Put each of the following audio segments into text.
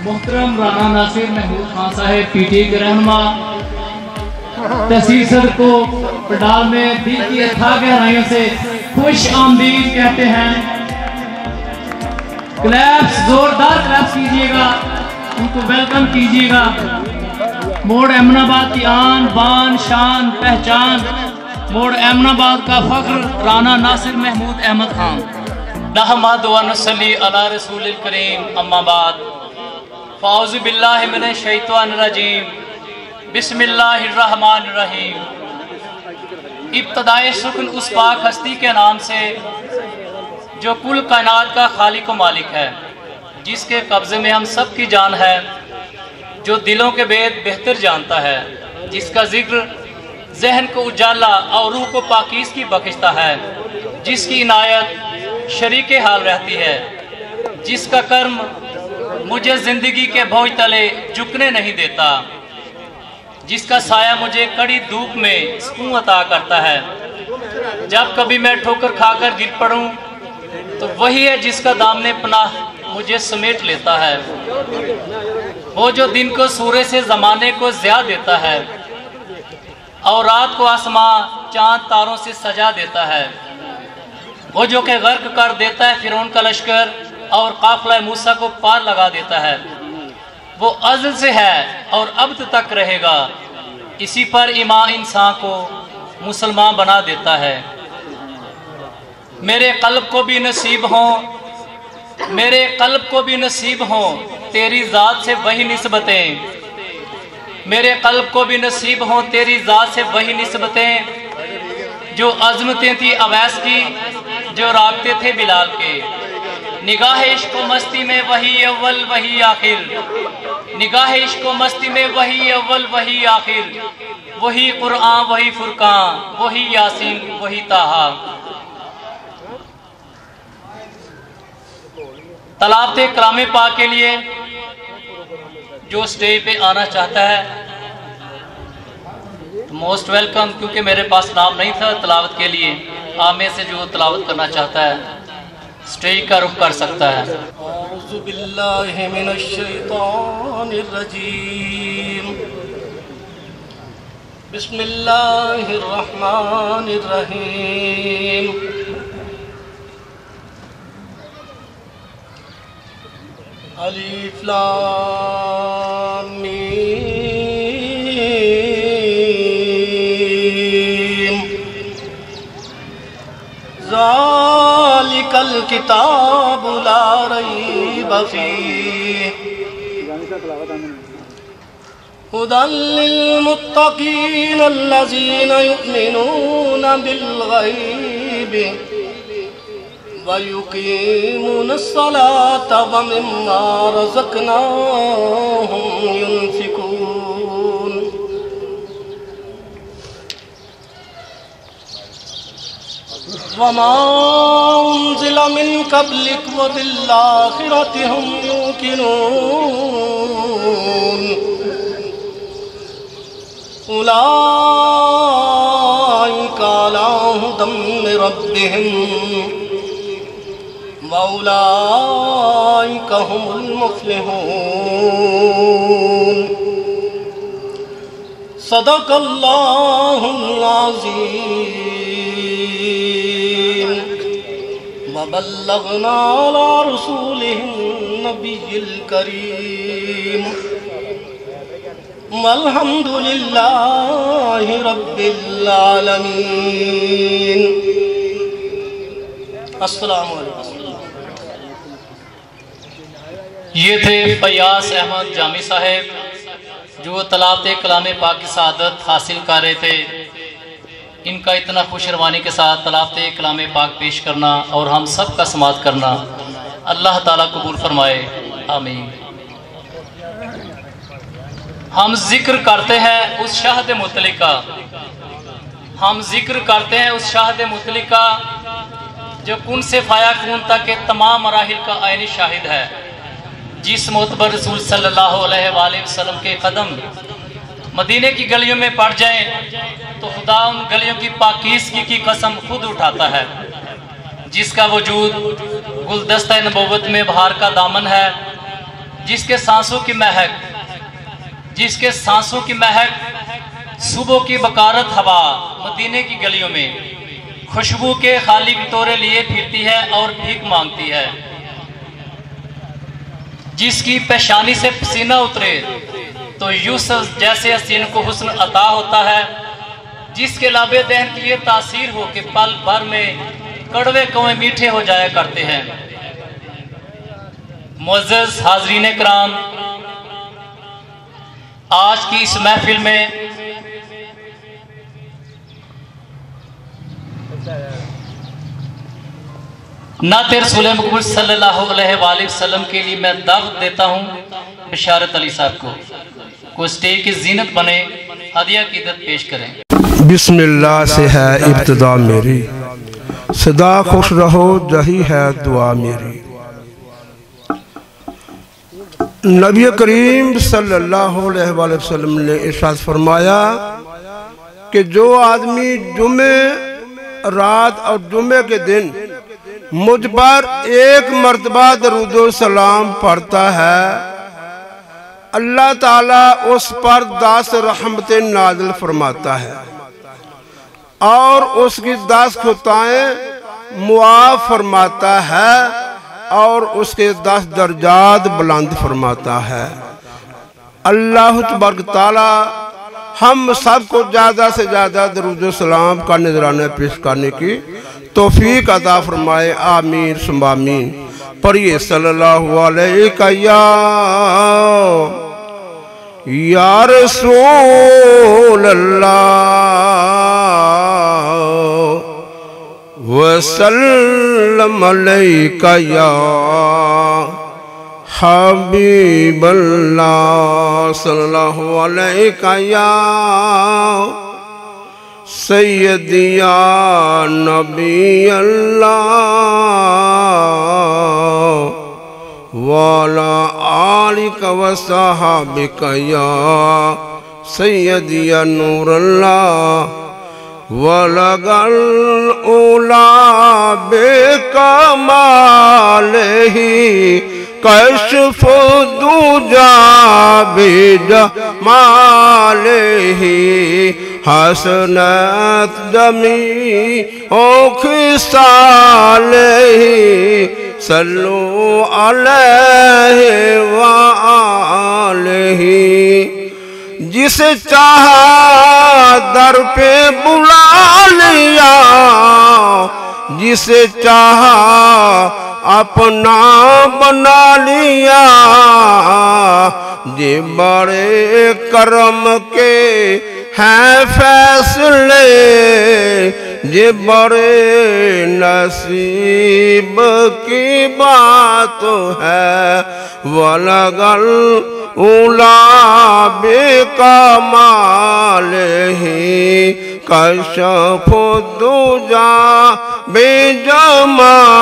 मोहतरम राना नासिर महमूद खान साहब पीटी के रहनुमा तहसील सदर को पंडाल में दिल की अथाह गहराइयों से खुश आमदीद कहते हैं। क्लैप्स, जोरदार क्लैप्स कीजिएगा, उनको वेलकम कीजिएगा। मोड़ अहमदाबाद की आन बान शान पहचान, मोड़ अहमदाबाद का फख्र राना नासिर महमूद अहमद खान। नहमदु व नसल्ली अला रसूलिल करीम, अम्मा बाद, फ़ाउज़ु बिल्लाहि मिनश शैतानिर रजीम, बिस्मिल्लाहिर्रहमानिर्रहीम। इब्तदाए शुक्र उस पाक हस्ती के नाम से जो कुल कायनात का खालिक व मालिक है, जिसके कब्ज़े में हम सब की जान है, जो दिलों के भेद बेहतर जानता है, जिसका जिक्र जहन को उजाला और रूह को पाकीज़ की बख्शता है, जिसकी इनायत शरीके हाल रहती है, जिसका कर्म मुझे ज़िंदगी के बोझ तले झुकने नहीं देता, जिसका साया मुझे कड़ी धूप में सुकून अता करता है। जब कभी मैं ठोकर खाकर गिर पड़ूं तो वही है जिसका दामने पनाह मुझे समेट लेता है। वो जो दिन को सूरज से ज़माने को ज़िया देता है और रात को आसमां चांद तारों से सजा देता है। वो जो के गर्क कर देता है फिरौन का लश्कर और काफिला मूसा को पार लगा देता है। वो अज़ल से है और अब तक रहेगा, इसी पर ईमान इंसान को मुसलमान बना देता है। मेरे कल्ब को भी नसीब हो, मेरे कल्ब को भी नसीब हो तेरी ज़ात से वही निस्बतें, मेरे कल्ब को भी नसीब हो तेरी ज़ात से वही निस्बतें, जो अज़मतें थी अवैस की, जो राबते थे बिलाल के। निगाह इश्क व मस्ती में वही अव्वल वही आखिर, निगाह इश्क व मस्ती में वही अव्वल वही आखिर, वही कुरान वही फुरकान वही यासीन वही ताहा। तलावते कलाम पाक के लिए जो स्टेज पे आना चाहता है तो मोस्ट वेलकम, क्योंकि मेरे पास नाम नहीं था तलावत के लिए। आप में से जो तलावत करना चाहता है स्टेज का रुख कर सकता है। औज़ु बिल्लाहि मिनश शैतानिर रजीम, बिस्मिल्लाहिर रहमानिर रहीम। अलिफ लाम मीम, ज़ालिकल किताबु ला रैब फ़ीह, हुदल लिल मुत्तक़ीन अल्लज़ीना युमिनूना बिल ग़ैब व युक़ीमूनस सलाता व मिम्मा रज़क़नाहुम युनफ़िक़ून। वमा उन्ज़िला मिन क़ब्लिक व बिल आख़िरति हुम युक़िनून। उलाइका अला हुदम मिन रब्बिहिम व उलाइका हुमुल मुफ़्लिहून। सदक़ल्लाहुल अज़ीम व बल्लगना अला रसूलिहिन नबिय्यिल करीम। वल्हम्दुलिल्लाहि रब्बिल आलमीन। अस्सलामु अलैकुम। ये थे फयाज अहमद जामी साहब, जो तलावते कलाम पाक की सआदत हासिल कर रहे थे। इनका इतना खुश रवानी के साथ तलावते कलाम पाक पेश करना और हम सब का समात करना अल्लाह ताला कबूल फरमाए, आमीन। हम जिक्र करते हैं उस शाहद मुतलिका, हम जिक्र करते हैं उस शाहद मुतलिका जो कुन से फाया कून तक के तमाम मराहिल का आईनी शाहिद है। जिस मोतबर रसूल सल्लल्लाहु अलैहि वसल्लम के कदम मदीने की गलियों में पड़ जाएं तो खुदा उन गलियों की पाकीज़गी की कसम खुद उठाता है। जिसका वजूद गुलदस्ता नबुव्वत में बहार का दामन है, जिसके सांसों की महक सुबह की बकारत हवा मदीने की गलियों में खुशबू के खाली कटोरे लिए फिरती है और भीख मांगती है, जिसकी पेशानी से पसीना उतरे तो यूसुफ जैसे हसीन को हुस्न अता होता है, जिसके लाबे दहन की ये तासीर हो कि पल भर में कड़वे कौए मीठे हो जाया करते हैं। मुअज़्ज़ज़ हाज़रीन कराम, आज की इस महफिल में नात रसूल मक़बूल सल्लल्लाहु अलैहि वसल्लम के लिए मैं दावत देता हूँ बिशारत अली साहब को स्टेज की जीनत बने, हदिया क़ीदत पेश करें। बिस्मिल्लाह से है इब्तिदा मेरी, सदा खुश रहो यही है दुआ मेरी। नबी करीम सल्लल्लाहु अलैहि वसल्लम ने इरशाद फरमाया कि जो आदमी जुमे रात और जुमे के दिन मुझ पर एक मर्तबा दरूद सलाम पढ़ता है, अल्लाह ताला उस पर 10 रहमतें नाज़िल फरमाता है और उसकी 10 खुताएं मुआफ़ फरमाता है और उसके 10 दर्जात बुलंद फरमाता है। अल्लाह तबारक तआला हम सबको ज़्यादा से ज़्यादा दरूद सलाम का नजराना पेश करने की तौफीक अता फरमाए। आमीन सुम्मा आमीन। पढ़िए सल्लल्लाहु अलैहि या रसूल अल्लाह वसल्लम अलैका या हबीबल्लाह सल्लल्लाहु अलैका या सैयदी या नबी अल्लाह वाला आलिका व सहाबिका या सैयदी या नूर अल्लाह वलगल उला बेकमालिही कश्फ दुजा बिजमालिही हसनत जमी ओ खिसालिही सल्लु अलैहि व आलिही। जिसे चाहा दर पे बुला लिया, जिसे चाहा अपना बना लिया, जे बड़े करम के हैं फैसले, जे बड़े नसीब की बात है। वलगल उला बेकमालिही कश्फ दुजा बेजमालिही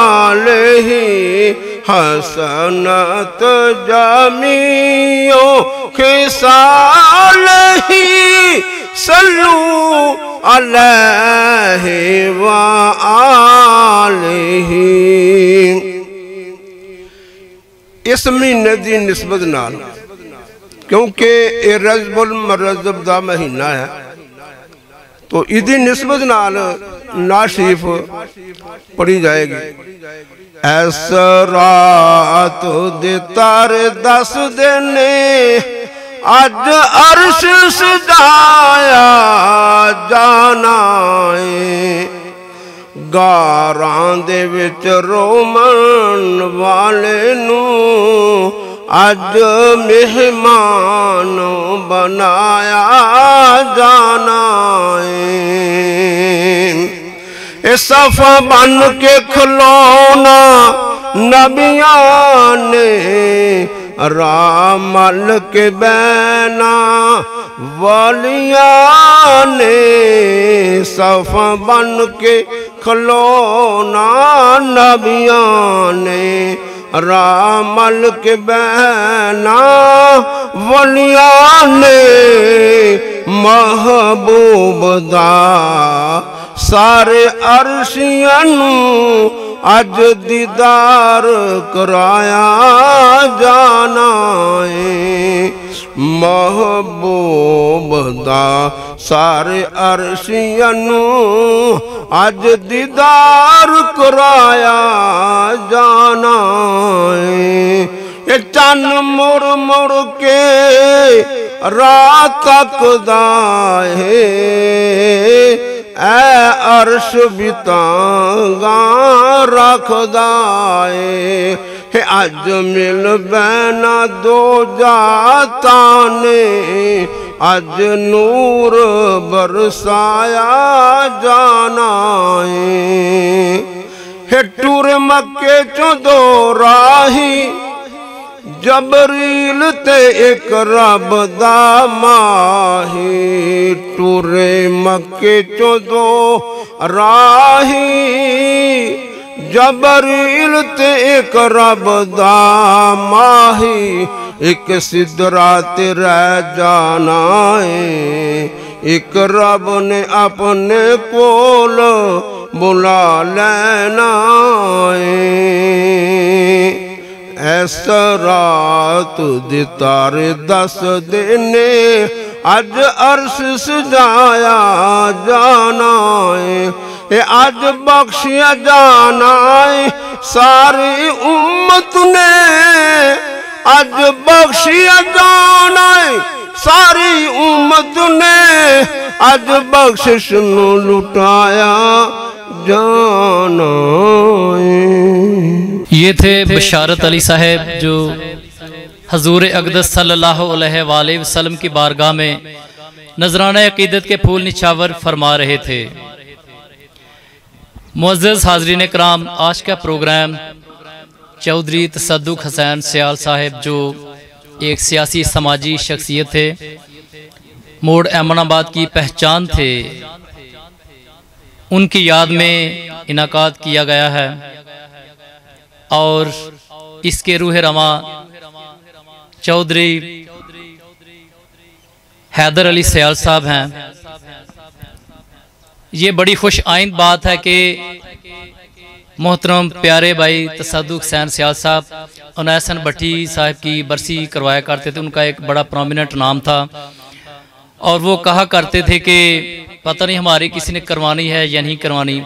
हसनत जमीओ खिसालिही सल्लु अलैहि व आलिही। इस महीने की निस्बत नाल, क्योंकि ये रजबुल मरजब का महीना है, तो इदी निस्बत नाल नाशीफ पढ़ी जाएगी। ऐस रात दे तारे 10 देने अज अर्श सजाया जाना है, गारां दे विच रोमन वाले नू अज मेहमान बनाया जाना है। सफा बन के खलोना नबियां ने रामल के बैना वालियां ने, सफा बन के खलोना नबियां ने रामल के बैना वालियां ने, महबूब दा सारे अरशियां अज दीदार कराया जाना है। महबूब दा सारे अरशियां अज दीदार कराया जाना है। ये चन मुड़ मुड़ के रात तकदा है, ऐ अर्श बितांगा रखदा है। अज मिल बैना दो जाता ने, अज नूर बरसाया जाना है। टुर मक्के चो दो राही, जबरील ते एक रब दा माही। टुरे मक्के चो दो राही, जबरील ते एक रब दा माही। एक सिदरा ते रह जाना है, एक रब ने अपने कोल बुला लेना है। ऐसा रात दे तारे दस देने, अज अर्श सजाया जाना है। अज बख्शिया जाना है सारी उम्मत ने, अज बख्शिया जाना है सारी उम्मत ने। अज बख्शिश नू लुटाया जाना है। ये थे बशारत अली साहब जो हजूर अक़दस सल्लल्लाहु अलैहि वसल्लम की बारगाह में नजराना अकीदत के फूल निछावर फरमा रहे थे। मुअज़्ज़ज़ हाज़रीन कराम, आज का प्रोग्राम चौधरी तसद्दुक़ हुसैन सियाल साहब जो एक सियासी समाजी शख्सियत थे, मोड़ अमनाबाद की पहचान थे, उनकी याद में इनाकात किया गया है। और इसके रूह रवा चौधरी हैदर अली सियाल साहब हैं। ये बड़ी खुश आइंद बात है कि मोहतरम प्यारे भाई तसद्दुक़ हुसैन सियाल साहब उनैसन भट्टी साहब की बरसी करवाया करते थे। उनका एक बड़ा प्रोमिनेंट नाम था और वो कहा करते थे कि पता नहीं हमारी किसी ने करवानी है या नहीं करवानी।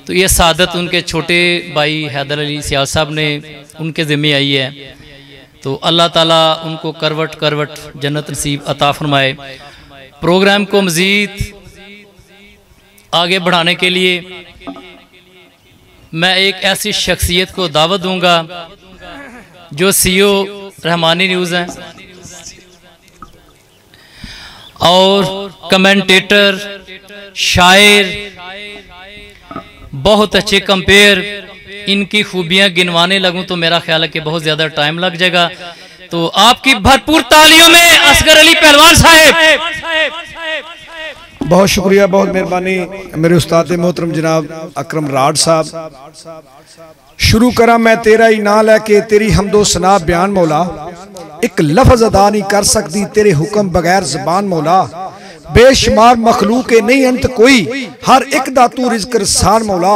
तो ये सादत उनके छोटे भाई हैदर अली सियाल साहब ने उनके ज़िम्मे आई है। तो अल्लाह ताला उनको करवट करवट जन्नत नसीब अता फरमाए। प्रोग्राम को मज़ीद आगे बढ़ाने के लिए मैं एक ऐसी शख्सियत को दावत दूंगा जो CEO रहमानी न्यूज़ हैं और कमेंटेटर, शायर, बहुत अच्छे कंपेयर। इनकी खूबियां गिनवाने लगूं तो मेरा ख्याल है कि बहुत ज्यादा टाइम लग जाएगा। तो आपकी भरपूर तालियों में असगर अली पहलवान साहब। बहुत शुक्रिया, बहुत मेहरबानी मेरे उस्ताद मोहतरम जनाब अकरम राड साहब। शुरू करा मैं तेरा ही नाम लैके, तेरी हमदो सना बयान मौला। एक लफ्ज अदा नहीं कर सकती तेरे हुक्म बगैर ज़बान मौला। बेशुमार मखलूक नहीं अंत कोई, हर एक दा तू रिज़्क़ रसान मौला।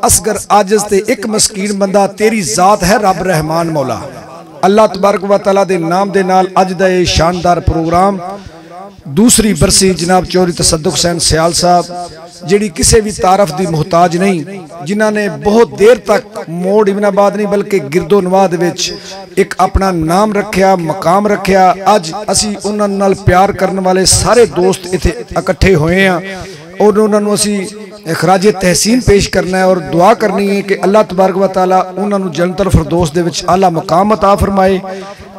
असगर आजिज़ ते एक मस्कीन बंदा, तेरी जात है रब रहमान मौला। अल्लाह तबारक व तआला दे नाम दे नाल अज दा ये शानदार प्रोग्राम दूसरी बरसी जनाब चौधरी तसद्दुक़ हुसैन सियाल साहब जिहड़ी किसी भी तारफ की मुहताज नहीं, जिन्होंने बहुत देर तक मोड़ इब्नाबाद नहीं बल्कि गिरदो नवाह दे विच एक अपना नाम रखा, मकाम रखा। अज असी उन्हां नाल प्यार करने वाले सारे दोस्त इत्थे इकट्ठे होए हैं और उन्होंने असी खराजे तहसीन पेश करना है और दुआ करनी है कि अल्लाह तबारक व तआला उन्होंने जन्नतुल फिरदौस दे विच आला मकाम अता फरमाए।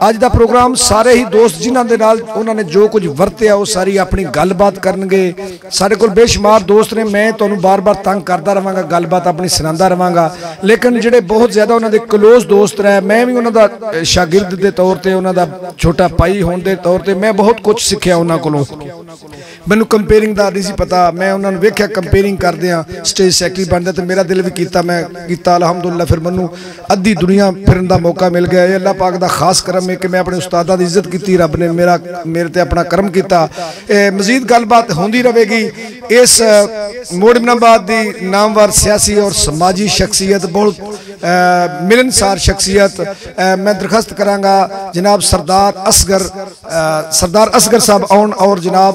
अज दा प्रोग्राम सारे ही दोस्त जिन्हां दे नाल उन्होंने जो कुछ वरत्या वो सारी अपनी गलबात करनगे। सारे कोल बेशुमार दोस्त ने, मैं तुहानूं बार बार तंग करता रहांगा, गलबात अपनी सुनांदा रहांगा, लेकिन जिहड़े बहुत ज्यादा उन्होंने क्लोज दोस्त रहे, मैं भी उन्हों दा शागिर्द के तौर पर, उन्हों दा छोटा भाई होने के तौर पर मैं बहुत कुछ सीखिया उन्होंने कोलों। मैनूं कंपेयरिंग का नहीं सी पता, मैं उन्होंने वेख्या कंपेयरिंग करदे आ, स्टेज सैकटरी बनदे तो मेरा दिल भी कीता, मैं कीता अल्हम्दुलिल्लाह। फिर मैनूं अद्धी दुनिया फिरन का मौका मिल गया। अल्लाह पाक दा खास करम करम है कि मैं अपने उस्तादा दी इज्जत की, रब ने मेरे ते अपना करम किया। मजीद गलबात होंदी रहेगी। इस मोड़ इब्नाबाद की नामवर सियासी और समाजी शख्सियत, बहुत मिलनसार शख्सियत, मैं दरखास्त करांगा जनाब सरदार असगर साहब आउन और जनाब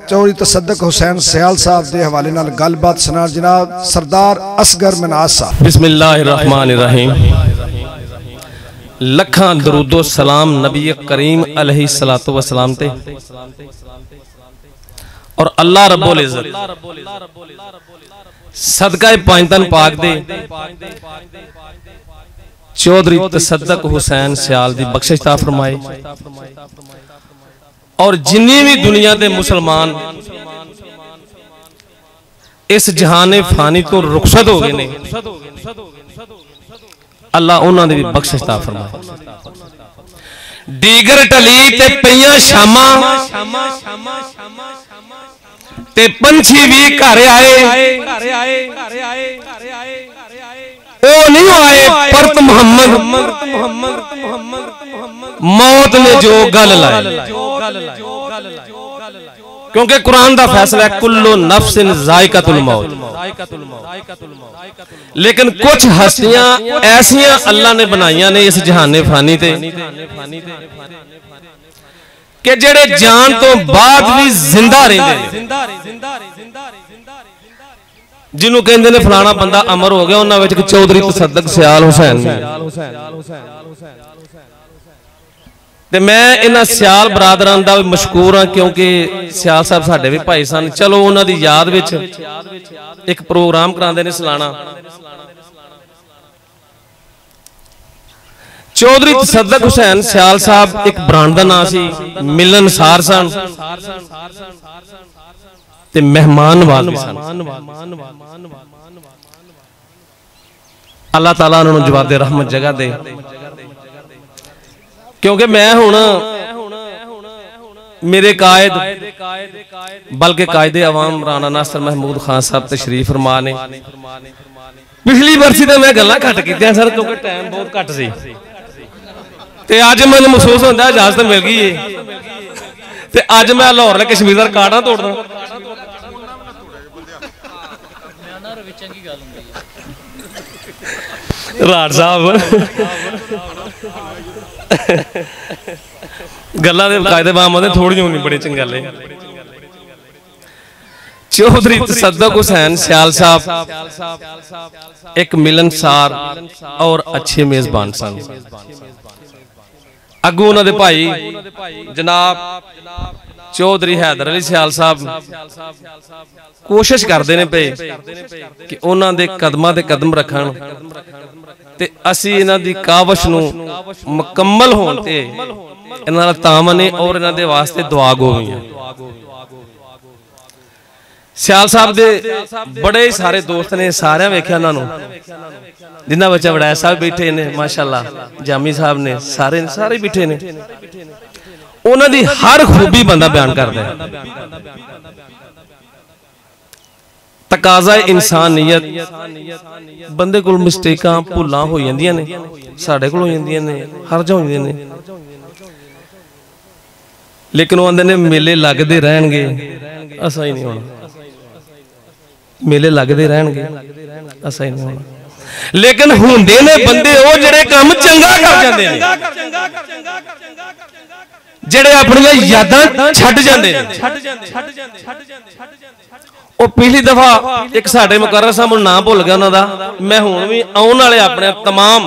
चौधरी तसद्दक हुसैन सयाल साहब के हवाले नाल गलबात सुना। जनाब सरदार असगर मनाज साहब। बिस्मिल्लाहिर्रहमानिर्रहीम। लखां दरूदो सलाम नबी करीम अलैहिस्सलातु वस्सलाम ते और अल्लाह रब्बुल इज्जत सदका पंजतन पाक दे चौधरी तसद्दक हुसैन सयाल दी बख्शिश ता फरमाए और जिन्नी भी दुनिया के मुसलमान इस जहाने फानी तो रुखसत हो गए ने, अल्लाह उन्होंने भी बख्शिश ता फरमाए। दीगर टली ते पईयां शामां ते पंछी भी घर आए, ओ नहीं आए परत मोहम्मद मौत ने जो गल लाई। क्योंकि कुरान का फैसला है कुल्लु नफ्सिन जायकातुल मौत। लेकिन कुछ हस्तियां ऐसियां अल्लाह ने बनाइया ने इस जहाने फानी ते कि जेड़े जान तो बाद भी जिंदा रहंदे, जिन्हों कहते ने फलाना बंदा अमर हो गया, उन्होंने विच चौधरी तसद्दक सयाल हुसैन ते मैं इन्हां सियाल बरादरां दा मशकूर हाँ, क्योंकि सियाल साहब साडे भी भाई सन। चलो उन्हां दी याद विच एक प्रोग्राम करांदे ने सालाना। चौधरी तसद्दक हुसैन सयाल साहब एक ब्रांड का नाम सी, मिलनसार सन ते मेहमान नवाज भी सन। अल्लाह ताला उन्होंने जवादे रहमत जगह दे। क्योंकि मैं हुण मेरे कायद बल्कि कायदे अवाम राणा नासिर महमूद खान साहब तशरीफ फरमा ने। पिछली बरसी तो मैं गल्लां घट कीतियां सर, क्योंकि टाइम बहुत घट सी ते अज मैनूं महसूस होंदा इजाजत मिल गई है ते अज मैं लाहौर कश्मीर दा रिकार्ड ना तोड़दा। राठ साहब गल्लां दे कायदे बाम थोड़ी होनी बड़ी चंगी गल है। चौधरी तसद्दक हुसैन सयाल साहब एक मिलनसार और अच्छे मेजबान सन। अगू उन्होंने भाई जनाब चौधरी हैदर अली सयाल साहब कोशिश करते हैं पे कि उन्होंने कदमां ते कदम रखन ते असी इन्हां दी कावश नूं मुकम्मल होण ते इन्हां दा तामन है और इन्हां दे वास्ते दुआ गो हुई है। सयाल साहब दे बड़े सारे दोस्त ने, सारे वेख्या उन्होंने, जिन्हां विच वड़ैल साहब बैठे ने माशाअल्लाह, जामी साहब ने, सारे बैठे ने। उन्हां दी हर खूबी बंदा बयान करदा है। तकाजा इंसानियत बंदे कोल मिस्टेकां भुलां हो जांदियां ने, साडे कोल हो जांदियां ने, हरज हो जांदियां ने, लेकिन वो आंदे ने मेले लगदे रहणगे, असा ही नहीं होना। मेले लगदे रहणगे, असा ही नहीं होना। लेकिन हुंदे ने बंदे वो जेड़े काम चंगा कर जांदे ने, जेड़े अपनी यादां छड्ड जांदे ने। वो पिछली दफा एक साडे मुकर्रर साहब नाम भुल गया उन्हों का, मैं हुण भी आने वाले अपने तमाम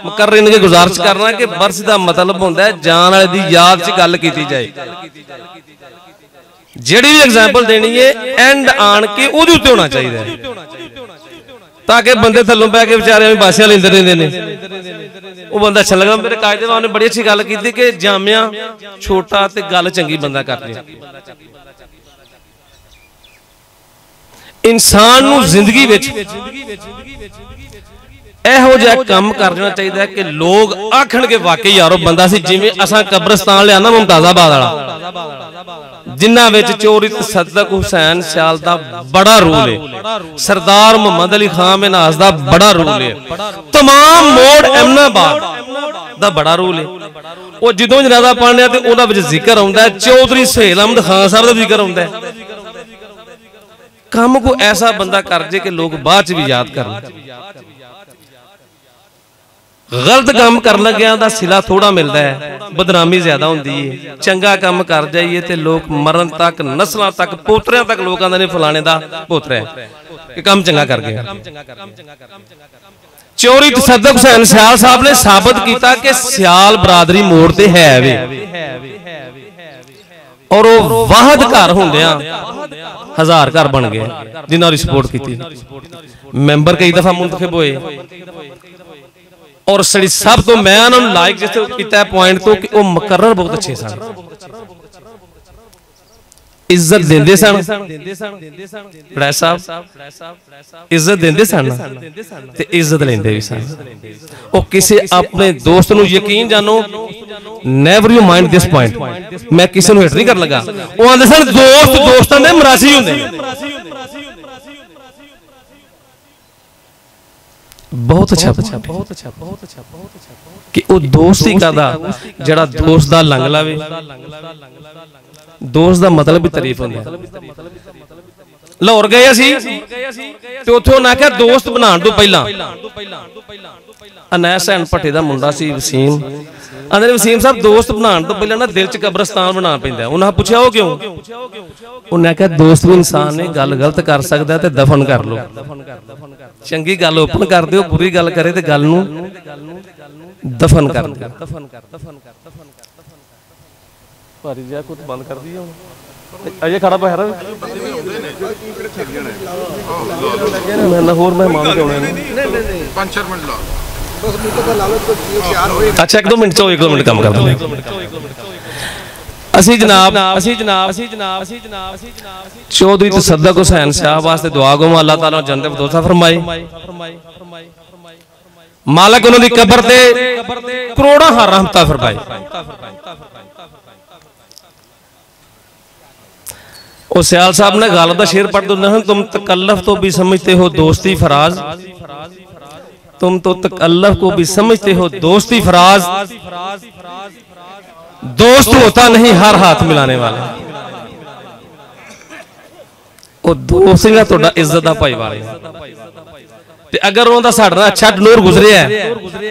मुकर्ररीन की गुजारिश करना कि बरस का मतलब होंदा है जान वाले दी याद च गल की जाए। जिहड़ी भी एग्जाम्पल देनी है एंड आन के उहदे उत्ते होना चाहिए, ताकि बंदे थल्लों पै के बेचारे बासियां लेंदे रहंदे ने। वो बंदा अच्छा लगा। मेरे कायदे ने बड़ी अच्छी गल की कि जामिया छोटा ते गल चंगी बंदा कर लिया। इंसान नूं जिंदगी विच ਇਹੋ ਜਿਹਾ ਕੰਮ ਕਰਨਾ ਚਾਹੀਦਾ ਕਿ ਲੋਕ ਆਖਣਗੇ ਵਾਕਈ ਯਾਰੋ ਬੰਦਾ ਸੀ ਜਿਵੇਂ ਅਸਾਂ ਕਬਰਸਤਾਨ ਲਿਆ ਨਾ ਮੁਮਤਾਜ਼ਾਬਾਦ ਵਾਲਾ ਜਿਨ੍ਹਾਂ ਵਿੱਚ ਚੋਰੀ ਤਸੱਦਕ ਹੁਸੈਨ ਸਿਆਲ ਦਾ ਬੜਾ ਰੋਲ ਹੈ ਸਰਦਾਰ ਮੁਹੰਮਦ ਅਲੀ ਖਾਨ ਮਨਾਜ਼ ਦਾ ਬੜਾ ਰੋਲ ਹੈ तमाम मोड़ एमनाबाद ਦਾ ਬੜਾ ਰੋਲ ਹੈ ਉਹ ਜਦੋਂ ਜਨਾਜ਼ਾ ਪੜ੍ਹਨੇ ਤੇ ਉਹਦਾ ਵਿੱਚ ਜ਼ਿਕਰ ਆਉਂਦਾ ਚੌਧਰੀ ਸੁਹੇਲ ਅਹਿਮਦ ਖਾਨ ਸਾਹਿਬ ਦਾ ਜ਼ਿਕਰ ਆਉਂਦਾ ਕੰਮ ਕੋ ਐਸਾ ਬੰਦਾ ਕਰ ਜੇ ਕਿ ਲੋਕ ਬਾਅਦ ਚ ਵੀ ਯਾਦ ਕਰਨ गलत काम कर लग्या दा सिला थोड़ा मिलता है बदनामी ज्यादा होंदी है चंगा काम कर जाइए ते लोग मरण तक नस्लों तक पोतरियां तक लोग आंदे ने फलाने दा पोतरा है कि काम चंगा कर गया चोरी तसद्दुक हुसैन सियाल साहब ने साबित किया कि सियाल बरादरी मोड़ ते है वे और वो वाहद घर होंदियां 1000 घर बन गए जिन्हां दी सपोर्ट की मैंबर कई दफा मुंतखब होए और सड़ी सब तो मैं उन्होंने लाइक जिस किया पॉइंट तो कि वो मुकर्रर बहुत अच्छे सन इज्जत देंदे सन बड़ा साहब इज्जत देंदे सन ते इज्जत लेंदे भी सन वो किसी अपने दोस्त नु यकीन जानो never you mind this point मैं किसी नु हिट नहीं कर लगा वो आंदे सन दोस्त दोस्तां दे मरासी हुंदे बहुत अच्छा कि वो दोस्त ही कहदा जड़ा दोस्त दा लंघ लावे दोस्त दा मतलब भी तारीफ होंदा लाहौर गए असी ते उत्थे उन्हां आख्या दोस्त बनाउण तो पहला अनैस हुसैन भट्टे दा मुंडा सी वसीम आंदे वसीम साहब दोस्त बनाउण तो पहला ना दिल च कब्रस्तान बना पैंदा उन्हां पुछया ओ क्यों उन्हां आख्या दोस्त भी इंसान ने गल गलत कर सकदा ते दफन कर लो चंगी गल ओपन कर दियो बुरी गल करे ते गल नूं दफन कर दियो भारी जिहा कुछ बंद कर दियो अजे खड़ा पा है मैं होर मेहमान के आने ने 5-4 मिनट ला अच्छा 1-2 मिनट चो 1-2 मिनट काम कर दो असी जनाब चौधरी तसद्दुक हुसैन साहब वास्ते दुआ गो अल्लाह ताला जन्नत फिरदौस फरमाए मालिक उन्हां दी कब्र ते करोड़ां हां रहमतां फरमाए ओ सियाल साहब ने गालिब दा शेर पढ़ दो तुम तकल्लुफ तो भी समझते हो दोस्ती फराज तुम तो तकल्लुफ को भी समझते हो दोस्ती फराज दोस्त होता नहीं हर हाथ मिलाने वाले वो दोस्त ही तुहाडा इज्जत दा भाई वाले ते अगर उन्हां दा साडे नाल अच्छा टनूर गुजरिया है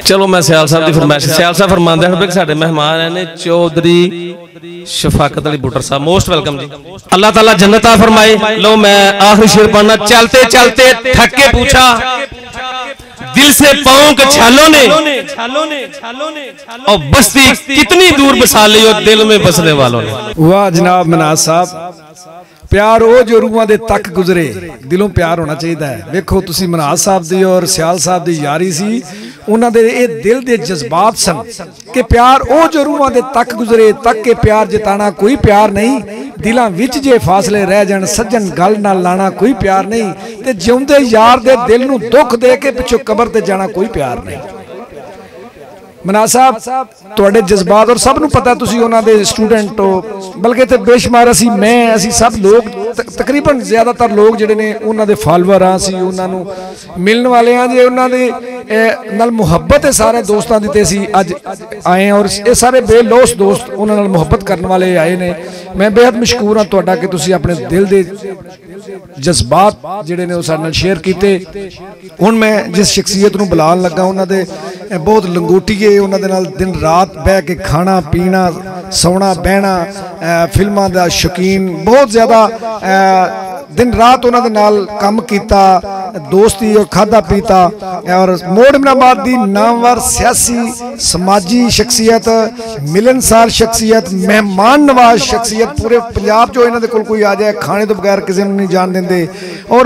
चलो मैं सियाल साहब दी फरमाइश सियाल साहब फरमांदे हैं कि साडे मेहमान आए ने चौधरी शफाकत अली बुटर साहब मोस्ट वेलकम जी अल्लाह ताला जन्नत आ फरमाए लो मैं आखिरी शेर पढ़ना चलते चलते थक के पूछा दिल से पांव के छालों ने और बस्ती कितनी दूर बसा ली और दिल में बसने वालों ने वाह जनाब मनाज साहब प्यार वो जो रूहां दे तक गुजरे दिलों प्यार होना चाहिए है देखो तुसी मनाज साहब दी और सियाल साहब दी यारी सी उन्हां दे ये दिल दे जज्बात सन कि प्यार वो जो रूहां दे तक गुजरे तक के प्यार जताना कोई प्यार नहीं दिलां विच जे फासले रह जाण सज्जन गल नाल लाना कोई प्यार नहीं ते जिउंदे यार दे दिल नूं दुख दे के पिछों कबर ते जाना कोई प्यार नहीं मनाज साहब तुहाडे जज्बात और सब नूं पता तुसी उन्हां दे स्टूडेंट हो बल्कि ते बेशुमार असी सब लोग तकरीबन ज़्यादातर लोग जिहड़े ने उन्हां दे फॉलोअर हां असी उन्हां नूं मिलण वाले हां जे उन्हां दे नाल मुहब्बत है सारे दोस्तां दी ते असी अज आए और ये सारे बेलोस दोस्त उन्हां नाल मुहब्बत करन वाले आए ने मैं बेहद मशकूर हां तुहाडा कि तुसी अपने दिल दे जज्बात जिहड़े ने साडे नाल शेयर कीते हुण मैं जिस शख्सियत नूं बुलाण लगा उन्हां दे बहुत लंगोटीए उन्हां दे नाल दिन रात बह के खाना पीना सोना बहना फिल्मां दा शौकीन बहुत ज़्यादा दिन रात उन्हां दे नाल काम कीता दोस्ती और खादा पीता और मोड़ इमराबाद दी नामवर सियासी समाजी शख्सियत मिलनसार शख्सियत मेहमान नवाज शख्सियत पूरे पंजाब जो इन्हां दे कोल कोई आ जाए खाने तो बगैर किसी नूं नहीं जान देंदे और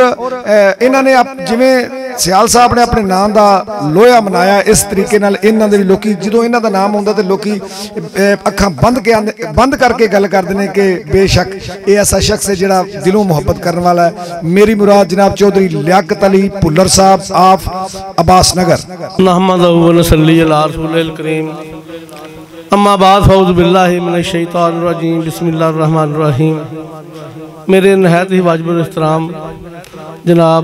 इन्हां ने जिवें सियाल साहब ने अपने नाम का लोहा मनाया इस तरीके नाल। इन्हां दे लोकी जो इन्हां दा नाम आउंदा ते लोकी अखां बंद करके गल करदे ने कि बेशक ये ऐसा शख्स है जिहड़ा दिलों मुहब्बत करने वाला है। मेरी मुराद जनाब चौधरी लियाकत अली भुल्लर साहब आप अब्बास नगर। नहमदुहु व नसल्ली अला रसूलिल करीम अम्मा बाद फौज़ बिल्लाहि मिनश शैतानिर रजीम बिस्मिल्लाहिर रहमानिर रहीम। मेरे नहायत ही वाजिबुल इहतराम जनाब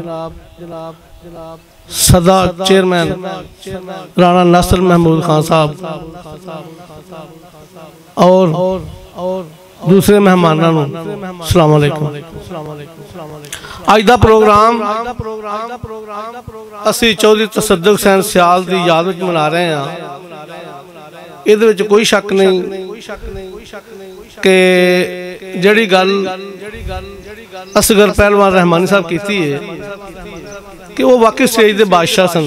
सदा चेयरमैन राणा नासिर महमूद खान साहब और दूसरे मेहमानों अस्सलाम वालेकुम। अज का प्रोग्राम असी चौधरी तसद्दुक हुसैन सियाल की याद में मना रहे हैं। ये कोई शक नहीं कि जिहड़ी गल असगर पहलवान रहमानी साहब की है कि वो वाकई स्टेज के बादशाह सन।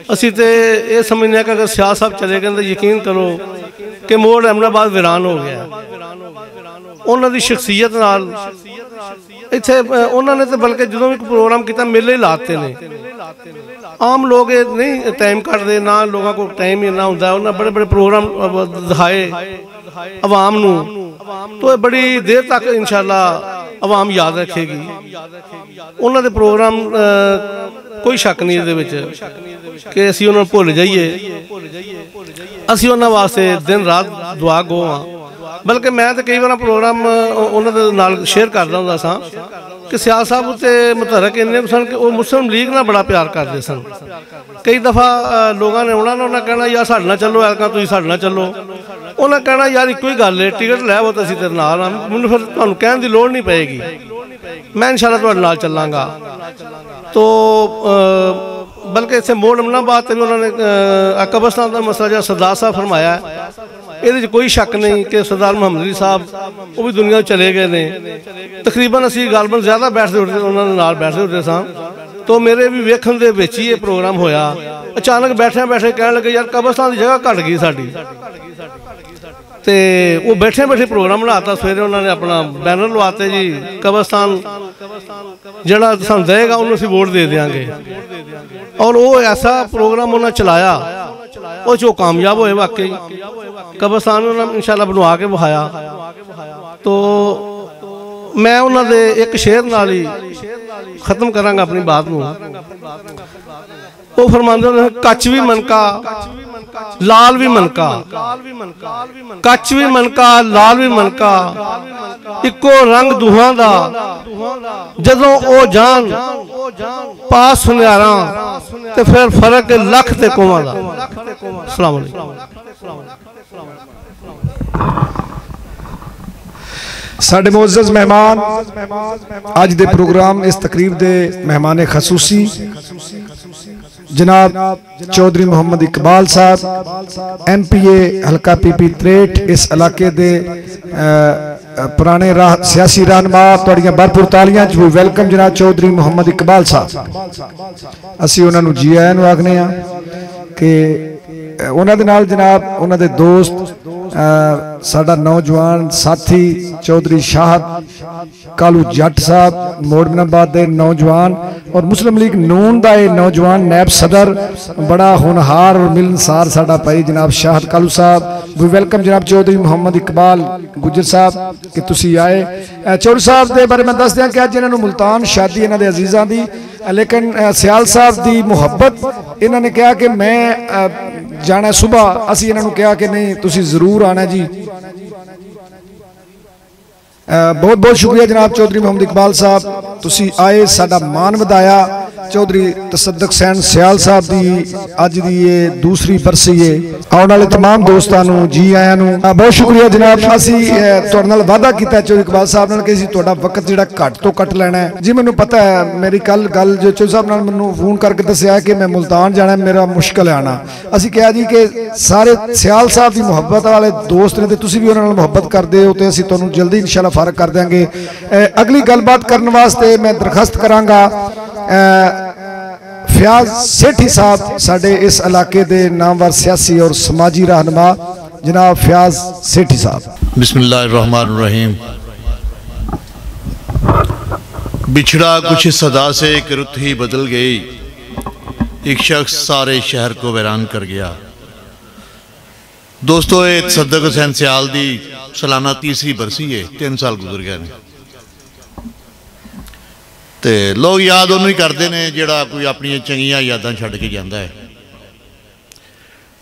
असी तो ये समझने कि अगर सियाल साहब चले गए तो यकीन करो कि मोड़ अहमदाबाद वीरान हो गया। उन्होंने शख्सियत नाल इत्थे उन्होंने तो बल्कि जो भी प्रोग्राम किया मेले लाते ने। आम लोग नहीं टाइम कटते ना लोगों को टाइम ही ना होंगे। उन्होंने बड़े बड़े प्रोग्राम दिखाए अवाम नू, तो बड़ी देर तक इंशाअल्लाह अवाम याद रखेगी। उन्होंने प्रोग्राम कोई शक नहीं ये कि असी उन्होंने भुल जाइए। असी उन्होंने वास्ते दिन रात दुआ गो हाँ। बल्कि मैं तो कई बार प्रोग्राम उन्होंने नाल शेयर करता होंदा सा कि सियाल साहब उत्ते मुतहरक इन्ने सन कि वो मुस्लिम लीग नाल बड़ा प्यार करते सन। कई दफ़ा लोगों ने उन्होंने उन्हें कहना यार साडे नाल चलो, ऐलका तुसीं साडे नाल चलो। उन्हें कहना यार इक्को ही गल है, टिकट लै वो तो असीं तेरे नाल हां, मैनूं फिर तुहानूं कहण दी लोड़ नहीं पेगी, मैं इंशाअल्लाह तुहाडे नाल चलांगा। तो बल्कि इत्थे मोड़ अमनाबाद ते भी उन्होंने कब्रिस्तान का मसला जो सरदार साहब फरमाया ये कोई शक नहीं कि सरदार मोहम्मद अली साहब वो भी दुनिया चले गए ने। तकरीबन असी गालबन ज्यादा बैठते उठते उन्होंने नाल बैठते उठते सा। तो मेरे भी वेखण दे विच ही ये प्रोग्राम होया। अचानक बैठे बैठे कहण लगे यार कब्रिस्तान की जगह घट गई साडी। तो वो बैठे बैठे प्रोग्राम बनाता। सवेरे उन्होंने अपना बैनर लवाते जी कब्रिस्तान जिहड़ा सानूं देगा उन्होंने असीं वोट दे देंगे। और वो ऐसा प्रोग्राम उन्होंने चलाया वो जो कामयाब होए वाकई। कब्रिस्तान उन्होंने इंशाअल्लाह बनवा के बहाया। तो मैं उन्होंने एक शेर नाल ही खत्म करांगा अपनी बात नूं। वो फरमांदे ने कच भी मनका लाल भी मनका, कच भी मनका लाल भी मनका, इको रंग दुहां दा जदों ओ जान पास सुनियारा ते फिर फर्क लख ते कोवां दा। अस्सलाम वालेकुम। साडे मोअज़्ज़ज़ मेहमान अज दे प्रोग्राम इस तकरीब दे मेहमान खसूसी जनाब चौधरी मोहम्मद इकबाल साहब MPA हल्का PP 63 इस इलाके दे पुराने सियासी रहनुमा। तुहाड़ियां भरपूर तालियां च वेलकम जनाब चौधरी मोहम्मद इकबाल साहब। असी उन्हां नूं जी आयां नूं आखने आ कि उन्हां दे नाल जनाब उन्हां दे दोस्त साडा नौजवान साथी चौधरी शाहद कालू जट साहब मोड़नाबाद दे नौजवान और मुस्लिम लीग नून दा नौजवान नैब सदर बड़ा होनहार और मिलनसार साडा भाई जनाब शाहद कालू साहब। वी वेलकम जनाब चौधरी मोहम्मद इकबाल गुजर साहब कि तुसी आए। चौधरी साहब के बारे में दस दियां कि अज इन्हां नूं मुल्तान शादी इन्हां दे अजीज़ां दी, लेकिन सियाल साहब दी मुहब्बत इन्हां ने कहा कि मैं जाना सुबह। असी इन्हां नूं कहा कि नहीं तुसी जरूर आना जी। बहुत बहुत शुक्रिया जनाब चौधरी मोहम्मद इकबाल साहब, तुसी आए साडा मान वधाया। चौधरी तसद्दुक हुसैन सियाल साहब की अज की ये दूसरी बरसी है। आने वाले तमाम दोस्तों को जी आया नूं बहुत शुक्रिया जनाब। असी तुहाडे नाल वादा कीता चौधरी इकबाल साहब नाल कि असीं तुहाडा वक्त जिहड़ा घट तो घट लेना है जी। मैनूं पता है मेरी कल गल जो चौधरी साहब नाल मैनूं फोन करके दस्सिया कि मैं मुल्तान जाना, मेरा मुश्किल है आना। असीं कहा जी कि सारे सियाल साहब की मुहब्बत वाले दोस्त ने, तुसीं भी उन्हां नाल मुहब्बत करदे हो, तो असीं तुहानूं जल्दी इंशाअल्लाह फारग कर देंगे। अगली गलबात करने वास्ते मैं दरखास्त करांगा फयाज सेठी साहब साडे इस इलाके दे नामवर सियासी और समाजी रहनुमा जनाब फयाज सेठी साहब। बिस्मिल्लाहिर्रहमानिर्रहीम। बिछड़ा कुछ सदा से एक रुत ही बदल गई, एक शख्स सारे शहर को वैरान कर गया। दोस्तों, ये तसद्दुक़ हुसैन सियाल दी सालाना तीसरी बरसी है, 3 साल गुजर गए ने। तो लोग याद उन्होंने करते हैं जोड़ा कोई अपन चंगिया यादां छड्ड के जाता है।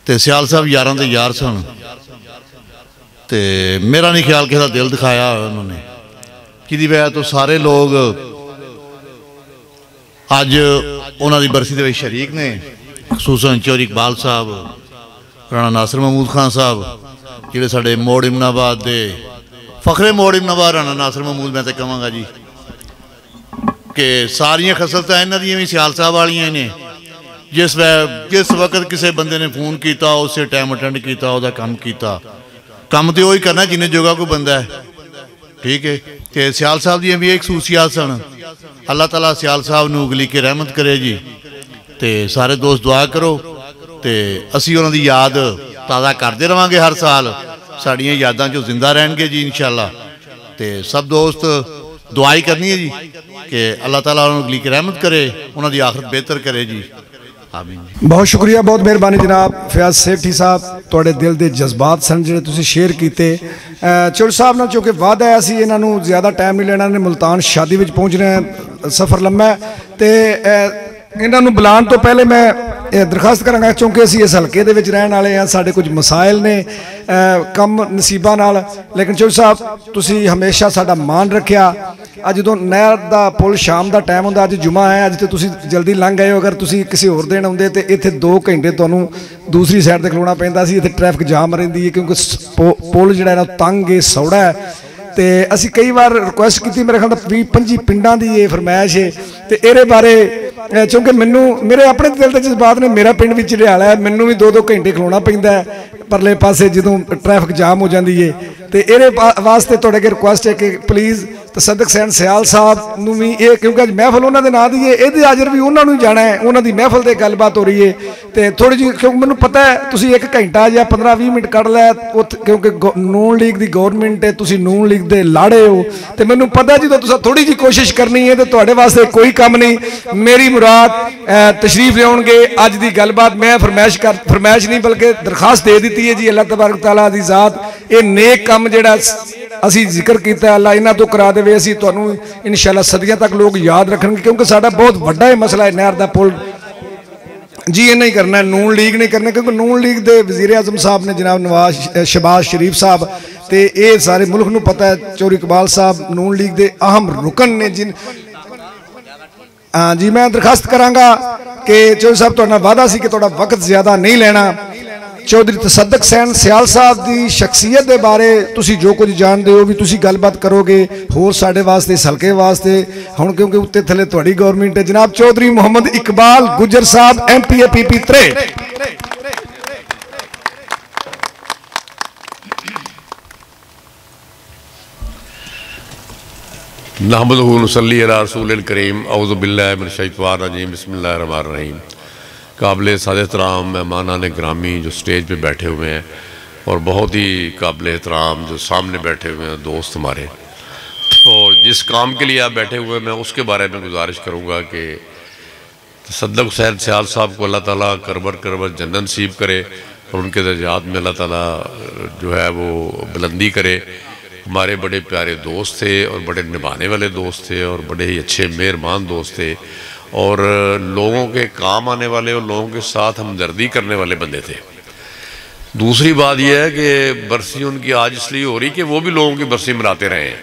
तो सियाल साहब यारां दे यार सन। तो मेरा नहीं ख्याल किसी दिल दिखाया उन्होंने, कि वजह तो सारे लोग अज उन्होंने बरसी के शरीक ने, खसूसन चौधरी इकबाल साहब, राणा नासिर महमूद खान साहब, जोड़े साढ़े मोड़ इमनाबाद के फखरे मोड़ इमनाबाद राणा नासिर महमूद, मैं तो कहांगा जी कि सारिया खसलत इन्हों दी भी सियाल साहब वालियां ने। जिस वक्त किसी बंदे ने फोन किया उस टाइम अटेंड किया, वह काम किया। काम तो वही करना जिन्हें जोगा कोई बंदा है, ठीक है। तो सियाल साहब दी भी एक खसूसियात सन। अल्लाह ताला सियाल साहब नूं उगली के रहमत करे जी। तो सारे दोस्त दुआ करो, तो असी उन्हों की याद ताज़ा करते रहांगे हर साल, साड़ियाँ यादां जो जिंदा रहनगे जी इंशाअल्लाह। तो सब दोस्त दुआई करनी है जी कि अल्लाह ताला उन्होंने उगली की रहमत करे, उन्हों की आखिरत बेहतर करे जी। बहुत शुक्रिया, बहुत मेहरबानी जनाब फयाज सेठी साहब, थोड़े दिल के जज्बात सन जो तुसीं शेयर किए। चौधरी साहब नाल चूँकि वादा है असीं इन्हां नूं ज़्यादा टाइम नहीं लेना, ने मुल्तान शादी विच पहुँचना है, सफ़र लम्मा है। तो इन्हां नूं बुलाउण तो पहले मैं दरखास्त करांगा, चूँकि असीं इस हल्के दे विच रहण वाले हां, साडे कुछ मसाइल ने कम नसीबां नाल, लेकिन चौधरी साहब तुसीं हमेशा साडा मान रखिया। अज जो नहर का पुल शाम का टाइम होंदा, अज जुमा है, अज तो तुसीं जल्दी लंघ गए हो। अगर तुसीं किसी होर दिन आउंदे तो इत्थे 2 घंटे तुहानूं दूसरी साइड ते खलोना पैंदा सी। इत्थे ट्रैफिक जाम रहिंदी है क्योंकि पुल जिहड़ा है तंग है, सौड़ा है। तो असी कई बार रिक्वेस्ट की, मेरे ख्याल 20-25 पिंडां दी ये फरमाइश है। तो ये बारे चूँकि मैनू मेरे अपने दिल के जज्बात ने, मेरा पिंड भी चिड़ियाला है, मैनू भी 2-2 घंटे खलोना पैंदा है परले पासे जो ट्रैफिक जाम हो जाती है। तो ये वास्ते तुहाडे अगे रिक्वेस्ट है कि प्लीज़ तसद्दुक़ हुसैन सियाल साहब नूं भी ये, क्योंकि अज महफल उन्होंने नाम दी है, ये हाजिर भी उन्होंने जाना है, उन्होंने महफल से गलबात हो रही है। तो थोड़ी जी क्योंकि मैनू पता है तुसीं 1 घंटा या 15-20 मिनट कढ़ लिया, क्योंकि नून लीग की गौरमेंट है, तुसीं नून लीग के लाड़े हो। तो मैनू पता है जो तुसीं थोड़ी जी कोशिश करनी है तो तुहाडे वास्ते कोई काम नहीं। मेरी मुराद तशरीफ लियाउणगे, अज की गलबात मैं फरमाइश नहीं बल्कि दरखास्त दे दी है जी। अल्लाह तबारक तआला दी ज़ात ये नेक काम जिहड़ा असी जिक्र किया, अल्लाह इन्हां तो करा देवे। असी तुहानूं इंशाअल्लाह सदियां तक लोग याद रखेंगे, क्योंकि साडा बहुत वड्डा है मसला है नहर दा पुल जी। ये नहीं करना, नून लीग नहीं करना, क्योंकि नून लीग के वज़ीर आज़म साहब ने जनाब नवाज शहबाज शरीफ साहब, तो ये सारे मुल्क नूं पता है। चौधरी इकबाल साहब नून लीग के अहम रुकन ने जिन। हाँ जी, मैं दरखास्त करांगा कि चौधरी साहब तुहाडे नाल वादा सी कि तुहाडा वक्त ज़्यादा नहीं लेना। चौधरी तसद्दुक़ हुसैन सियाल साहब की शख्सियत के बारे तुसी जो कुछ जानते हो भी तुसी गलबात करोगे, होर साडे वास्ते इस हल्के वास्ते हुण क्योंकि उत्ते थले तुहाडी गौरमेंट है। जनाब चौधरी मोहम्मद इकबाल गुजर साहब MPA PP 3। नहमदुहु व नुसल्ली अला रसूलिल करीम, औज़ु बिल्लाहि मिनश शैतानिर रजीम, बिस्मिल्लाहिर रहमानिर रहीम। काबिल सादे एहतराम मेहमानान ग्रामी जो स्टेज पे बैठे हुए हैं और बहुत ही काबिल एहतराम जो सामने बैठे हुए हैं दोस्त हमारे, और जिस काम के लिए आप बैठे हुए हैं मैं उसके बारे में गुजारिश करूँगा कि तसद्दुक़ हुसैन सियाल साहब को अल्लाह ताला करबर जन्नत नसीब करे और उनके दर्जात में अल्लाह ताला जो है वो बुलंदी करे। हमारे बड़े प्यारे दोस्त थे और बड़े निभाने वाले दोस्त थे और बड़े ही अच्छे मेहरबान दोस्त थे और लोगों के काम आने वाले और लोगों के साथ हमदर्दी करने वाले बंदे थे। दूसरी बात यह है कि बरसी उनकी आज इसलिए हो रही कि वो भी लोगों की बरसी मनाते रहे हैं।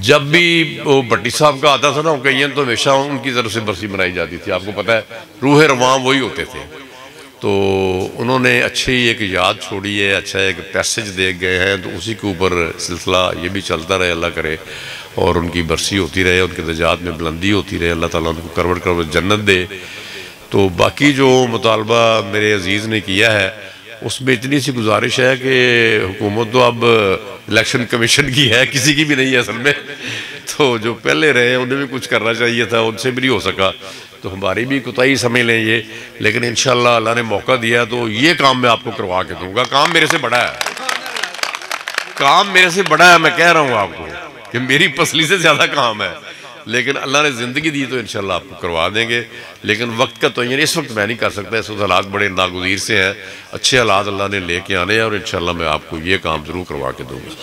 जब भी वो भट्टी साहब का आता था ना कहीं तो हमेशा उनकी तरफ से बरसी मनाई जाती थी। आपको पता है रूह रवां वही होते थे। तो उन्होंने अच्छी एक याद छोड़ी है, अच्छा एक पैसेज दे गए हैं, तो उसी के ऊपर सिलसिला ये भी चलता रहे, अल्लाह करे और उनकी बरसी होती रहे, उनके दर्जात में बुलंदी होती रहे, अल्लाह ताला उनको करवट जन्नत दे। तो बाकी जो मुतालबा मेरे अजीज़ ने किया है उसमें इतनी सी गुजारिश है कि हुकूमत तो अब इलेक्शन कमीशन की है, किसी की भी नहीं है असल में। तो जो पहले रहे उन्हें भी कुछ करना चाहिए था, उनसे भी नहीं हो सका, तो हमारी भी कोताही समझ लें ये। लेकिन इंशाअल्लाह अल्लाह ने मौका दिया तो ये काम मैं आपको करवा के दूंगा। काम मेरे से बड़ा है, काम मेरे से बड़ा है, मैं कह रहा हूँ आपको कि मेरी पसली से ज़्यादा काम है। लेकिन अल्लाह ने ज़िंदगी दी तो इंशाल्लाह आपको करवा देंगे। लेकिन वक्त का तो इस वक्त मैं नहीं कर सकता, इस वक्त हालात बड़े नागुज़ीर से हैं। अच्छे हालात अल्लाह ने लेके आने हैं और इंशाल्लाह मैं आपको ये काम ज़रूर करवा के दूँगा।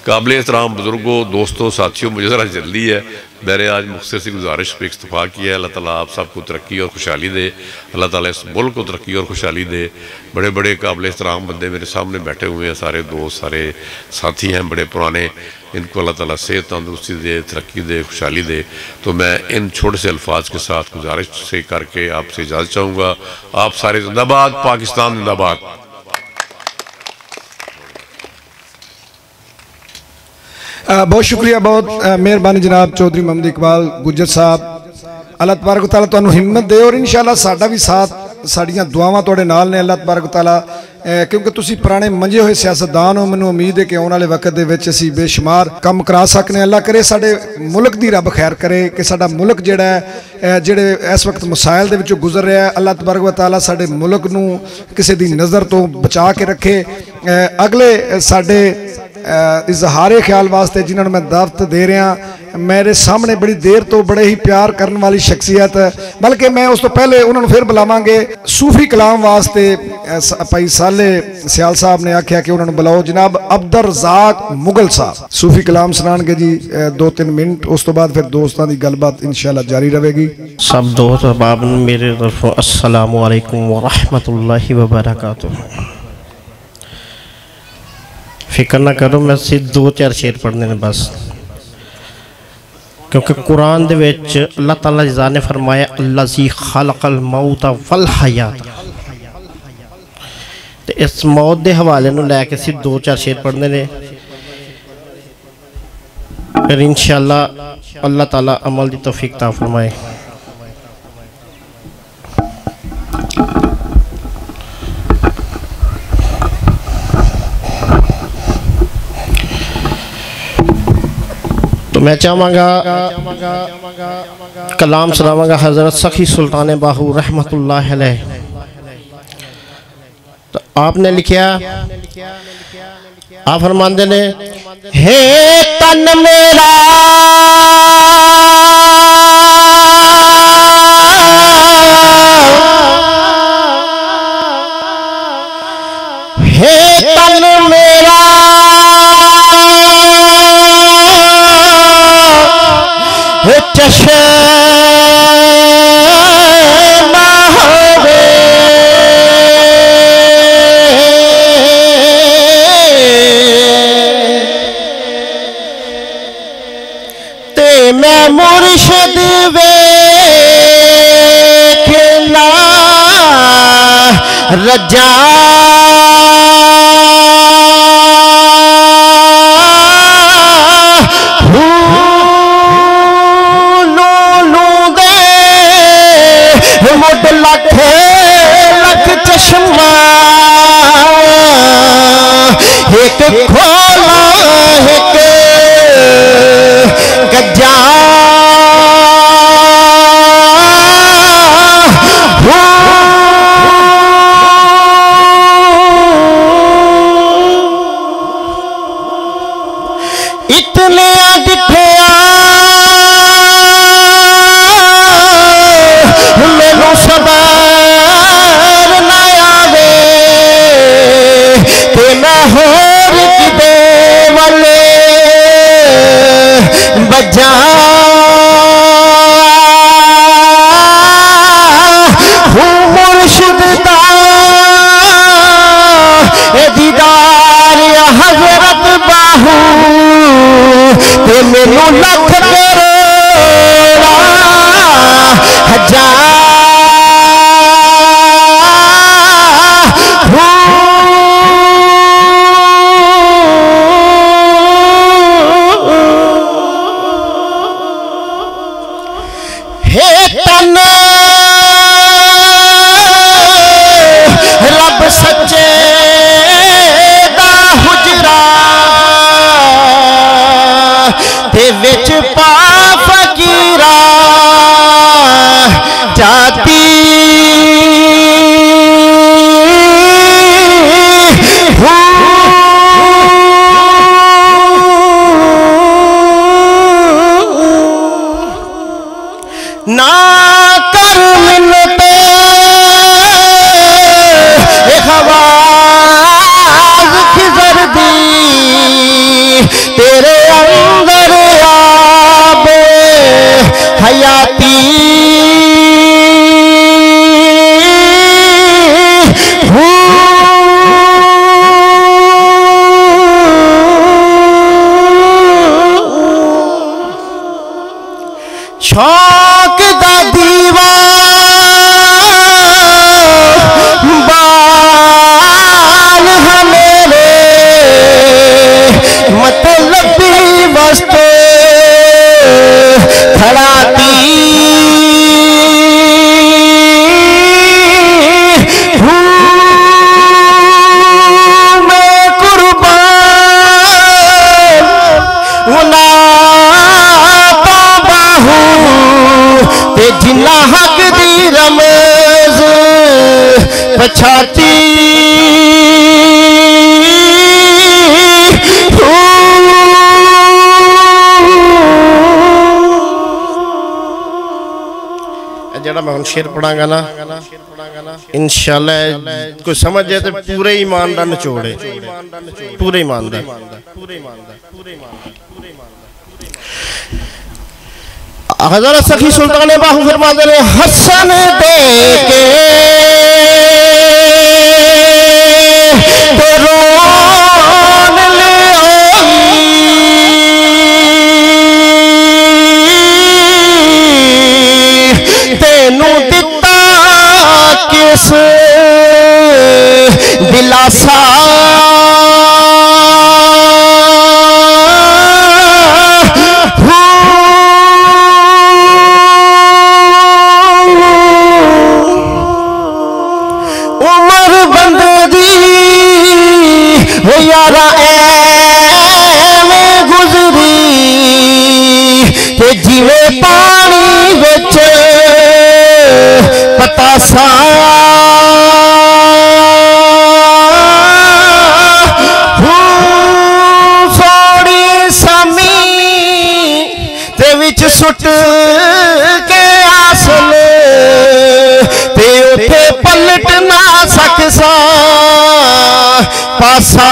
काबिल एहतराम बुज़ुर्गों, दोस्तों, साथियों, मुझे ज़रा जल्दी है। मैंने आज मुख्तसर सी गुजारिश पे इस्तफ़ा किया है। अल्लाह ताला आप सबको तरक्की और खुशहाली दे। अल्लाह ताला इस मुल्क को तरक्की और खुशहाली दे। बड़े बड़े काबिल एहतराम बंदे मेरे सामने बैठे हुए हैं, सारे दोस्त, सारे साथी हैं बड़े पुराने। इनको अल्लाह ताला सेहत, तंदुरुस्ती दे, तरक्की दे, खुशहाली दे। तो मैं इन छोटे से अल्फाज के साथ गुजारिश से करके आपसे इजाज़त चाहूँगा। आप सारे जिंदाबाद, पाकिस्तान जिंदाबाद। बहुत शुक्रिया, बहुत मेहरबानी जनाब चौधरी मोहम्मद इकबाल गुज्जर साहब। अल्लाह तबारक तआला तुहानू हिम्मत दे और इंशाअल्लाह साडा भी साथ, साड़ियाँ दुआवां तुहाडे नाल ने। अल्लाह तबारक तआला क्योंकि तुसी पुराने मंजे हुए सियासतदान हो, मैनूं उम्मीद है कि आने वाले वक्त दे विच असीं बेशुमार काम करा सकने। अल्लाह करे साडे मुल्क दी रब खैर करे कि साडा मुल्क जिहड़ा है, जिहड़े इस वक्त मसाइल दे विचों गुजर रहा है, अल्लाह तबारक तआला साडे मुल्क नूं किसी दी नज़र तो बचा के रखे। अगले साडे इजहारे ख्याल वास्ते जिन्होंने मैं दावत दे रहा, मेरे सामने बड़ी देर तो बड़े ही प्यार करने वाली शख्सियत, बल्कि मैं उस तो पहले उन्होंने फिर बुलावांगे सूफी कलाम वास्ते। भाई साले सियाल साहब ने आख्या कि उन्होंने बुलाओ जनाब अब्दुल रज़ाक मुगल साहब सूफी कलाम सुनाएंगे जी 2-3 मिनट। उस तो बाद फिर दोस्तों की गलबात इंशाल्लाह जारी रहेगी। सब दोस्त अहबाब मेरे तरफों अस्सलामु अलैकुम व रहमतुल्लाहि व बरकातुहू। फिक्र ना करो, मैं सिर्फ 2-4 शेर पढ़ने ने बस, क्योंकि कुरान दे विच अल्लाह ताला ज़ा ने फरमाया अल्लज़ी खलक़ल मौत वल हयात। तो इस मौत के हवाले नूं लैके सिर्फ 2-4 शेर पढ़ने ने, फिर इंशाअल्लाह अल्लाह ताला अमल की तौफीक अता फरमाए। तो मैं चाहवागा कलाम सुनावागा हज़रत सखी सुल्तान बाहू रहमतुल्लाह अलैह। तो आपने लिखा, आप फरमाते ने, हे तन मेरा हे तन मेरा चश्मा होवे ते मैं मुर्शिद वेखना रजा चश्मा एक खोला एक गजा इतने दिखे मैनू सब बजा मुर्शिद दा दीदार हज़रत बाहू ते मैनू लख करोड़ा हजार रब सच्चे दा हुजरा ते विच छाती जड़ा मैं शेर पढ़ांगा ना इंशाल्लाह कोई समझ जाए तो पूरे ईमान का निचोड़ है, पूरे ईमान का। हज़रत सखी सुल्तान बाहू फरमाते हैं हसन देके तो रोन ले तेनू दिता किस दिलासा यारा एवें गुजरी ते जिवे पानी विच पतासा सोड़ी समी ते विच सुट के आसल ते उठे पलट ना सकसा पासा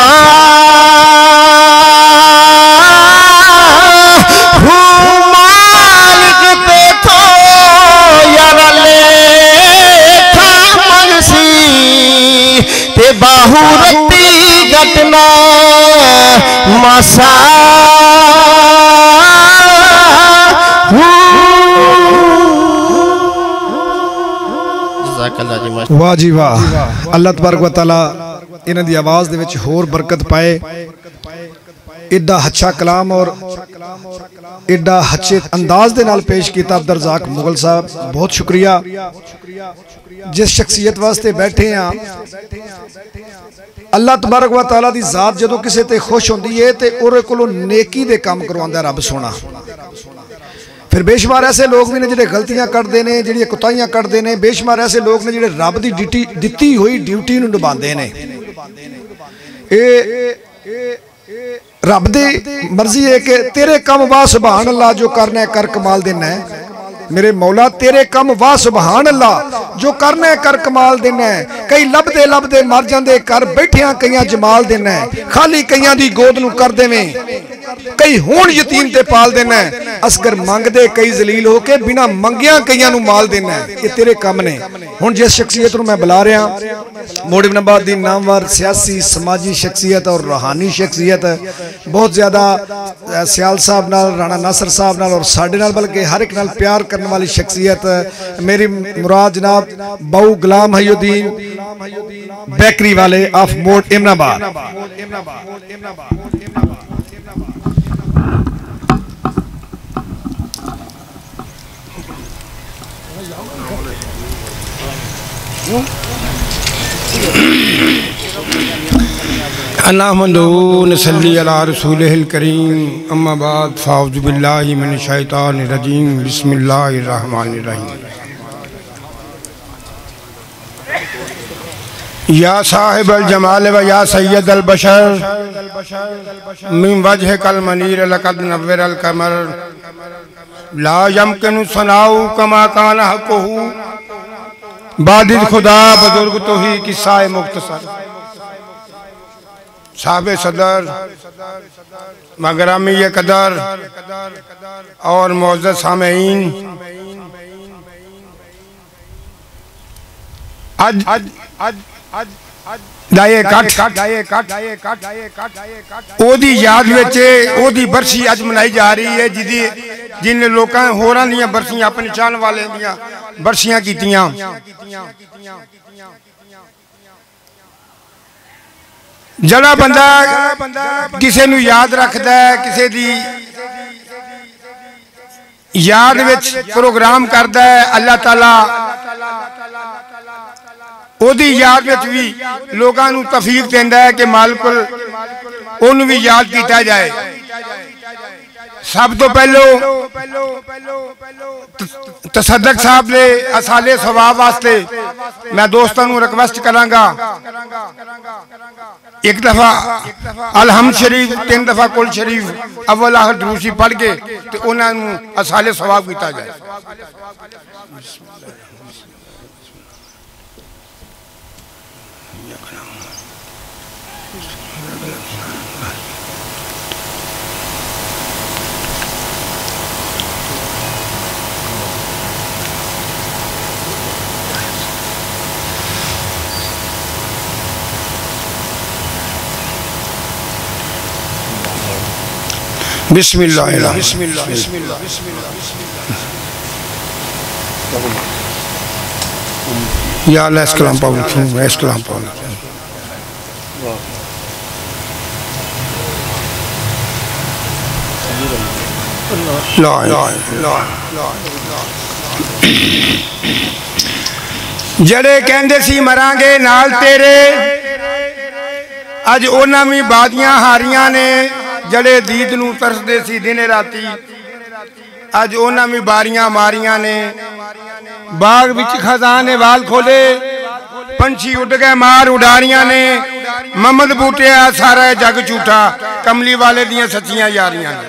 मालिक पे तो यार लेखा मंगसी ते बाहू रत्ती घटना मासा वाह जी वाह। अल्लाह तबारक व तआला इन्हां दी आवाज़ दे विच होर बरकत पाए। एडा अच्छा कलाम और एडा अच्छे अंदाज दे नाल पेश किया अब्दुल रज़ाक मुगल साहब, बहुत शुक्रिया। जिस शख्सियत वास्ते बैठे हैं अल्लाह तबारक व तआला दी ज़ात जदों किसी ते खुश होंदी है ते उहदे कोलों नेकी दे काम करवांदा रब सोना। फिर बेशुमार ऐसे लोग भी ने जिहड़े गलतियां करते हैं, जिहड़ियां कुताहियां करते हैं। बेशुमार ऐसे लोग ने जिहड़े रब दी दित्ती हुई ड्यूटी नूं निभांदे ने। रब दी मर्जी है कि तेरे कम वाह सुभान अल्लाह, जो करना है कर कमाल देना है। मेरे मौला तेरे कम वाह सुभान अल्लाह, जो करना है कर कमाल देना है। कई लभदे लभदे मर जाते, कर बैठिया कई जमाल देना है। खाली कईयां दी गोद नूं कर देवें, कई होण यतीम ते पाल देना है। असगर मंगदे कई जलील होके बिना मंगिया कईयां नूं माल देना है। ये तेरे कम ने। हुण जिस शख्सियत नूं मैं बुला रहा, मोड़ इब्न अब्बास दी नामवर सियासी समाजी शख्सियत और रूहानी शख्सियत, बहुत ज़्यादा सियाल साहब नाल, राणा नासर साहब नाल और साडे नाल, बल्कि हर एक नाल प्यार करने वाली शख्सियत मेरी मुराद जनाब बाऊ गुलाम हयुद्दीन बेकरी वाले ऑफ मोड़ इमनाबाद। अन्नाहमदु नसल्ली अला रसूलिहिल करीम, अम्मा बाद फ़ाऊज़ु बिल्लाहि मिनश शैतानिर रजीम, बिस्मिल्लाहिर रहमानिर रहीम। या साहिबल जमाल व या सय्यदल बशर मिन वजहिकल मनीर लक़द नव्वरल कमर ला यमकिनु सनाउ कमा कान हक़्क़ुहु बादिल खुदा बुजुर्ग तो ही किस्सा मुख्तसर। साहब सदर मगरामी कदर और मोअज़्ज़ज़ सामईन, ओदी याद विच ओदी बरसी अज मनाई जा रही है, जिन लोगों होरां दियां बरसियां अपनी चाहन वाले दियां बरसियां कीतियां। जड़ा बंदा किसी नूं याद रखदा है, किसी दी याद विच प्रोग्राम करदा है, अल्लाह ताला ओदी याद विच भी लोगों नूं तौफीक देंदा है कि मालिक ओनू भी याद किया जाए। सब तो पहलो तसद्दक साहब ने असाले सवाब वास्ते मैं दोस्तों को रिक्वेस्ट करांगा, एक दफा अलहम्द शरीफ 3 दफा कुल शरीफ अव्वल आखिर दुरूसी पढ़ के तो उन्होंने असाले सवाब किया जाए। बिस्मिल्लाह या अल्लाह इस्लाम पाऊँ इस्लाम पाऊँ जड़े कहंदे सी मरांगे नाल तेरे अज उन्हां भी बादियां हारियां ने, जड़े दीद नूं तरसदे सी दिने राती अज उन्हां भी बारियां मारियां ने। बाग विच खजाने वाल खोले पंछी उड़ गए मार उडारियां ने। मोहम्मद बूटिया सारा जग झूठा कमली वाले दियां सच्चियां यारियां ने।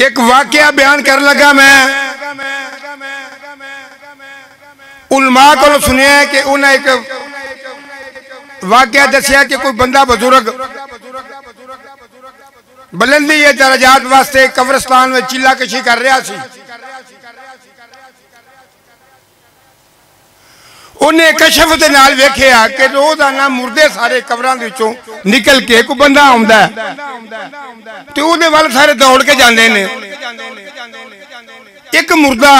एक वाकया बयान कर लगा मैं उलमा को सुनिया कि उन्हें एक वाकया दसिया कि कोई बंदा बुजुर्ग बुलंदी है दरजात वास्ते कब्रिस्तान में चिल्ला कशी कर रहा सी। उन्हें कशफ दे नाल वेखिया कि रोजाना मुर्दे सारे कब्रां दे विचों निकल के कोई बंदा आउंदा है ते उहदे वल सारे दौड़ के जांदे ने। एक मुर्दा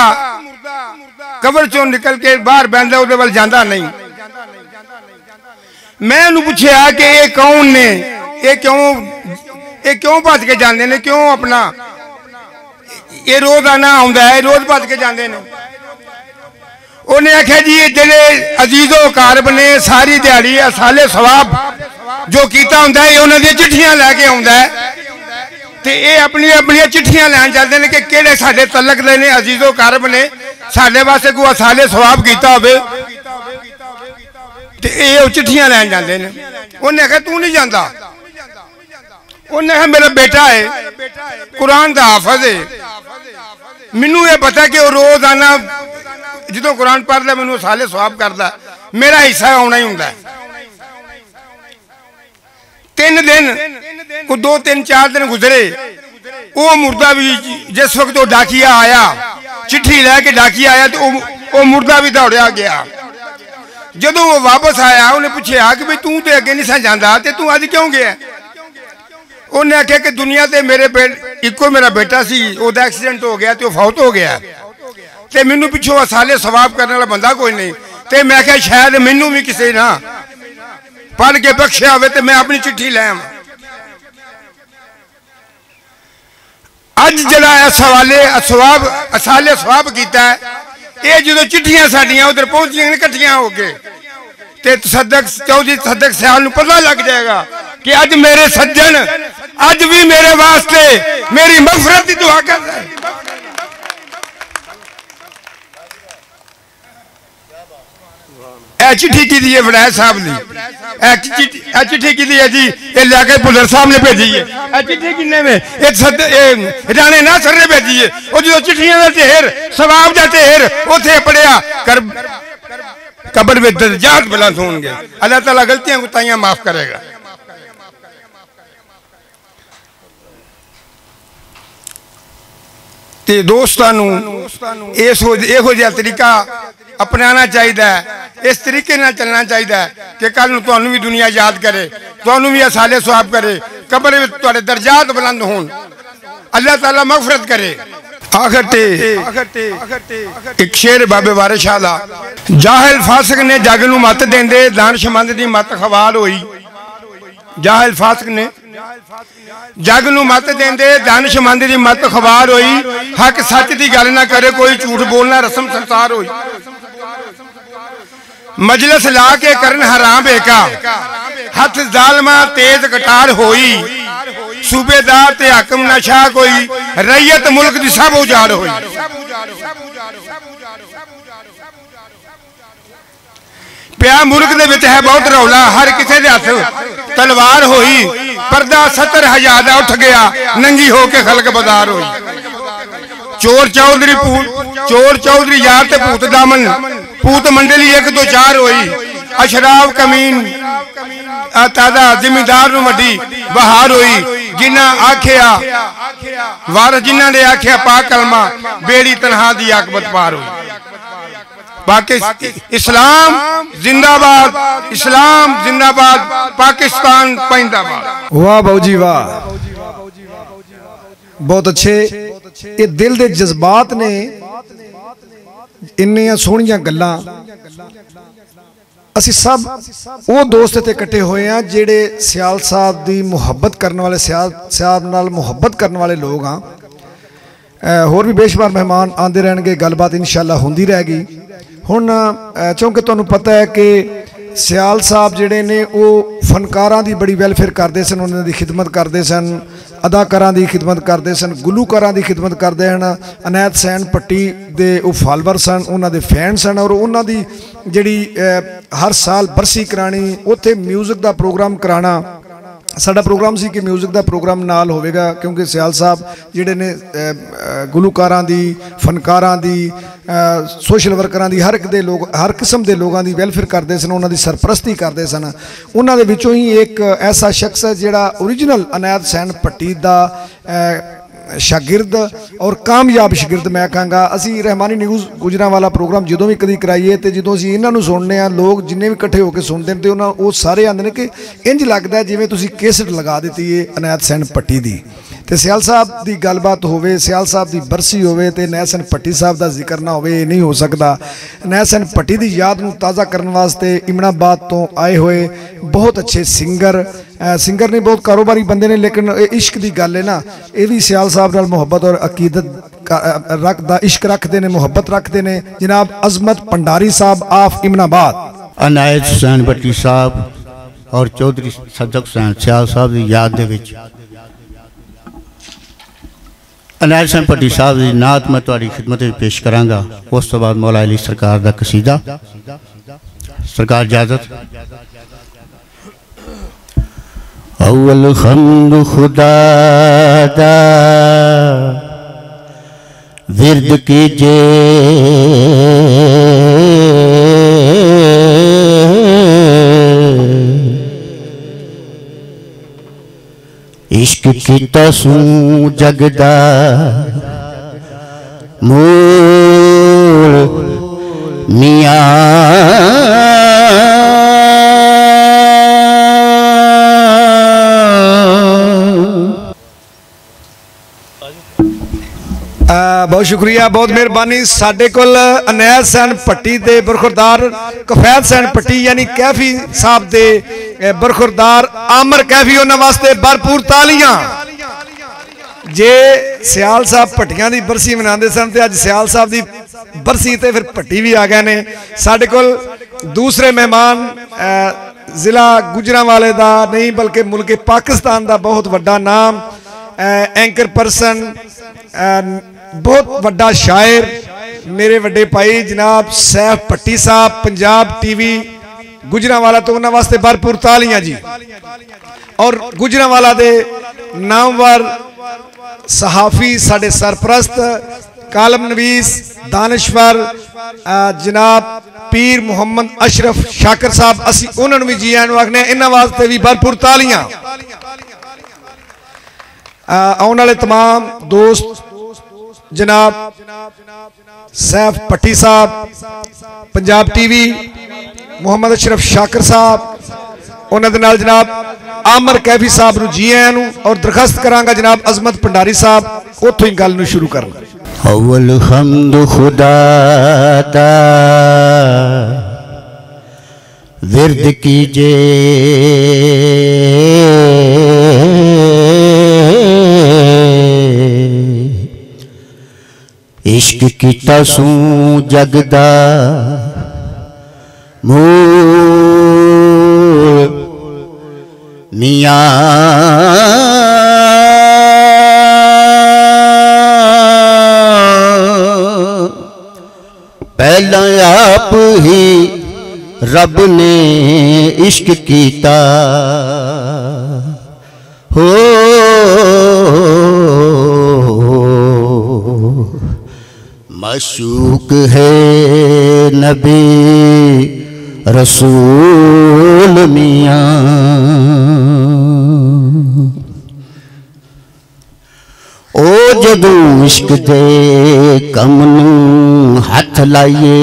कब्र चों निकल के बाहर बहंदा उहदे वल जांदा नहीं। मैं उन्हें पूछा कि ये कौन ने, ये क्यों भज के जाते हैं, क्यों अपना ये रोजाना आउंदा है, रोज भज के जाते हैं। उन्हें आख्या जी जेडे अजीजो कारब ने सारी दिहाड़ी असाले सवाब जो किया होंदा है उन्होंने चिट्ठियां लैके आउंदा है ते ये अपनी अपनी चिट्ठियां लैन चलते हैं कि किहड़े साडे तलक दे ने अजीजो कारब ने साडे वास्ते कोई असाले सवाब किया होवे ते ये चिट्ठियां लैन जाते हैं। उन्हें आख्या तू नहीं जाता। उन्हें आख्या मेरा बेटा है कुरान का हाफज है, मैनू ये पता कि रोज आना जो कुरान पढ़ता मैं साले सवाब करता, मेरा हिस्सा आना ही होंगे। 3 दिन को 2-3-4 दिन गुजरे, वो मुर्दा भी जिस वक्त वो डाकिया आया चिट्ठी लैके डाकिया आया तो वो मुर्दा भी दौड़िया गया। जो वो वापस आया उन्हें पूछा कि भाई तू तो अगे नहीं सा जाता ते तू अज क्यों गया। उन्हें आख्या कि दुनिया ते मेरे इको मेरा बेटा सी ओदा एक्सीडेंट हो गया तो फौत हो गया ते मैनू पिछों साले सवाब करने वाला बंदा कोई नहीं ते मैं क्या शायद मैनू भी किसी ना पढ़ के बख्शिया हो तो मैं अपनी चिट्ठी लै आवां। अज जड़ा सवाले असाले सवाब किया ये जो चिट्ठियां साडियां उधर पहुंचियां इकट्ठियां हो के ते चौधरी तसद्दक साहब नूं पता लग जाएगा कि अज मेरे सज्जन अज भी मेरे वास्ते मेरी मगफरत की दुआ कर रहे हैं। चिट्ठी की है वड़ैल साहब ने, चिट्ठी की है जी ये लियाकत भुल्लर साहब ने भेजी है। चिट्ठी किन्ने में राणे नासर ने भेजी है। वो जो चिट्ठियां का ढेर सवाब का ढेर उथे पढ़िया कर कब्र में दर्जात बुलंद होंगे। अल्लाह ताला गलतियां कोताहियां माफ करेगा। ते दोस्तों इहो जिहा तरीका अपनाना चाहिए, इस तरीके नाल चलना चाहिए कि कल नूं तुहानूं भी दुनिया याद करे, तुहानूं भी असाले सवाब करे, कब्र में तुहाडे दर्जात बुलंद होण, अल्लाह ताला मगफरत करे। एक शेर बाबे वारिस शाह दा, जाहिल फासिक ने जग नूं मत देंदे दानिशमंद दी मत खवाल होई। जाहिल फासिक ने जग नूं मत देंदे दानिशमंद दी मत खवार होई। हक सच दी गल ना करे कोई झूठ बोलना रस्म संसार होई। मजलिस ला के करन हराम बेका हथ जालमा तेज कटार होई, सूबेदार ते हकम नशा कोई, रैयत मुल्क दी सब उजाड़ होई। पिया मुल्क दे विच है बहुत रौला, हर किसी दे हथ तलवार होई, पर्दा 70,000 दा उठ गया, नंगी होके खलक बाजार होई। चोर चौधरी यार ते भूत दामन, भूत मंडली 1 2 4 होई, अशराफ कमीन तादा जिमीदार नूं वड्डी बहार होई। जिन्ना आखिया वार जिन्ना ने आखिया पाक कलमा, बेड़ी तनहा दी आकबत पार हुई। बाकी इस्लाम जिंदाबाद, इस्लाम जिंदाबाद, पाकिस्तान जिंदाबाद। वाह बाबू जी वाह, बहुत अच्छे। ये दिल दे जज्बात ने, इन्नियां सोहणियां गल्लां। असी सब वो दोस्त इत्थे इकट्ठे होए हैं जेड़े सियाल साहब दी मुहब्बत करने वाले, सियाल साहब नाल मुहब्बत करने वाले लोग हाँ। होर भी बेशुमार मेहमान आते रहणगे, गलबात इंशाअल्लाह होंदी रहेगी। हुण चूंकि तुहानूं पता है कि सियाल साहब जिहड़े ने वो फनकारां दी बड़ी वेलफेयर करते सन, उन्हां दी खिदमत करते सन, अदाकारां दी खिदमत करते सन, गुलूकारां दी खिदमत करते हैं। अनैत सैन पट्टी दे वो फॉलोवर सन, उन्हां दे फैन सन, और उन्हां दी जिहड़ी हर साल बरसी करानी, उत्थे म्यूजिक दा प्रोग्राम कराना। साडा प्रोग्राम सी कि म्यूजिक दा प्रोग्राम नाल होवेगा, क्योंकि सियाल साहब जिहड़े ने गुलूकारां दी, फनकारां दी, सोशल वर्करां दी, हर एक दे लोग, हर किस्म के लोगों की वेलफेयर करते सन, उन्हां दी सरपरस्ती करते सन। उन्हां दे विचों ही एक ऐसा शख्स है जिहड़ा ओरिजिनल अनैत सैन पट्टी दा शागिर्द और कामयाब शागिर्द मैं कहांगा। असी रहमानी न्यूज़ गुजरांवाला प्रोग्राम जो भी कभी कराइए तो जो असीं इन्हां नूं सुनने आ, लोग जिन्ने भी इकट्ठे होकर सुनते हैं तो उन्हां वो सारे आंदे ने कि इंज लगता है जिवें तुसीं कैसेट लगा दी है अनैत सैन पट्टी दी। तो सियाल साहब की गलबात होवे, सियाल साहब की बरसी होवे ते अनैत सैन पट्टी साहब का जिक्र ना होवे, नहीं हो सकता। अनैत सैन पट्टी की याद नूं ताज़ा करने वास्ते इमनाबाद तो आए हुए बहुत अच्छे सिंगर नहीं, बहुत कारोबारी बंदे ने, लेकिन इश्क की गल है ना, ये भी सियाल साहब नाल मुहब्बत और अकीदत रखदा, इश्क रखते हैं, मुहब्बत रखते हैं। जनाब अजमत भंडारी साहब आफ इमनाबाद। अनैत सैन पट्टी साहब और चौधरी सदक हुसैन सियाल साहब की याद दे विच अनैत सैन पट्टी साहब की नात मैं तुहाडी खिदमत में पेश करांगा। उस तो बाद मौला अली सरकार का कसीदा। सरकार इजाजत। अव्वल हम्द खुदा दा विरद कीजे, इश्क कीता सू जगदा मूल मियां, बहुत शुक्रिया, बहुत मेहरबानी। साडे कोल अनैत सैन पट्टी दे बरखुरदार कफैत सैन पट्टी यानी कैफी साहब दे बरखुरदार आमर कैफी, उन्हां वास्ते भरपूर तालियां। जे सियाल साहब पट्टियां दी बरसी मनाते सन ते अज सियाल साहब दी बरसी ते फिर पट्टी भी आ गए ने। साडे कोल दूसरे मेहमान जिला गुजरांवाले दा नहीं बल्कि मुल्क पाकिस्तान दा बहुत वड्डा नाम, एंकर पर्सन, बहुत वड्डा शायर, मेरे वड्डे भाई जनाब सैफ पट्टी साहब, पंजाब टीवी गुजरांवाला, तो उन्होंने वास्ते भरपूर तालियां जी। और गुजरांवाला दे नामवर सहाफ़ी, साडे सरप्रस्त, कालम नवीस, दानश्वर जनाब पीर मुहम्मद अशरफ शाकर साहब, असी उन्होंने भी जी आने आखने, इन्होंने वास्ते भी भरपूर तालियां। आने वाले तमाम दोस्त जनाब सैफ पट्टी साहब, पंजाब टीवी, मुहम्मद अशरफ शाकर साहब, उन्होंने नाल जनाब आमर कैफी साहब नूं जी आयां नूं, और दरखास्त करांगा जनाब अजमत भंडारी साहब उत्थों ही गल नूं शुरू करन। अव्वल हम्द खुदा दा विरद कीजे, इश्क कीता सू जगदा मूल मियाँ पहला आप ही रब ने इश्क कीता हो मशूक है नबी रसूल मियाँ ओ जदों इश्क दे कम नूं हथ लाइए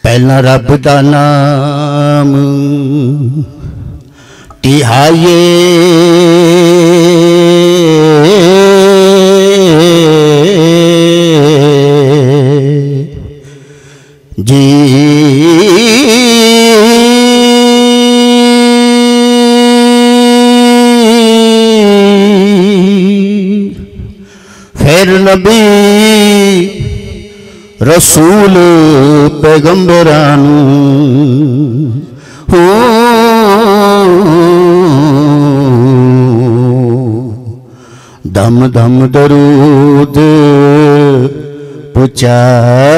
पहला रब दा नाम तिहाइए जी फिर नबी रसूल पैगंबरानू हो दम दम दरूद पुचाए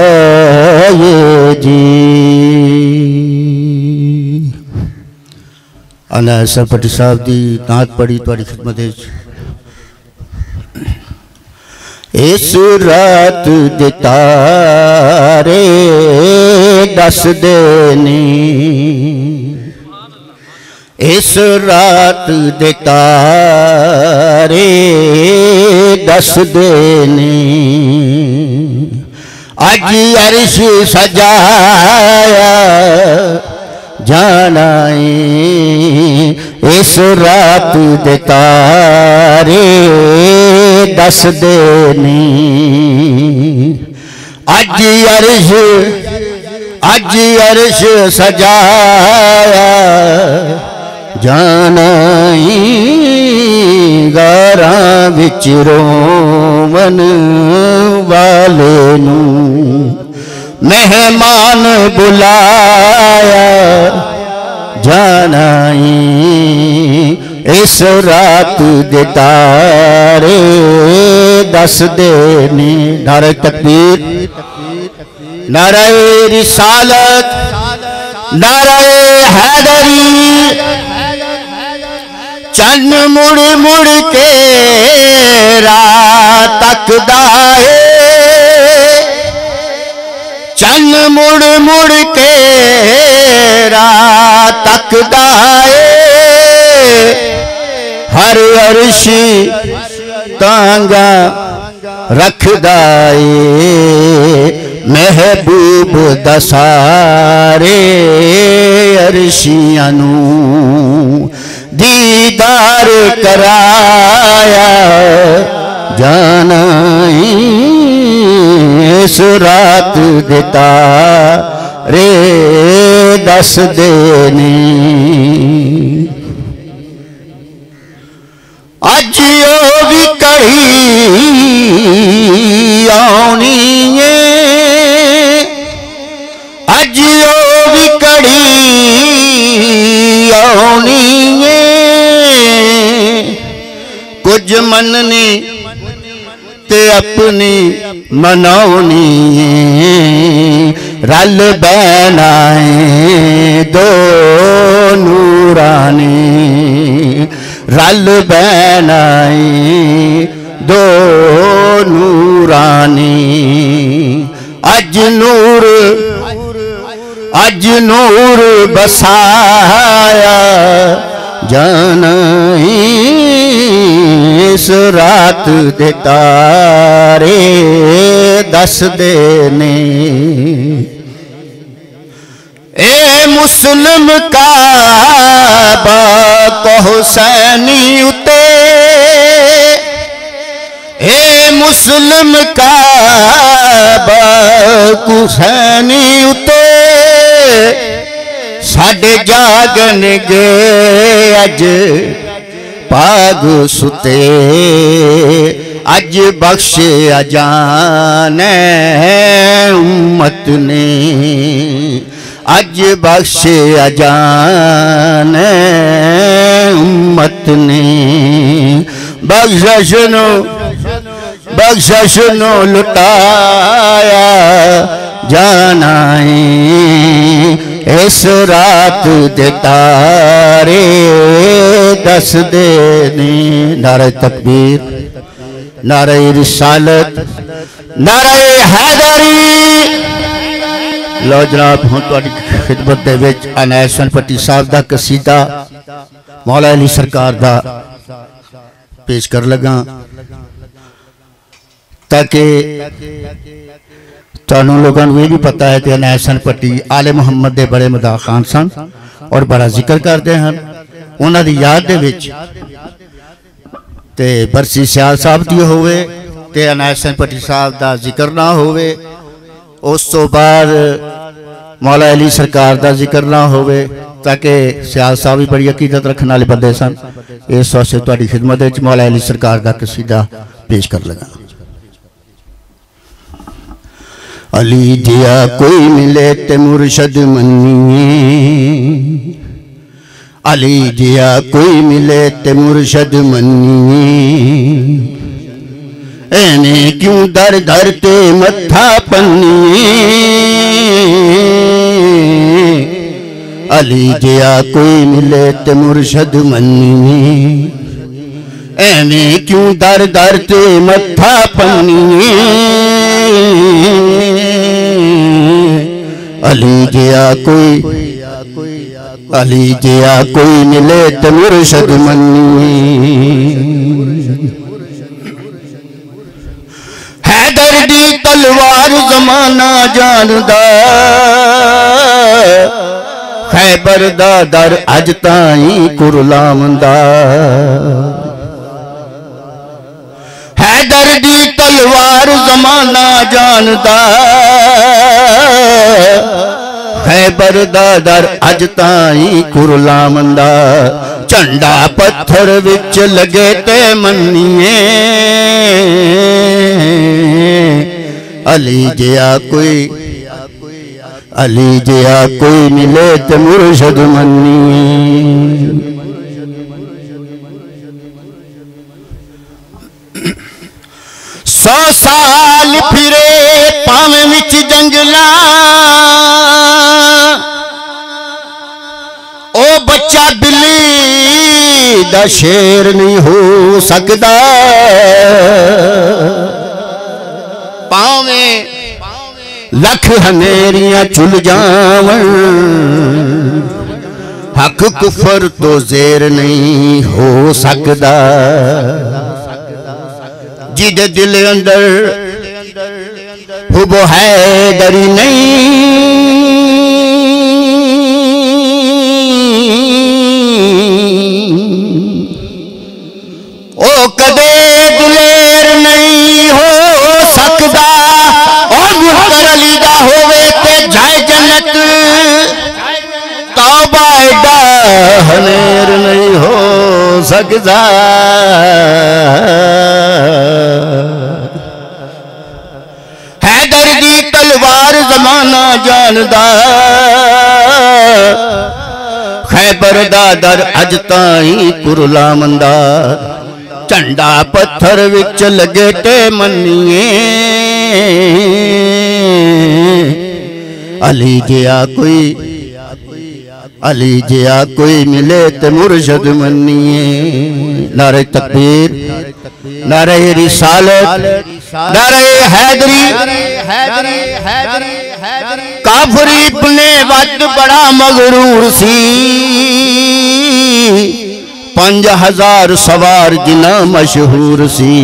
जी। अनायसा भट्टी साहब की नात पढ़ी थोड़ी खिदमत। इस रात दे तारे दस देनी, इस रात दे तारे दस देनी, अज अर्श सजाया जाना इस रात दे तारे दस देनी, अज अर्श सजाया जाना गारा विच रोवन वाले नू मेहमान बुलाया जाना इस रात दे तारे दस देनी। नारे तकबीर, नारे रिसालत, नारे हैदरी। चन्न मुड़ मुड़ के रात तकदा है, चन्न मुड़ मुड़ के रात तकदा है, हर अर्शी तांगा रखदा है, महबूब दसारे अर्शियां नू दीदार कराया जाना इस रात दे तारे दस देनी। अज ओ भी कड़ी आनी है, अज ओ भी कड़ी आनी है, कुछ मननी ते अपनी मनाउनी रल बैना दो नूरानी, रल बैना दो नूरानी। अज नूर बसाया जाना इस रात दे तारे दस देने। ए मुस्लिम काबा को हुसैनी उते, ए मुस्लिम काबा को हुसैनी उते, साडे जागन गे अज पाग सुते अज बख्शे अजान उम्मत ने, अज बख्शे अजान उम्मत ने। बख्शिश नो लुटाया जाना है, इस रात दे तारे दस दे ने। नारे तकबीर, नारे रिसालत, नारे हैदरी। लो जनाब हूँ तुहाडी खिदमत दे विच अनैत हसन भट्टी साहब दा कसीदा मौला अली सरकार दा पेश कर लगा, ताकि तुहानू लोगों को ये भी पता है कि अनैत हसन भट्टी आले मुहम्मद दे बड़े मदा खान सन और बड़ा जिक्र करते हैं। उन्हां दी याद दे विच ते बरसी सियाल साहब दी होवे ते अनैत हसन भट्टी साहब दा जिक्र ना होवे, उस तो बाद मौला अली सरकार दा जिक्र ना होवे, ताकि सियाल साहब भी बड़ी अकीदत रखने वाले बंदे सन। इस वास्ते तुहाडी खिदमत विच मौला अली सरकार दा कसीदा पेश कर लगा। अली जिया कोई मिले ते मुर्शद मन्निए, अली जिया कोई मिले ते मुर्शद मन्निए। एने क्यों दर दर ते मत्था पन्निए, अली जिया कोई मिले ते मुर्शद मन्निए। एने क्यों दर दर ते मत्था पन्निए, अली जिया कोई, अली जिया कोई मिले ते मुर्शद मन्निए। हैदर दी तलवार जमाना जानदा, खैबर दा दर अज ताईं कुरलामदा। हैदर दी तलवार जमाना जानदा, खैबर दा दर अज ताईं कुरलामदा। झंडा पत्थर विच लगे ते मन्निए, अली जिया कोई, अली जिया कोई मिले ते मुर्शद मन्निए। 100 साल फिरे पावे विच जंगला, ओ बच्चा बिल्ली दा शेर नहीं हो सकदा। पावे लख हनेरियां चुल जावन, हक कुफर तो जेर नहीं हो सकदा। जिदे दिल अंदर हुब हैदरी नहीं, ओ कदे दिलेर नहीं हो सकदा। और मुहतर अली दा होवे ते जाए जन्नत, तौबा एडा हनेर नहीं हो सकदा। हैदर दी तलवार जमाना जानदा, खैबर दा दर अज ताईं कुरलामंदा। झंडा पत्थर विच लगे ते मन्निए, अली जिया कोई, अली जिया कोई मिले ते मुर्शद मन्निए। नारे तकबीर, नारे रिसालत, नारे हैदरी। काफरी इब्ने वद बड़ा मगरूर सी, 5000 सवार जिना मशहूर सी।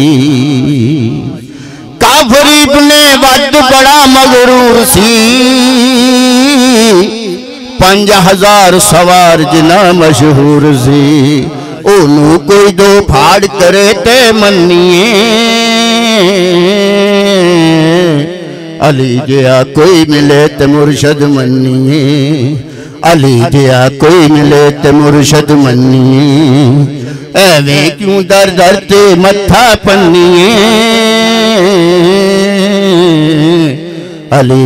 काफरी इब्ने वद बड़ा मगरूर सी, 5000 सवार जिना मशहूर सी। ओनू कोई दो फाड़ करे ते मन्निए, अली जिया कोई मिले ते मुर्शद मन्निए। अली जिया कोई मिले ते मुर्शद मन्निए। एवें क्यों दर दर ते मत्था पन्नीए अली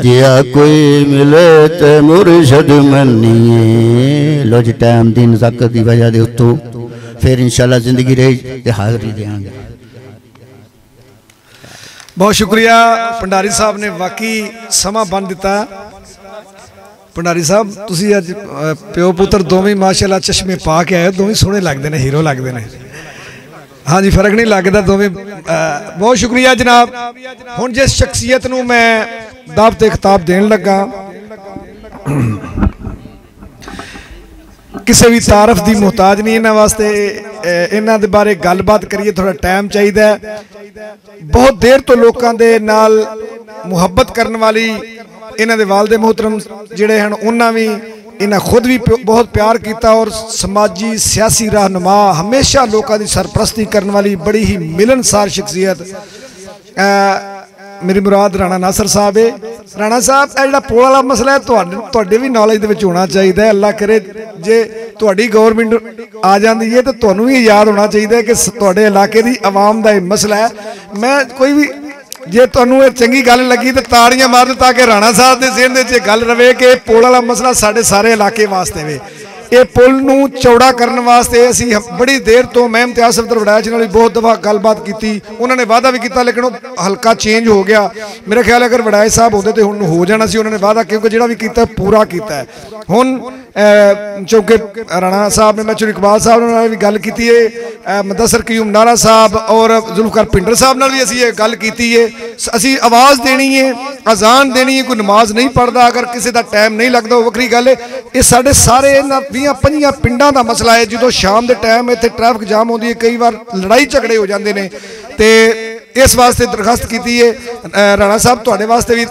जिया कोई मिले ते मुर्शद मन्नीए। लो जी टाइम दी नज़ाकत की वजह दे उत्तों फिर इंशाल्लाह जिंदगी रही ते हाज़री देंगे। बहुत शुक्रिया भंडारी साहब ने वाकई समा बन दिता। भंडारी साहब तुसी अज प्यो पुत्र दोवें माशाअल्लाह चश्मे पा के आए, दोवें सोहने लगते हैं, हीरो लगते हैं। हाँ जी फर्क नहीं लगता दोवें। बहुत शुक्रिया जनाब। हुण जिस शख्सियत नूं मैं दावत खिताब देन लगा किसी भी तारफ की मुहताज नहीं, इन्हां वास्ते इन्हां दे बारे गलबात करिए थोड़ा टाइम चाहिए। बहुत देर तो लोगों के नाल मुहब्बत करने वाली इन्हां दे वालिद मोहतरम जिहड़े हैं उन्हां भी इन्हें खुद भी बहुत प्यार किया और समाजी सियासी रहनुमा हमेशा लोगों की सरपरस्ती करने वाली बड़ी ही मिलनसार शख्सियत मेरी मुराद राणा नासर साहब है। राणा साहब जो पोल वाला मसला है तुहाडे भी नॉलेज दे विच होना चाहिए। अल्लाह करे जे तुहाडी गवर्नमेंट आ जाती है तो तुहानूं भी याद होना चाहिए कि तुहाडे इलाके की आवाम का मसला है। मैं कोई भी जे तुहानूं ये चंगी गल लगी तो ताड़ियां मार दो ताकि राणा साहब के ज़हन दे विच गल रहे कि पुल वाला मसला साडे सारे इलाके वास्ते वे। ये पुल नूं चौड़ा करने वास्ते असीं बड़ी देर तो मैं इम्तियाज़ सफदर वड़ैच नाल बहुत दफ़ा गलबात की। उन्होंने वादा भी किया लेकिन हल्का चेंज हो गया। मेरा ख्याल अगर वड़ैच साहब होते तो हुण हो जाना सी। उन्होंने वादा क्योंकि जिहड़ा भी किया पूरा किया है। हुण चूंकि राणा साहब ने मैं इकबाल साहब ने भी गल की है, मुदस्सर क़यूम नारा साहब और जुल्फकार पिंडर साहब नाल भी असीं ये गल की है। असीं आवाज़ देनी है, अजान देनी है। कोई नमाज नहीं पढ़ता, अगर किसी का टाइम नहीं लगता वो वक्री गल है। ये साढ़े सारे 20-25 पिंडां का मसला है। जो शाम के टाइम इत्थे ट्रैफिक जाम होती है, कई बार लड़ाई झगड़े हो जाते हैं। तो इस वास्ते दरखास्त की है राणा साहब तुहाडे वास्ते भी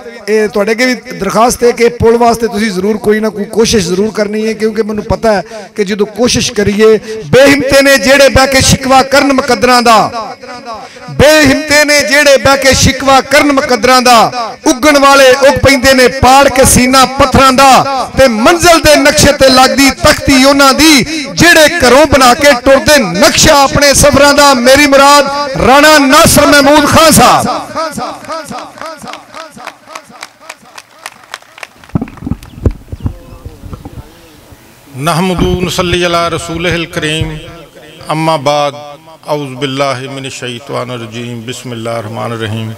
तुहाडे अगे भी दरखास्त है कि पुल वास्ते तुसीं जरूर कोई ना कोई कोशिश जरूर करनी है। क्योंकि मैनूं पता है कि जो कोशिश करिए बेहिम्मते ने जेड़े बह के शिकवा करन मुकद्दरां दा, बेहिम्मते ने जेड़े बह के शिकवा करन मुकद्दरां दा, उगण वाले उग पैंदे ने पाड़ के सीना पत्थरां दा, ते मंजिल दे नक्शे ते लगदी तख्ती उन्हां दी जेड़े घरों बना के टुरदे नक्शा अपने सफरां दा। मेरी मुराद राणा नासर महमूद खान साहब। नहमदू नसल्ली अला रसूलिल करीम अम्मा बाद औज़ु बिल्लाहि मिनश शैतानिर रजीम बिस्मिल्लाहिर रहमानिर रहीम।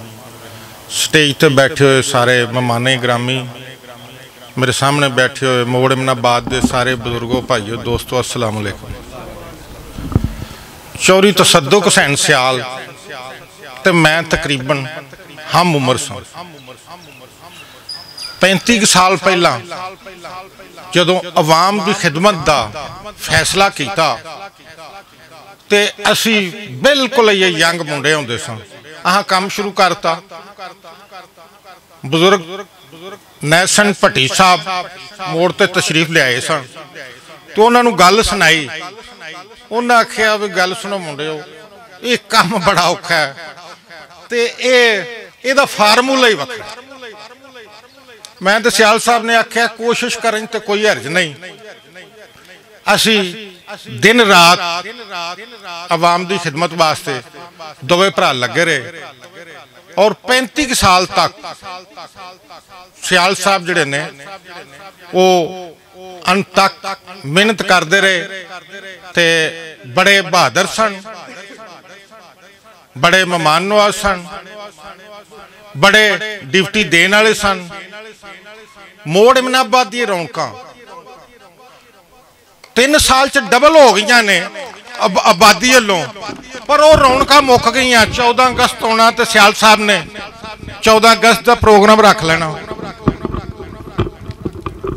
स्टेज पर बैठे हुए सारे मेहमाने ग्रामी, मेरे सामने बैठे हुए मोड़ इमनाबाद के सारे बुजुर्गों भाइयों दोस्तों अस्सलाम वालेकुम। चौरी तसद्दुक हुसैन सियाल ते मैं तकरीबन हम उम्र सा 35 साल पहला जदों अवाम की खिदमत का फैसला किया ते असी बिल्कुल ये यंग मुंडे होंदे सन। अहां काम शुरू करता। बुजुर्ग नैसन भट्टी साहब मोड़ ते तशरीफ ले आए सन तो उन्होंने गल सुनाई। उन्हें आख्या भी गल सुनो मुंडिओ, ये काम बड़ा औखा है ते एदा फार्मूला ही वखरा। मैं तो सियाल साहब ने आख्या कोशिश करें तो कोई हर्ज नहीं। असी दिन रात आवाम की खिदमत वास्ते दोवे भरा लगे रहे और 35 साल तक सियाल साहब जिहड़े ने वो अंत तक मेहनत करते रहे ते बड़े बहादुर सन, बड़े मेहमान नवाज सन, बड़े ड्यूटी देने वाले सन। मोड़ इमनाबाद दी रौनकां 3 साल च डबल हो गई ने आबादी वालों, पर वो रौनकां मुक गई। 14 अगस्त होना तो सियाल साहब ने 14 अगस्त का प्रोग्राम रख लेना,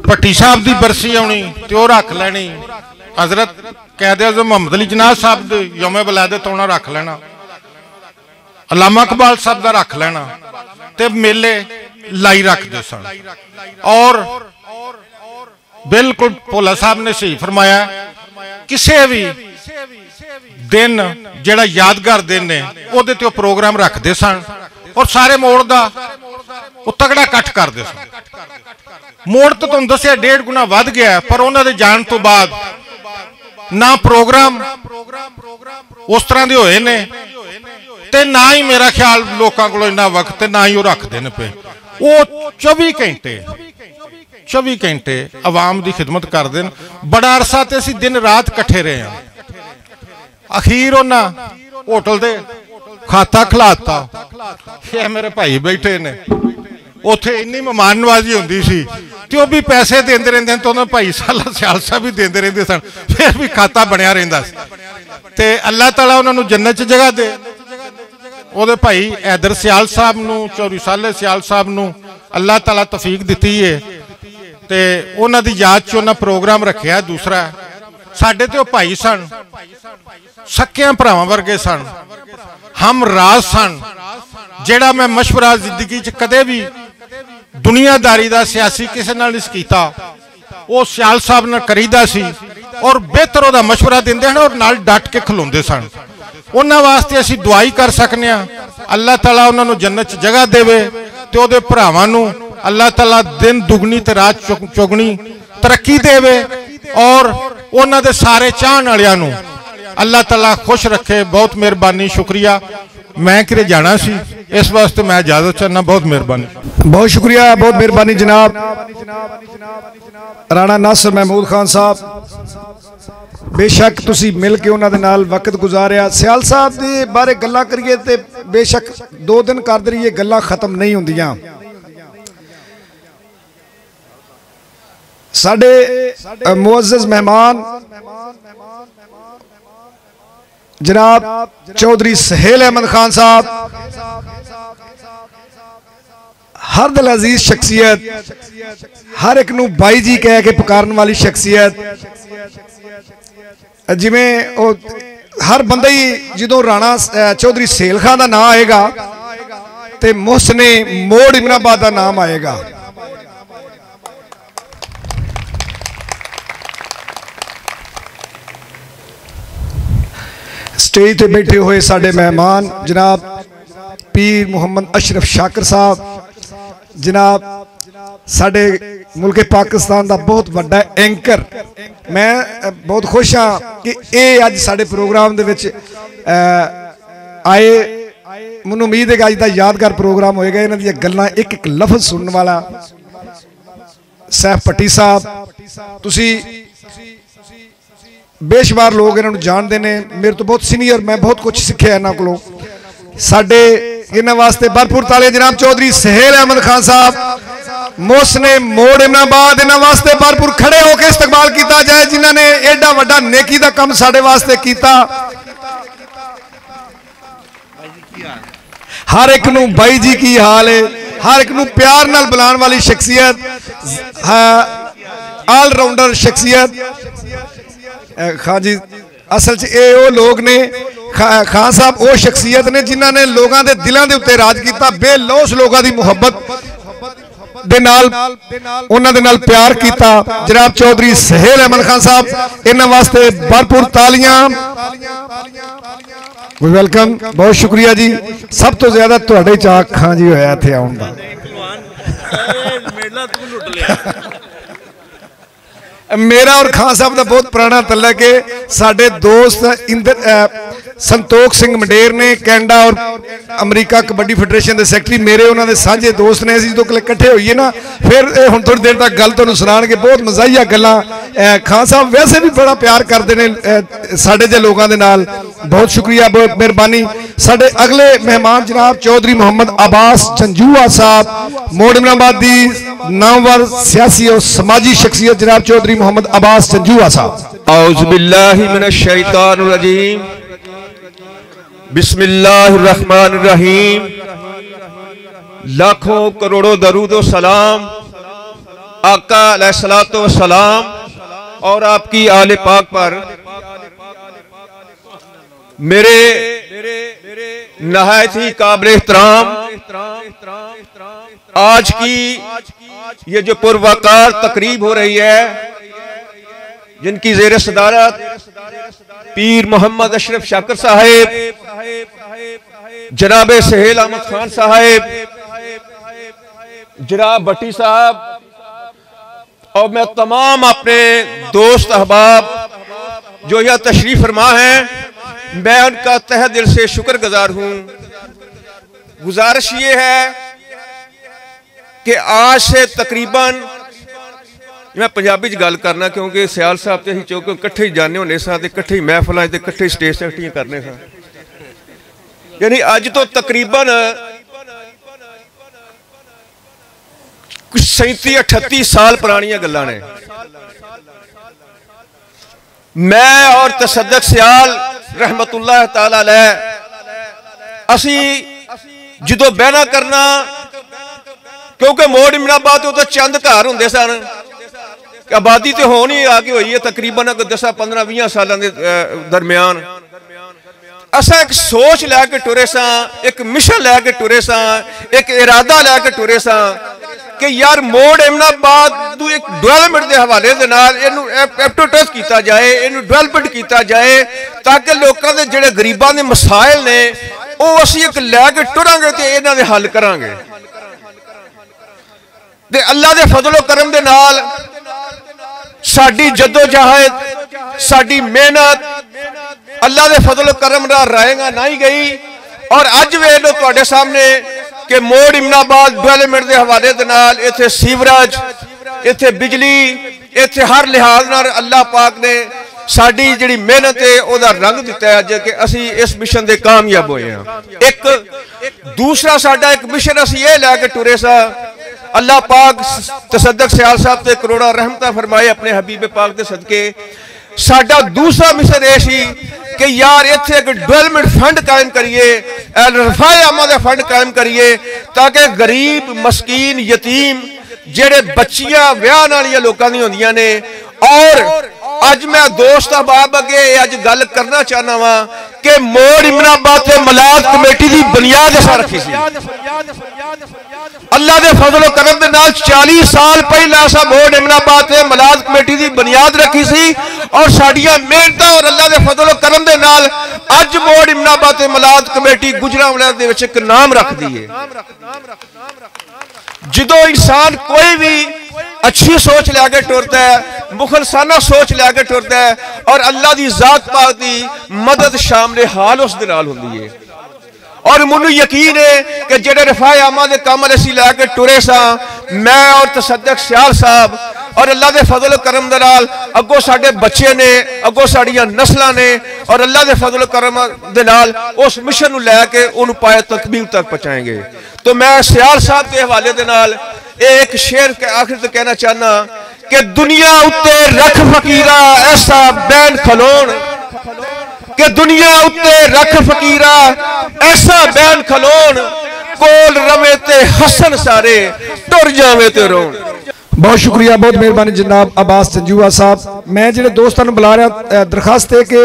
भट्टी साहब की बरसी आनी तो रख लैनी, हजरत कैद आज़म मोहम्मद अली जिन्ना साहब यौमे विलादत होना रख लेना, अल्लामा इकबाल साहब का रख लेना ते मेले लाई रखते सन। और बिल्कुल भोला साहब ने सही फरमाया किसी भी दिन जेड़ा यादगार दिन ने उहदे ते प्रोग्राम रखते सन और सारे मोड़ का वो तगड़ा कट करते सन। मोड़ तो तुहानूं दस्सिया 1.5 गुना वध गया, पर उन्होंने जान तो बाद ना प्रोग्राम उस तरह के होए ने ते ना ही मेरा ख्याल लोगों को इन्ना वक्त ना ही वो रखते हैं पे। वो 24 घंटे आवाम की खिदमत करते हैं। बड़ा अरसा तो असीं दिन रात कट्ठे रहे हैं। अखीर उन्हें होटल दे खाता खिलाता, ये मेरे भाई बैठे ने उत्थे इन्नी मेहमान नवाजी होंदी सी ते वो भी पैसे देंदे रहंदे तो उन्हें भाई सियाल साहब भी देंदे रहंदे सन, फिर भी खाता बनया रहिंदा सी। ते अल्लाह ताला उन्होंने जन्नत च जगह दे। ਉਹਦੇ ਭਾਈ हैदर सियाल साहब ਨੂੰ चौधरी साले सियाल साहब ਨੂੰ अल्लाह ताला तौफीक दिती है ते उन्हां दी याद च उन्हां प्रोग्राम रखिया। दूसरा साडे ते भाई सन, सक्कियां भरावां वर्गे सन, हम राज सन। जेड़ा मैं मशवरा जिंदगी च कदे भी दुनियादारी दा सियासी किसी नाल नहीं कीता, वो सियाल साहब नाल करीदा सी और बेहतर उहदा मशवरा दिंदे हन और नाल डट के खलोंदे सन। उन्हां वास्ते असीं दुआई कर सकने आ, अल्लाह ताला उन्हां नूं जन्नत च जगह देवे ते उहदे भरावां नूं अल्लाह ताला दिन दुगनी ते रात चौगनी तरक्की देवे और उन्हां दे सारे चाहण वालियां नूं अल्लाह ताला खुश रखे। बहुत मेहरबानी, शुक्रिया। मैं किरे जाना सी, इस वास्ते मैं इजाजत चाहना। बहुत मेहरबानी। बहुत शुक्रिया, बहुत मेहरबानी जनाब। राणा नासिर महमूद खान साहब, बेशक तुसी मिल के उन्होंने नाल वक्त गुजारिया। सियाल साहब के बारे गल्लां करिए तो बेशक 2 दिन करते रहिए, गल्लां खत्म नहीं होंदियां। साडे मुअज़्ज़ज़ मेहमान जनाब चौधरी सहेल अहमद खान साहब, हर दिल अजीज शख्सियत, हर एक नूं बाई जी कह के पुकारन वाली शख्सियत। जिमें हर बंदा ही जो राणा चौधरी सहेल खान का नाम आएगा तो मोहसने मोड़ इमनाबाद का नाम आएगा। स्टेज पे बैठे हुए साडे मेहमान जनाब पीर मुहम्मद अशरफ शाकर साहब, जनाब साडे मुल्क पाकिस्तान का बहुत बड़ा एंकर। मैं बहुत खुश हाँ कि ये अज साडे प्रोग्राम दे विच आए। मैनूं उम्मीद है कि अज का यादगार प्रोग्राम होएगा। इन्हां दी गल्लां एक एक लफ्ज सुनने वाला सैफ भट्टी साहब, तुसी बेशुमार लोग इन्होंने जानते हैं, मेरे तो बहुत सीनियर, मैं बहुत कुछ सीखा इन्हों को। साडे इन्हां वास्ते भरपूर तालियां जनाब चौधरी सहेल अहमद खान साहब, मोहसने मोड़ इमनाबाद, इन्हां वास्ते भरपूर खड़े होकर इस्तकबाल किया जाए जिन्होंने एडा वड्डा नेकी का काम साडे वास्ते किया। हर एक नूं बाई जी की हाल है, हर एक नूं प्यार नाल बुलाने वाली शख्सियत, ऑलराउंडर शख्सियत। खान जी असल च ये वो लोग ने, खान साहब वो शख्सियत ने जिन्होंने लोगों के दिलों के उत्ते राज किया, बेलौस लोगों की मुहब्बत दे नाल उन्हां दे नाल प्यार किया। जनाब चौधरी सहेल अहमद खान साहब, इन्हां वास्ते भरपूर तालियां, वेलकम। बहुत शुक्रिया जी। सब तो ज्यादा तुहाडे चाह खान जी होया इत्थे आउण दा। मेरा और खान साहब का बहुत पुराना तल्लक है। साडे दोस्त संतोख सिंह मंडेर ने कैनेडा और अमरीका कबड्डी फेडरेशन के सैकटरी, मेरे उन्होंने साझे दोस्त ने। असीं जो इकट्ठे होइए ना, फिर हुण थोड़ी देर तक गल तुहानूं सुणाणगे, बहुत मज़ाहिया गल्लां। खान साहब वैसे भी बड़ा प्यार करते हैं साडे जे लोगों के नाल। बहुत शुक्रिया, बहुत मेहरबानी। साडे अगले मेहमान जनाब चौधरी मोहम्मद अब्बास जंजूआ साहब, मोड़ इमनाबाद दी नामवर सियासी और समाजी शख्सियत जनाब चौधरी मोहम्मद अब्बास जंजूआ साहब। औज़ु बिल्लाहि मिनश शैतानिर रजीम, बिस्मिल्लाहिर्रहमानिर्रहीम। लाखों करोड़ों दरूद व सलाम आका अलैहिस्सलातु व सलाम और आपकी आले पाक पर। मेरे नहायत ही काबिल एहतराम आज की ये जो पुरवकार तकरीब हो रही है, जिनकी ज़ेर सदारत पीर मोहम्मद अशरफ शाकर साहेब, जनाब सहेल अहमद खान साहेब, जनाब भट्टी साहब और मैं तमाम अपने दोस्त अहबाब जो यह तशरीफ फरमा है, मैं उनका तहे दिल से शुक्रगुजार हूं। गुजारिश ये है कि आज से तकरीबन, मैं पंजाबी च गल करना क्योंकि सियाल साहब तो अं चौक कट्ठे ही जाने होने सा, कट्ठे ही महफलों से कट्ठे स्टेज से इकट्ठियां करने सा। यानी अज तो तकरीबन 37-38 साल पुरानियां गल्लां ने। मैं और तसद्दक सियाल रहमतुल्लाह ताला अलैह असी जो बहना करना, क्योंकि मोड़ इमनाबाद तो चंद घर होंगे सन, आबादी तो होनी आगे हुई है तकरीबन 10-15-20 सालों के दरम्यान। असा एक सोच लैके टुरे सा, एक मिशन लैके टुरे सा, एक इरादा लैके टुरे सा कि यार मोड़ इमनाबाद एक डेवलपमेंट के हवाले के नाल इनू एप्टोटस किया जाए, इनू डेवलपमेंट किया जाए, ताकि लोगों के जिहड़े गरीबां दे मसाइल ने वो असीं एक लैके टुरांगे ते इन्हां दे हल करांगे। ते अल्लाह दे फजलो करम दे नाल साडी जद्दोजहद, साडी मेहनत अल्लाह दे फजलो करम नाल राहेगा नहीं गई। और अज वेख लो तुहाडे सामने कि मोड़ इमनाबाद डेवलपमेंट के हवाले के नाल इत्थे सीवरेज, इत्थे बिजली, इत्थे हर लिहाज नाल अल्लाह पाक ने साडी जिहड़ी मेहनत है ओहदा रंग दिता है अज कि असी इस मिशन दे कामयाब होए हैं। एक दूसरा साडा एक मिशन असी ये लैके टुरे सा, अल्लाह पाक तसद्दक सियाल साहब ते करोड़ा रहमत फरमाए अपने हबीब पाक दे सदके। साडा दूसरा मिशन ये सी कि यार इत्थे एक डेवलपमेंट फंड कायम करिए, रफाए आमा दा फंड कायम करिए, ताकि गरीब मस्कीन यतीम जेड़े बच्चियां ब्याह वालियां लोकां दी होंदियां ने। और अज मैं दोस्त अहबाब अगे अज गल करना चाहना वा कि मोड़ इमनाबाद ते मलाद कमेटी की बुनियाद असां रखी सी। अल्लाह दे फजलो करम दे नाल 40 साल पहले असां मोड़ इमनाबाद ते मलाद कमेटी की बुनियाद रखी सी। और साडियां मेहनतां और अल्लाह दे फजलो करम दे नाल अज मोड़ इमनाबाद ते मलाद कमेटी गुजरांवाला दे विच एक नाम रखदी है। जो इंसान कोई भी अच्छी सोच लैके टुरता है, मुखलसाना सोच लैके टुरता है, और अल्लाह की जात पाक की मदद शामले हाल उस दे नाल हुंदी है। और मैनू यकीन है कि जेडे रफाए आमा दे काम असीं लैके टुरे सा, मैं और तसद्दक सियाल साहब और अल्लाह के फजल करम दे नाल अगों साडे बच्चे ने, अगों साडियां नस्लां ने, और अल्लाह के फजल करम दे नाल उस मिशन नू लैके उन्हूं पाए तकमील तक पहुंचाएंगे। तो मैं सियाल साहब के हवाले दे नाल एक शेर के आखिर ते कहना चाहना कि दुनिया उत्ते रख फकीरा ऐसा बैन खलोन, कि दुनिया उत्ते रख फकीरा ऐसा बैन खलोन, कोल रवे ते हसन सारे टुर जावे ते रोन। बहुत शुक्रिया, बहुत मेहरबानी जनाब अब्बास संजूआ साहब। मैं जिहड़े दोस्तां नूं बुला रहा, दरखास्त है कि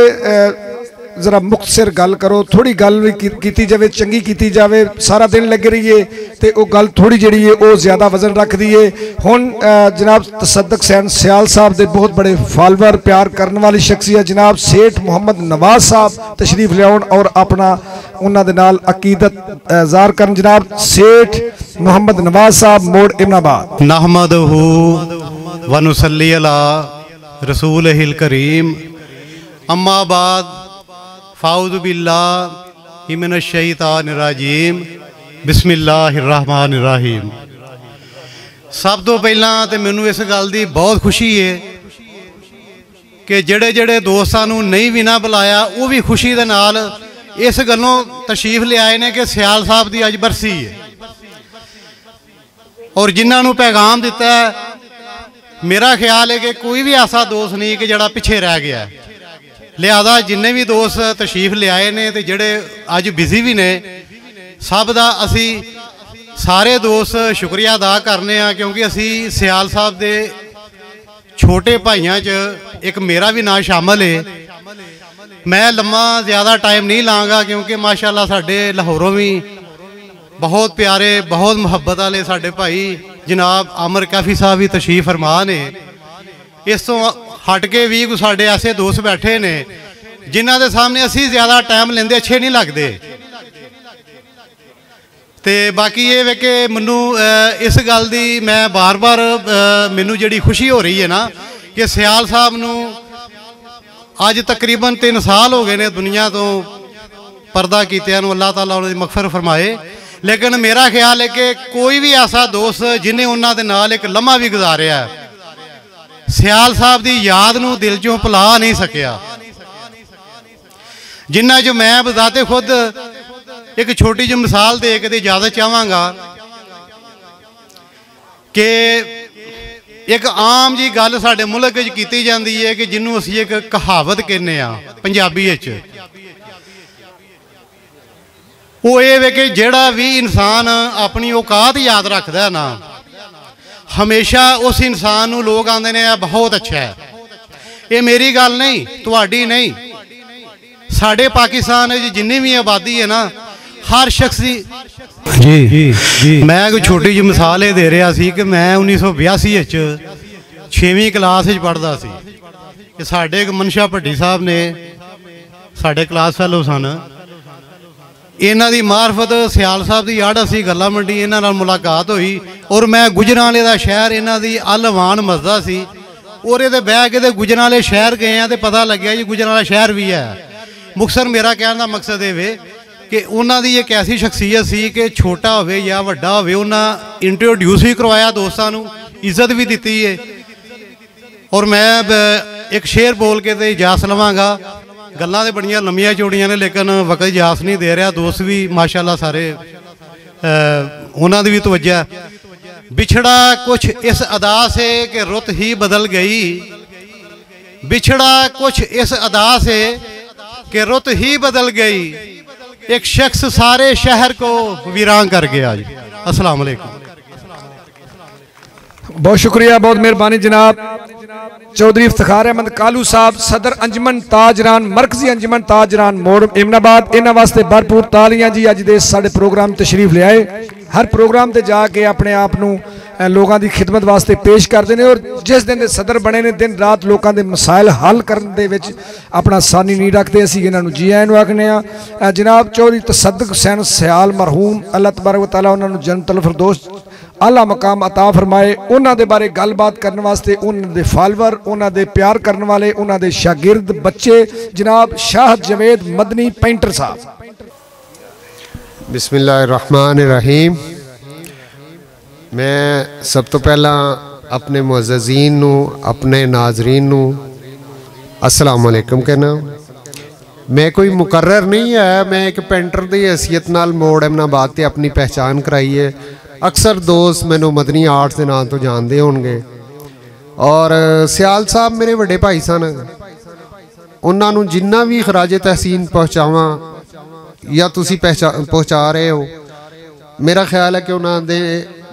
जरा मुख्तसर गल करो, थोड़ी गल भी की जाए, चंगी की जाए, सारा दिन लगे रहिए तो वह गल थोड़ी जी है वो ज़्यादा वजन रखती है। हुण जनाब तसद्दक सियाल साहब के बहुत बड़े फॉलोवर, प्यार करने वाली शख्सियत जनाब सेठ मुहम्मद नवाज साहब तशरीफ लियाउण और अपना उन्हां दे नाल अकीदत ज़ाहिर करन। जनाब सेठ मुहम्मद नवाज साहब, मोड़ इमनाबाद। नहमदहू व नुसल्ली अला रसूलिहिल करीम, अम्मा बाद फ़ाऊज़ु बिल्लाहि मिनश शैतानिर रजीम, बिस्मिल्लाहिर्रहमानिर रहीम। सब तो पहला तो मैनू इस गल की बहुत खुशी है कि जेड़े जेड़े दोस्तां नूं नहीं भी ना बुलाया वो भी खुशी दे नाल इस गल्लों तशरीफ ले आए ने कि सियाल साहब की अज बरसी है। और जिन्हां नूं पैगाम दिता है, मेरा ख्याल है कि कोई भी ऐसा दोस्त नहीं कि जिहड़ा पिछे रह गया है। लिहाजा जिन्ने भी दोस्त तशरीफ ले आए ने ते जेड़े अज बिजी भी ने, सब दा असी सारे दोस्त शुक्रिया अदा करने आ, क्योंकि असी सियाल साहब दे छोटे भाइयों च एक मेरा भी नाम शामिल है। मैं लम्मा ज़्यादा टाइम नहीं लाँगा क्योंकि माशाअल्लाह साडे लाहौरों भी बहुत प्यारे, बहुत मुहब्बत वाले साडे भाई जनाब आमर कैफी साहब भी तशरीफ फरमा ने। इस तो हट के भी कुछ साढ़े ऐसे दोस्त बैठे ने जिन्हों के सामने असी ज़्यादा टाइम लेंदे अच्छे नहीं लगते। तो बाकी ये वे कि मैनू इस गल की मैं बार बार मैनू जी खुशी हो रही है ना कि सियाल साहब नू अज तकरीबन 3 साल हो गए ने दुनिया तो पर्दा कीतिया अल्लाह ताला उन्हें मगफरत फरमाए। लेकिन मेरा ख्याल है कि कोई भी ऐसा दोस्त जिन्हें उन्होंने नाल एक लम्हा भी गुजारिया सियाल साहब की याद नूं दिल चों भुला नहीं सकिया। जिन्ना जो मैं बजाते खुद एक छोटी जी मिसाल दे के इजाजत चाहांगा कि एक आम जी गल साडे मुल्क च कीती जाती है कि जिन्हों असीं एक कहावत कहने आ पंजाबी च, वो ये वे कि जिहड़ा भी इंसान अपनी औकात याद रखता है ना, हमेशा उस इंसान नूं लोग आंदे ने बहुत अच्छा है। ये मेरी गल नहीं, तुहाडी नहीं, साडे पाकिस्तान जिन्नी भी आबादी है ना, हर शख्स की जी मैं कोई छोटी जी मिसाल ये दे रहा सी कि मैं 1982 6वीं क्लास पढ़ता सी कि साडे एक मनशा भट्टी साहब ने साडे क्लास फैलो सन, इन्हां दी मार्फत सियाल साहब की याद असी गल्लां मंडी, इन्हां नाल मुलाकात हुई और मैं गुजरांवाले दा शहर इन्हां दी अलवान मसदा सी और ये बह के गुजरांवाले शहर गए हैं तो पता लग्या जी गुजरांवाला शहर भी है। मुक्तसर मेरा कहने का मकसद ये कि उन्हां दी एक ऐसी शख्सियत सी कि छोटा होवे या वड्डा होवे उन्हां इंट्रोड्यूस भी करवाया दोस्तां नूं, इज्जत भी दी है। और मैं एक शेर बोल के तो इजाज़त लवांगा, गल्लां ते बड़ियां लम्मियां चौड़ियां ने लेकिन वक्त इजाज़त नहीं दे रहा। दोस्त भी माशाअल्लाह सारे उन्हां दी भी तवज्जो है। बिछड़ा कुछ इस अदा से कि रुत ही बदल गई, बिछड़ा कुछ इस अदा से कि रुत ही बदल गई, एक शख्स सारे शहर को वीरान कर गया। अस्सलाम वालेकुम। बहुत शुक्रिया, बहुत मेहरबानी जनाब। चौधरी इफ्तिखार अहमद कालू साहब सदर अंजमन ताजरान मरकजी अंजमन ताजरान मोड़ इमनाबाद, इन्होंने वास्ते भरपूर तालियां जी। अज दे साडे प्रोग्राम तशरीफ ले आए, हर प्रोग्राम ते जाके अपने आप नूं लोगों की खिदमत वास्ते पेश करते हैं और जिस दिन दे सदर बने ने दिन रात लोगों के मसाइल हल करने दे विच अपना सानी नहीं रखते। असीं इन्हां नूं जी आइयां नूं आखने आ। जनाब चौधरी तसद्दुक हुसैन सयाल मरहूम अल्लाह तबारक व तआला उन्हां नूं जन्नतुल फिरदौस आला मकाम अता फरमाए। उन्हां दे बारे गलबात करने वास्ते उन्हां दे फॉलोअर, उन्हां दे प्यार करने वाले, उन्हां दे शागिर्द बच्चे जनाब शाह जवेद मदनी पेंटर साहब। बिस्मिल्लाहिर्रहमानिर्रहीम। मैं सब तो पहला अपने मुअज़्ज़ज़ीन नू, अपने नाज़रीन नू अस्सलाम वालेकुम कहना। मैं कोई मुकर्रर नहीं है, मैं एक पेंटर की हैसियत नाल मोड़ इमनाबाद ते अपनी पहचान कराई है। अक्सर दोस्त मैनू मदनी आर्ट्स के नाम तो जानते होंगे और सियाल साहब मेरे वड्डे भाई सन, उन्होंने जिन्ना भी खराजे तहसीन पहुँचावा या तुसी पहुँचा रहे हो, मेरा ख्याल है कि उन्होंने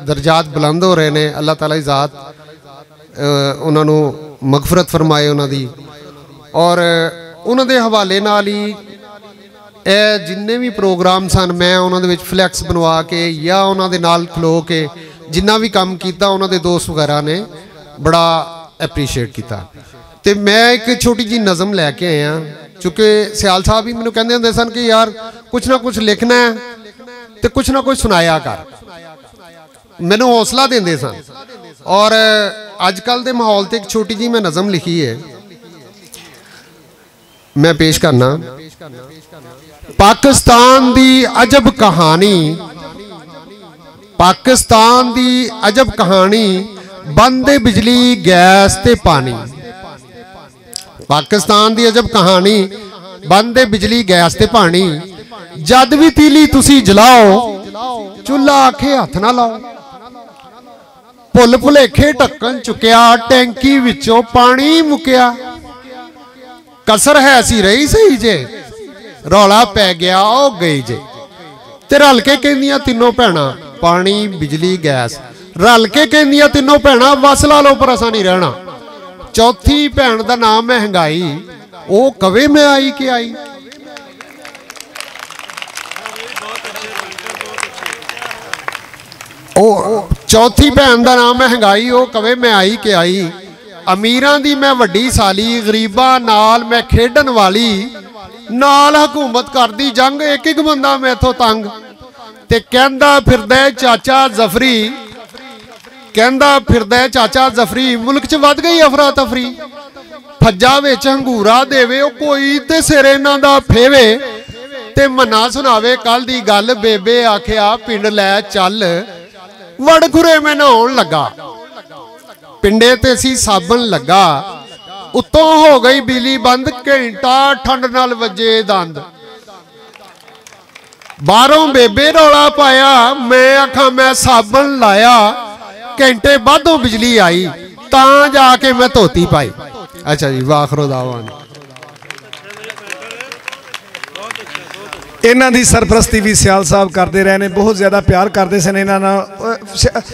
दर्जात बुलंद हो रहे हैं। अल्लाह ताला की ज़ात उन्होंने मगफरत फरमाए उन्होंने, और उन्होंने हवाले नाल ही जिन्ने भी प्रोग्राम सन मैं उन्होंने फ्लैक्स बनवा के या उन्होंने नाल खलो के जिन्ना भी काम किया उन्होंने दोस्त वगैरह ने बड़ा एप्रीशिएट किया। तो मैं एक छोटी जी नज़म लैके आया, चूँकि सियाल साहब भी मैनू कहते होंदे सन कि यार कुछ ना कुछ लिखना है तो कुछ ना कुछ सुनाया कर, मैनू हौसला देंदे सन। और अजकल के माहौल से एक छोटी जी मैं नज़म लिखी है, मैं पेश करना। पाकिस्तान दी अजब कहानी, पाकिस्तान दी अजब कहानी, बंद बिजली गैस ते पानी। पाकिस्तान दी अजब कहानी, बंद बिजली गैस ते पानी। जद भी तीली तुसी जलाओ, चूल्हा आखे हथ ना लाओ। भुल भुलेखे ढक्कन चुकिया, टैंकी विचों पानी मुकिया। कसर है सी रही सही जे, रौला पै गया ओ गई जे। ते रल के कहंदियां तीनों भैणां, पानी बिजली गैस, रल के कहंदियां तीनों भैणां वस ला लो पर असां नहीं रहना। चौथी भैन दा नाम महंगाई, ओ कवे मैं आई के आई। ओ चौथी भैन दा नाम महंगाई, ओ कवे मैं आई के आई। अमीरां दी मैं वड्डी साली, गरीबां नाल मैं खेडन वाली। नाल हुकूमत करदी जंग, एक एक बंदा मैथों तंग। ते कहंदा फिरदा चाचा जफरी, कहंदा फिरदा चाचा जफरी, मुल्क च वध गई अफरा तफरी। ਫੱਜਾ ਵਿੱਚ ਹੰਗੂਰਾ ਦੇਵੇ ਉਹ ਕੋਈ ਤੇ ਸਿਰ ਇਹਨਾਂ ਦਾ ਫੇਵੇ ਤੇ ਮੰਨਾ ਸੁਣਾਵੇ ਕੱਲ ਦੀ ਗੱਲ ਬੇਬੇ ਆਖਿਆ ਪਿੰਡ ਲੈ ਚੱਲ ਵੜਖੁਰੇ ਮੈਂ ਨਹਾਉਣ ਲੱਗਾ ਪਿੰਡੇ ਤੇ ਸੀ ਸਾਬਣ ਲੱਗਾ ਉੱਤੋਂ ਹੋ ਗਈ ਬਿਜਲੀ ਬੰਦ ਘੰਟਾ ਠੰਡ ਨਾਲ ਵੱਜੇ ਦੰਦ ਬਾਹਰੋਂ ਬੇਬੇ ਰੌਲਾ ਪਾਇਆ ਮੈਂ ਆਖਾਂ ਮੈਂ ਸਾਬਣ ਲਾਇਆ ਘੰਟੇ ਬਾਅਦੋਂ ਬਿਜਲੀ ਆਈ ਤਾਂ ਜਾ ਕੇ ਮੈਂ ਧੋਤੀ ਪਾਈ। अच्छा जी वाखरो दावान इन्हां दी सरपरस्ती भी सियाल साहब करते रहे ने बहुत ज़्यादा प्यार करते सन इन्हां नाल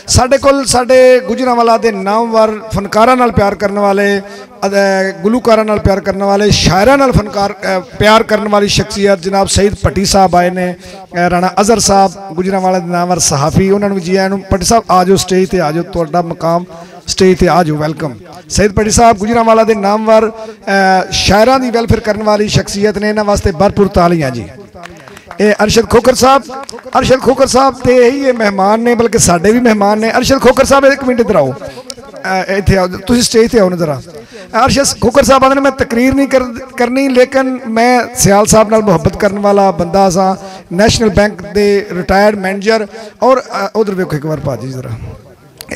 साडे कोल साडे गुजरांवाला दे नामवर फनकारां नाल प्यार करने वाले गुलूकारां नाल प्यार करने वाले शायरां नाल फनकार प्यार करने वाली शख्सियत जनाब सईद भट्टी साहब आए ने राणा अजहर साहब गुजरांवाला दे नामवर सहाफ़ी उन्होंने जी आया भट्टी साहब आ जाओ स्टेज ते आ जाओ तुहाडा मकाम स्टेज ते आ जाओ वेलकम। सईद भट्टी साहब गुजरांवाला दे नामवर शायरां दी वेलफेयर करने वाली शख्सियत ने इन्हां वास्ते भरपूर तालियां जी। ये अरशद खोखर साहब तो यही ये मेहमान ने बल्कि साढ़े भी मेहमान ने। अरशद खोखर साहब एक मिनट इधर आओ इतने आओ तुम स्टेज पर आओ ना जरा। अरशद खोखर साहब आदि मैं तकरीर नहीं करनी लेकिन मैं सियाल साहब नाल मुहब्बत करने वाला बंदा सा नैशनल बैंक के रिटायर्ड मैनेजर और उधर वेखो एक बार भाजी जरा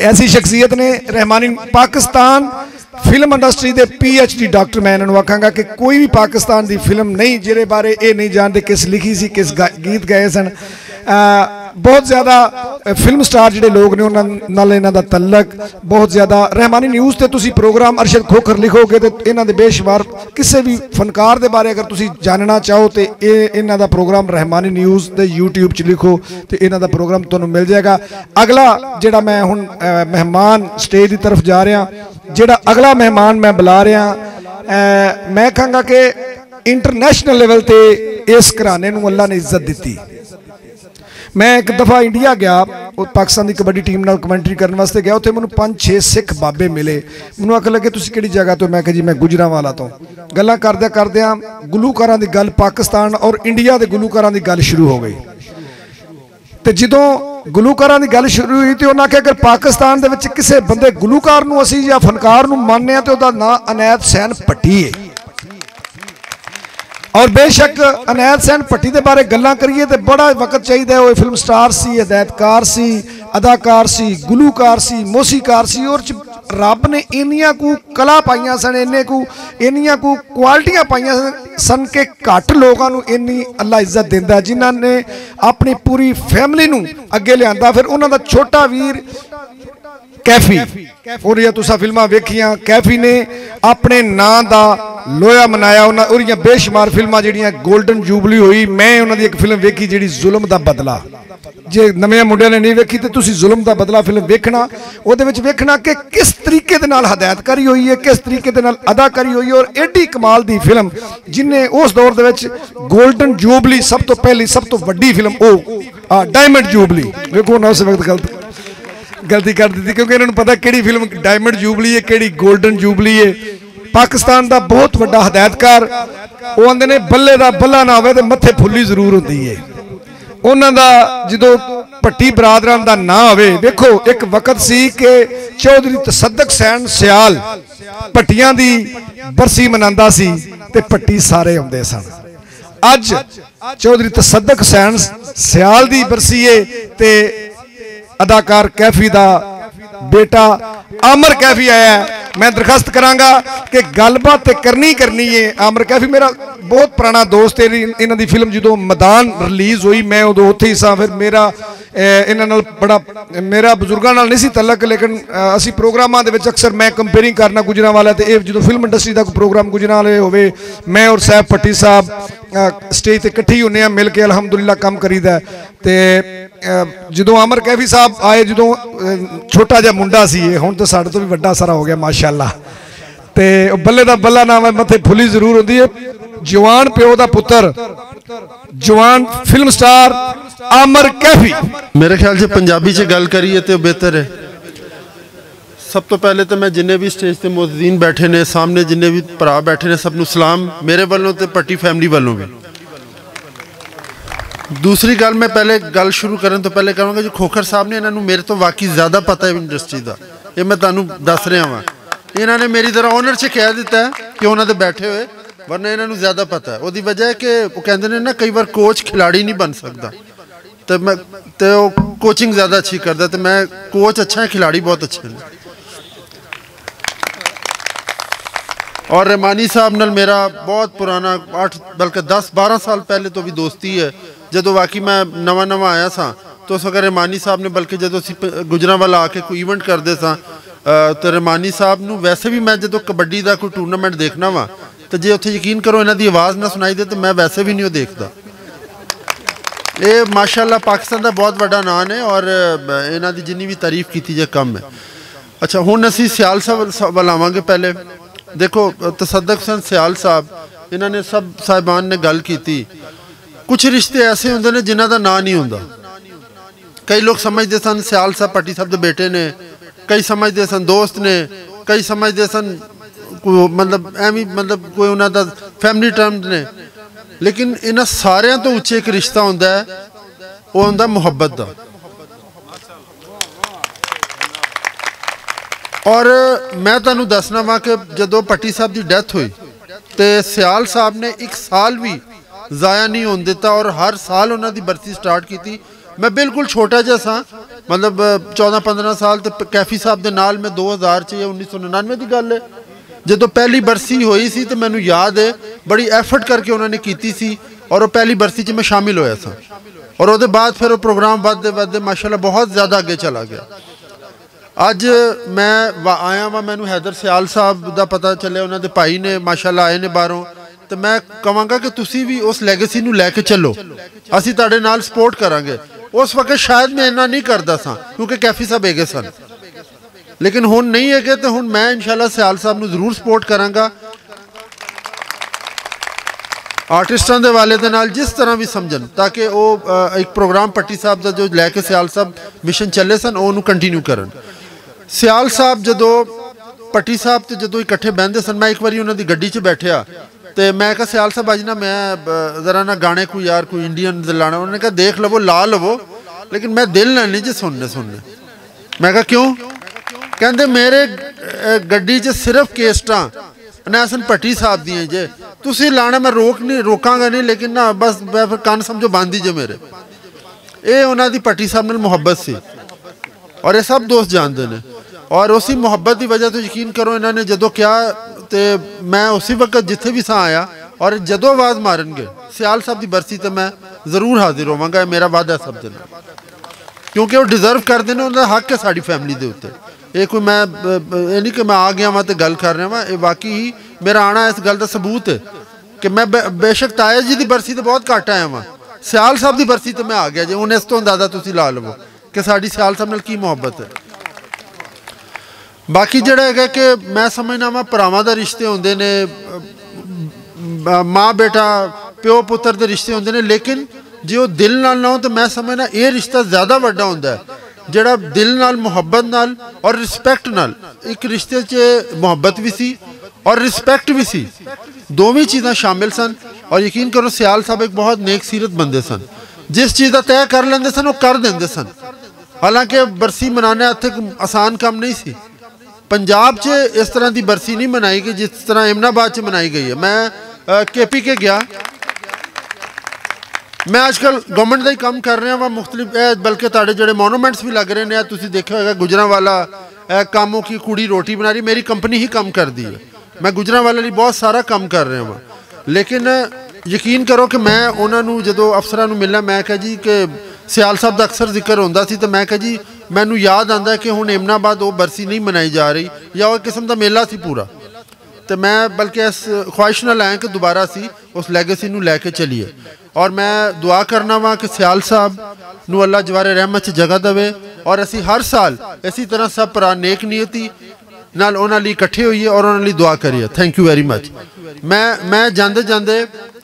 ऐसी शख्सियत ने रहमानी पाकिस्तान फिल्म इंडस्ट्री के PhD डॉक्टर मैं इन्होंने आखांगा कि कोई भी पाकिस्तान की फिल्म नहीं जिहदे बारे ये नहीं जानते किस लिखी सी किस गीत गाए सन। बहुत ज़्यादा फिल्म स्टार जिहड़े लोग ने उन्हां नाल इन्हां दा तल्लक बहुत ज़्यादा। रहमानी न्यूज़ ते तुसी प्रोग्राम अरशद खोखर लिखोगे तो इन्हां दे बेशुमार किसी भी फनकार दे बारे अगर तुसी जानना चाहो तो इन्हां दा प्रोग्राम रहमानी न्यूज़ ते YouTube च लिखो तो इन्हां दा प्रोग्राम तुहानूं मिल जाएगा। अगला जिहड़ा मैं हुण मेहमान स्टेज की तरफ जा रहा जिहड़ा अगला मेहमान मैं बुला रहा मैं कहांगा कि इंटरनेशनल लेवल ते इस घराने नूं अल्लाह ने इज्जत दी। मैं एक दफ़ा इंडिया गया पाकिस्तान की कबड्डी टीम नाल कमेंट्री करने वास्ते गया उत्थे मैनूं 5-6 सिख बाबे मिले मैनूं आखन लगे तुसीं किहड़ी जगह तो मैं कहा जी मैं गुजरांवाला तो गल्लां करदे गुलूकारां दी गल पाकिस्तान और इंडिया के गुलूकारां दी गल शुरू हो गई तो जदों गुलूकारां दी गल शुरू हुई तो उन्होंने आख्या अगर पाकिस्तान दे विच किसी बंदे गुलूकार नूं असीं या फनकार नूं मानने तो उहदा नां अनैत सैन भट्टी है और बेशक अनैत सैन भट्टी के बारे गल्लां करिए तो बड़ा वक्त चाहिए। वो फिल्म स्टार सी हदायतकार सी अदाकार सी गुलूकार सी मौसीकार सी और रब ने इन्नियां कु कला पाइयां सन इन्नियां कु क्वालिटियां पाइयां सन कि घट लोगों को इन्नी अल्लाह इज्जत देंदा जिन्हां ने अपनी पूरी फैमिली नूं अगे लियांदा। फिर उन्हां दा छोटा वीर कैफी और तुसा फिल्मां वेखियां कैफी ने अपने नां दा लोया मनाया उन्होंने बेशुमार फिल्मां जिहड़ियां गोल्डन जूबली हुई मैं उन्होंने एक फिल्म वेखी जिहड़ी जुल्म दा बदला जे नवे मुंडिया ने नहीं वेखी तो तुसी जुल्म दा बदला फिल्म वेखना उहदे विच वेखना कि किस तरीके दे नाल हदायतकारी हुई है किस तरीके दे नाल अदाकारी हुई है और एडी कमाल दी फिल्म जिन्हें उस दौर दे विच गोल्डन जूबली सब तो पहली सब तो वड्डी फिल्म ओ डायमंड जूबली वेखो ना उस वक्त गलती कर दी क्योंकि इन्होंने पता कि फिल्म डायमंड जूबली है कि गोल्डन जूबली है। पाकिस्तान का बहुत बड़ा हदायतकार वो आंदे ने बल्ले का बल्ला ना हो मत्थे फुल्ली जरूर होती है उन्हों का जो भट्टी बरादरां का ना हो। देखो एक वक्त सी कि चौधरी तसद्दक सैन सियाल भट्टियां की बरसी मनांदा सी ते भट्टी सारे आउंदे सन। अज चौधरी तसद्दक सैन सियाल की बरसी है ते अदाकार कैफी का बेटा आमर कैफी आया है। मैं दरखास्त करांगा कि गलबात करनी है। आमर कैफी मेरा बहुत पुराना दोस्त है इन्हां दी फिल्म जो मैदान रिलीज़ हुई मैं उदों उत्थे ही सा। फिर मेरा इन्हां नाल बड़ा मेरा बजुर्गों नाल नहीं सी तलक लेकिन असी प्रोग्रामां दे विच अक्सर मैं कंपेयरिंग करना गुजरांवाला ते जो फिल्म इंडस्ट्री का प्रोग्राम गुजरांवाले होवे मैं और साहब भट्टी साहब स्टेज ते इकट्ठी होने मिल के अलहमदुलिल्लाह काम करीदा ते जो अमर कैफी साहब आए जो छोटा जहा मुंडा सी हुण तो साडे तो भी वड्डा सारा हो गया माशाअल्लाह ते बल्ले दा बल्ला नाम है मत्थे फुली जरूर होंदी है। जवान प्यो दा पुत्र जवान फिल्म स्टार आमर कैफी मेरे ख्याल से पंजाबी च गल करिए तो बेहतर है। सब तो पहले तो मैं जिन्हें भी स्टेज पर मौजूदीन बैठे ने सामने जिन्हें भी भरा बैठे ने सबनूं सलाम मेरे वालों ते भट्टी फैमिली वालों भी। दूसरी गल मैं पहले गल शुरू करने तो पहले कहूँगा जो खोखर साहब ने इन्होंने मेरे तो वाकई ज़्यादा पता है इंडस्ट्री का ये मैं तुहानूं दस रहा वा ਇਹਨਾਂ ਨੇ ਮੇਰੀ ਤਰ੍ਹਾਂ ਓਨਰ 'ਚ ਕਹਿ ਦਿੱਤਾ ਕਿ ਉਹਨਾਂ ਦੇ ਬੈਠੇ ਹੋਏ, ਵਰਨਾ ਇਹਨਾਂ ਨੂੰ ਜ਼ਿਆਦਾ ਪਤਾ ਹੈ। ਉਹਦੀ ਵਜ੍ਹਾ ਹੈ ਕਿ ਉਹ ਕਹਿੰਦੇ ਨੇ ਨਾ ਕਈ ਵਾਰ ਕੋਚ ਖਿਲਾੜੀ ਨਹੀਂ ਬਣ ਸਕਦਾ, ਤੇ ਉਹ ਕੋਚਿੰਗ ਜ਼ਿਆਦਾ ਅੱਛੀ ਕਰਦਾ, ਤੇ ਮੈਂ ਕੋਚ अच्छा है, खिलाड़ी बहुत अच्छे हैं। और रहमानी साहब नाल मेरा बहुत पुराना 8 बल्कि 10-12 साल पहले तो भी दोस्ती है। जो वाकई मैं नवा आया सा तो उस वक्त रहमानी साहब ने, बल्कि जो गुजरांवाला आके कोई इवेंट करते सा तो रहमानी साहब नूं वैसे भी मैं जो कबड्डी का कोई टूरनामेंट देखना वा तो जे उत्थे यकीन करो इन्हां दी आवाज़ ना सुनाई दे तो मैं वैसे भी नहीं देखता। ये माशाअल्लाह पाकिस्तान का बहुत बड़ा नाम है और इन्हां दी जिन्नी भी तारीफ की जाए कम है। अच्छा हुण असीं सियाल साहब वाल आवांगे। पहले देखो तसद्दुक़ हुसैन सियाल साहब, इन्होंने सब साहिबान ने गल की, कुछ रिश्ते ऐसे होंगे ने जिन्हों का नाम नहीं होंदा। कई लोग समझते सन सियाल साहब भट्टी साहब के बेटे ने, कई समझते सन दोस्त ने, कई समझते सन मतलब एवं मतलब कोई उन्होंने फैमिली टर्म्स ने, लेकिन इन्हां सारियां तो उच्चे एक रिश्ता होंदा है, वो होंदा मुहब्बत का। और मैं तुहानूं दसना वा कि जदों भट्टी साहब की डैथ हुई तो सियाल साहब ने एक साल भी ज़ाया नहीं होने दिता और हर साल उन्होंने बरसी स्टार्ट की। मैं बिल्कुल छोटा जिहा सा, मतलब 14-15 साल, तो कैफी साहब के नाल मैं 2000 च 1999 की गल है जो पहली बरसी हुई सी, तो मैनूं याद है बड़ी एफर्ट करके उन्होंने की सी और वो पहली बरसी च मैं शामिल होया सा। और उसके बाद फिर वो प्रोग्राम वधदे वधदे माशाअल्लाह बहुत ज़्यादा अगे चला गया। अज मैं आया वा, मैनूं हैदर सियाल साहब का पता चलिया, उन्होंने भाई ने माशाअल्लाह आए ने बाहरों, तो मैं कहांगा कि तुसी भी उस लैगेसी नूं लैके चलो, असीं तुहाडे नाल सपोर्ट करांगे। उस वक्त शायद मैं इन्ना नहीं करता सा क्योंकि कैफी साहब हैगे सन, लेकिन हुण नहीं है तो हुण मैं इंशाअल्लाह सियाल साहब नूं जरूर सपोर्ट करांगा। आर्टिस्टां दे वाले दे नाल जिस तरह भी समझन, ताकि वो एक प्रोग्राम भट्टी साहब का जो लैके सियाल साहब मिशन चले सन उन्होंने कंटिन्यू करन। सियाल साहब जदों भट्टी साहब तो जदों इकट्ठे बहते सन, मैं एक बार उन्होंने गड्डी च बैठा तो मैं कहा सियाल साहब अज ना मैं ज़रा ना गाने कोई यार कोई इंडियन लाना, उन्होंने कहा देख लवो ला लवो, लेकिन मैं दिल ना नहीं जी सुनने। मैं कहा क्यों? कहते मेरे गड्डी च सिर्फ केस्टां नैसन भट्टी साहब दी जे, तुसी लाना मैं रोकांगा नहीं, लेकिन ना बस फिर कान समझो बंद ही जे मेरे। ये उन्होंने भट्टी साहब नाल मुहब्बत सी और ये सब दोस्त जानते हैं। और उसी मुहब्बत की वजह तो यकीन करो इन्होंने जदों क्या, तो मैं उसी वक्त जिथे भी सा आया और जदों आवाज़ मारनगे सियाल साहब की बरसी तो मैं जरूर हाजिर होवांगा। मेरा वादा सब दे नाल, क्योंकि वो डिजर्व करते हैं, उन्होंने हक है साड़ी फैमिली के उत्ते। ये कोई मैं ये नहीं कि मैं आ गया वहाँ तो गल कर रहा वहाँ, ये वाकई ही मेरा आना इस गल का सबूत है कि मैं बेशक ताया जी की बरसी तो बहुत घट आया वहाँ, सियाल साहब की बरसी तो मैं आ गया जी। हूँ इस तो अंदाजा तुसीं ला लवो कि साड़ी सियाल साहब नाल की मुहब्बत है। बाकी जिहड़ा है कि मैं समझना वा भरावां दा रिश्ते होंदे ने, माँ बेटा प्यो पुत्र के रिश्ते होंदे ने, लेकिन जे वो दिल नाल ना हो तो मैं समझना ये रिश्ता ज़्यादा वड्डा होंदा है, जिहड़ा दिल नाल मुहब्बत नाल और रिस्पैक्ट नाल। एक रिश्ते च मुहब्बत भी सी और रिस्पैक्ट भी सी, दोवें चीज़ां शामिल सन। और यकीन करो सियाल साहब एक बहुत नेक सीरत बंदे सन, जिस चीज़ का तय कर लेंदे सन वो कर देंदे सन। हालांकि बरसी मनाने इत्थे आसान काम नहीं सी, पंजाब च इस तरह की बरसी नहीं मनाई गई जिस तरह एमनाबाद च मनाई गई है। मैं KPK गया, मैं आजकल गवर्नमेंट का ही काम कर रहा वहाँ मुख्तलिफ, बल्कि तुहाडे जिहड़े मोनूमेंट्स भी लग रहे हैं, तुसीं देखिया होगा गुजरांवाला कामों की कुड़ी रोटी बना रही, मेरी कंपनी ही काम कर दी है। मैं गुजरांवाला लिए बहुत सारा काम कर रहा वहाँ, लेकिन यकीन करो कि मैं उन्होंने जदों अफसरां नूं मिलना, मैं कहा जी कि सियाल साहब का अक्सर जिक्र होंदा सी, तो मैं कहा जी मैनूं याद आंदा कि हुण एमनाबाद वो बरसी नहीं मनाई जा रही या वो किस्म का मेला सी पूरा, तो मैं बल्कि इस ख्वाहिश नाल आया कि दोबारा सी उस लैगेसी नूं लैके चलीए। और मैं दुआ करना वा कि सियाल साहब नूं अल्लाह जवारे रहमत च जगह देवे और असी हर साल इसी तरह सब भरा नेक नीयती नाल उन्हां लई इकट्ठे होइए और उन्हां लई दुआ करिए। Thank you very much. मैं जांदे जांदे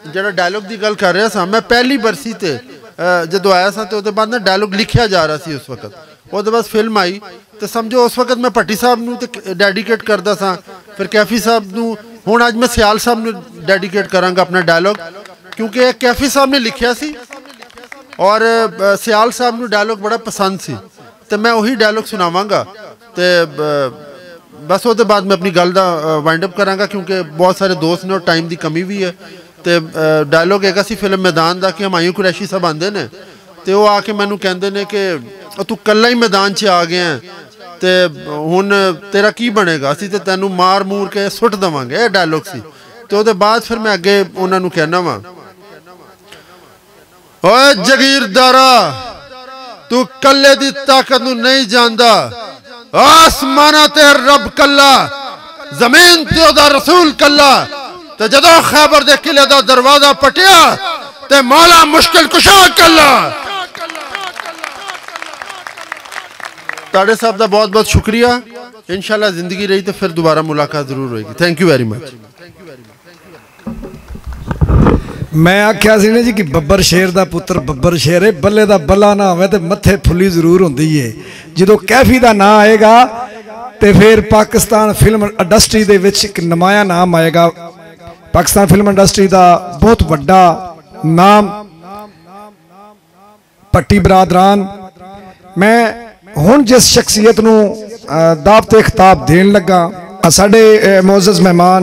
जिहड़ा डायलॉग की गल कर रहा सा, मैं पहली बरसी ते जदों आया सा तो उसके बाद ना डायलॉग लिखिया जा रहा सी उस वक्त, उसके बाद फिल्म आई तो समझो उस वक्त मैं भट्टी साहब नूं ते डेडिकेट करदा सा, फिर कैफी साहब नूं, हुण अज मैं सियाल साहब नूं डेडिकेट करांगा अपना डायलॉग, क्योंकि कैफी साहब ने लिखिया सी और सियाल साहब नूं डायलॉग बड़ा पसंद सी, तो मैं वही डायलॉग सुनावांगा। तो बस वो बाद मैं अपनी गल का वाइंड अप करांगा क्योंकि बहुत सारे दोस्त ने और टाइम की कमी भी है। तो डायलॉग हैगा सी फिल्म मैदान का कि हमायूं कुरैशी साहब आते हैं तो वह आके मैनू कहते हैं कि तू कल्ला ही मैदान च आ गया तो हुण तेरा की बनेगा, असीं ते तैनू मार मूर के सुट देवांगे। यह डायलॉग सी। तो उसके बाद फिर मैं अगे उन्होंने कहना वा, ओए जगीरदारा तू कल्ले दी ताकत नू नहीं जानदा, आसमाना ते रब कल्ला, जमीन ते ओदा रसूल कल्ला। ते जदों खैबर दे किले दा दरवाजा पटिया ते मौला मुश्किल कुशा कल्ला। ताड़े साहब का बहुत बहुत शुक्रिया। इंशाल्लाह जिंदगी रही तो फिर दोबारा मुलाकात जरूर होगी। Thank you very much. मैं आख्या सी ना जी कि बब्बर शेर का पुत्र बब्बर शेर है, बल्ले का बल्ला ना हो तो मत्थे फुली जरूर होंदी है। जो कैफी का नाम आएगा तो फिर पाकिस्तान फिल्म इंडस्ट्री दे विच एक नमाया नाम आएगा। पाकिस्तान फिल्म इंडस्ट्री का बहुत वड्डा नाम भट्टी बरादरान। मैं हुण जिस शख्सियत नूं दावते खिताब देन लगा, साडे मोअज़्ज़ज़ मेहमान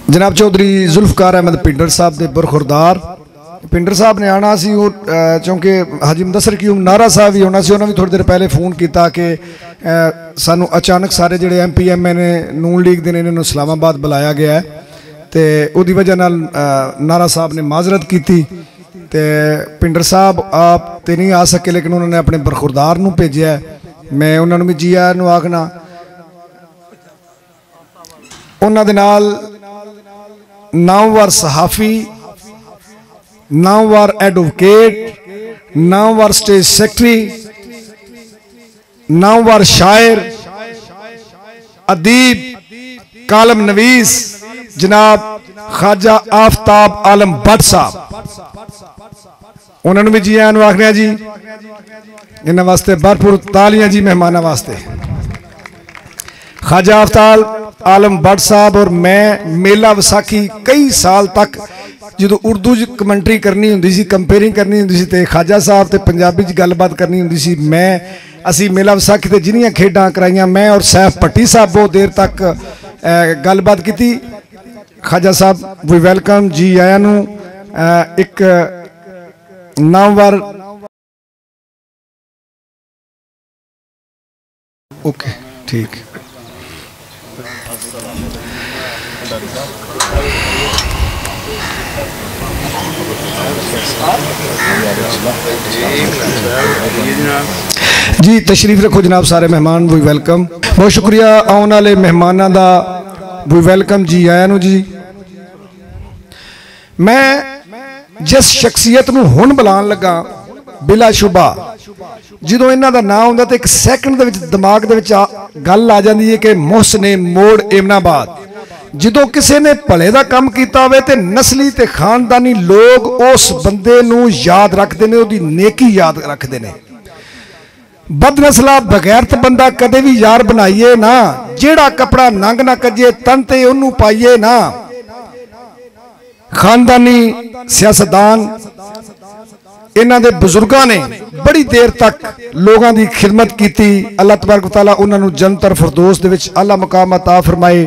जनाब चौधरी जुल्फकार अहमद पिंडर साहब के बरखुरदार। पिंडर साहब ने आना सी चूँकि हाजी मुदस्सर क्यूम नारा साहब भी होना सी, उन्होंने भी थोड़ी देर पहले फोन किया कि सानू अचानक सारे जोड़े MP MA ने नून लीग के ने इन्होंने इस्लामाबाद बुलाया गया है तो उसकी वजह नाल नारा साहब ने माजरत की। तो पिंडर साहब आप तो नहीं आ सके लेकिन उन्होंने अपने बरखुरदार नूं भेजा है। मैं उन्होंने भी जी आया नूं आखना। उन्होंने नाल नामवर सहाफ़ी, नामवर एडवोकेट, नामवर स्टेज सेक्रेटरी, नामवर शायर, अदीब, कालम नवीस जनाब ख्वाजा आफ्ताब आलम भट्ट साहब, उन्होंने भी जी आया आखने जी। इन्होंने वास्ते भरपूर तालियां जी मेहमाना वास्ते। ख्वाजा आफ्ताब आलम भट्ट साहब और मैं मेला विसाखी कई साल तक जो उर्दू कमेंटरी करनी होंदी सी, कंपेयरिंग करनी होंदी सी ते ख्वाजा साहब ते पंजाबी च गलबात करनी होंदी सी। मैं असी मेला विसाखी ते जिन्नियां खेडां कराइयां मैं और सैफ भट्टी साहब बहुत देर तक गलबात की। ख्वाजा साहब वी वेलकम जी आया नूं। एक नामवर ओके ठीक जी तशरीफ रखो जनाब सारे मेहमान वी वेलकम। बहुत शुक्रिया आने वाले मेहमानों का वी वेलकम जी आया नूं जी। मैं जिस शख्सियत नूं हुण बुलाण लगा बिला शुबा जो इन्हां दा नाम आउंदा तो एक सैकंड दे विच दिमाग दे विच गल आ जाती है कि मोहसने मोड़ एमनाबाद। जो किसी ने भले का काम किया होवे ते नस्ली ते खानदानी लोग उस बंदे नूं याद रखते हैं, उसकी नेकी याद रखते हैं। बदनसला बगैरत बंदा कदे भी यार बनाइए ना, जेड़ा कपड़ा नंग ना कजे तन ते उन्नू पाइए ना। खानदानी सियासतदान इन्हां दे बुजुर्गां ने बड़ी देर तक लोगों की खिदमत की। अल्लाह तबारक तआला उन्होंने जन्नत फिरदौस दे विच आला मुकाम अता फरमाए।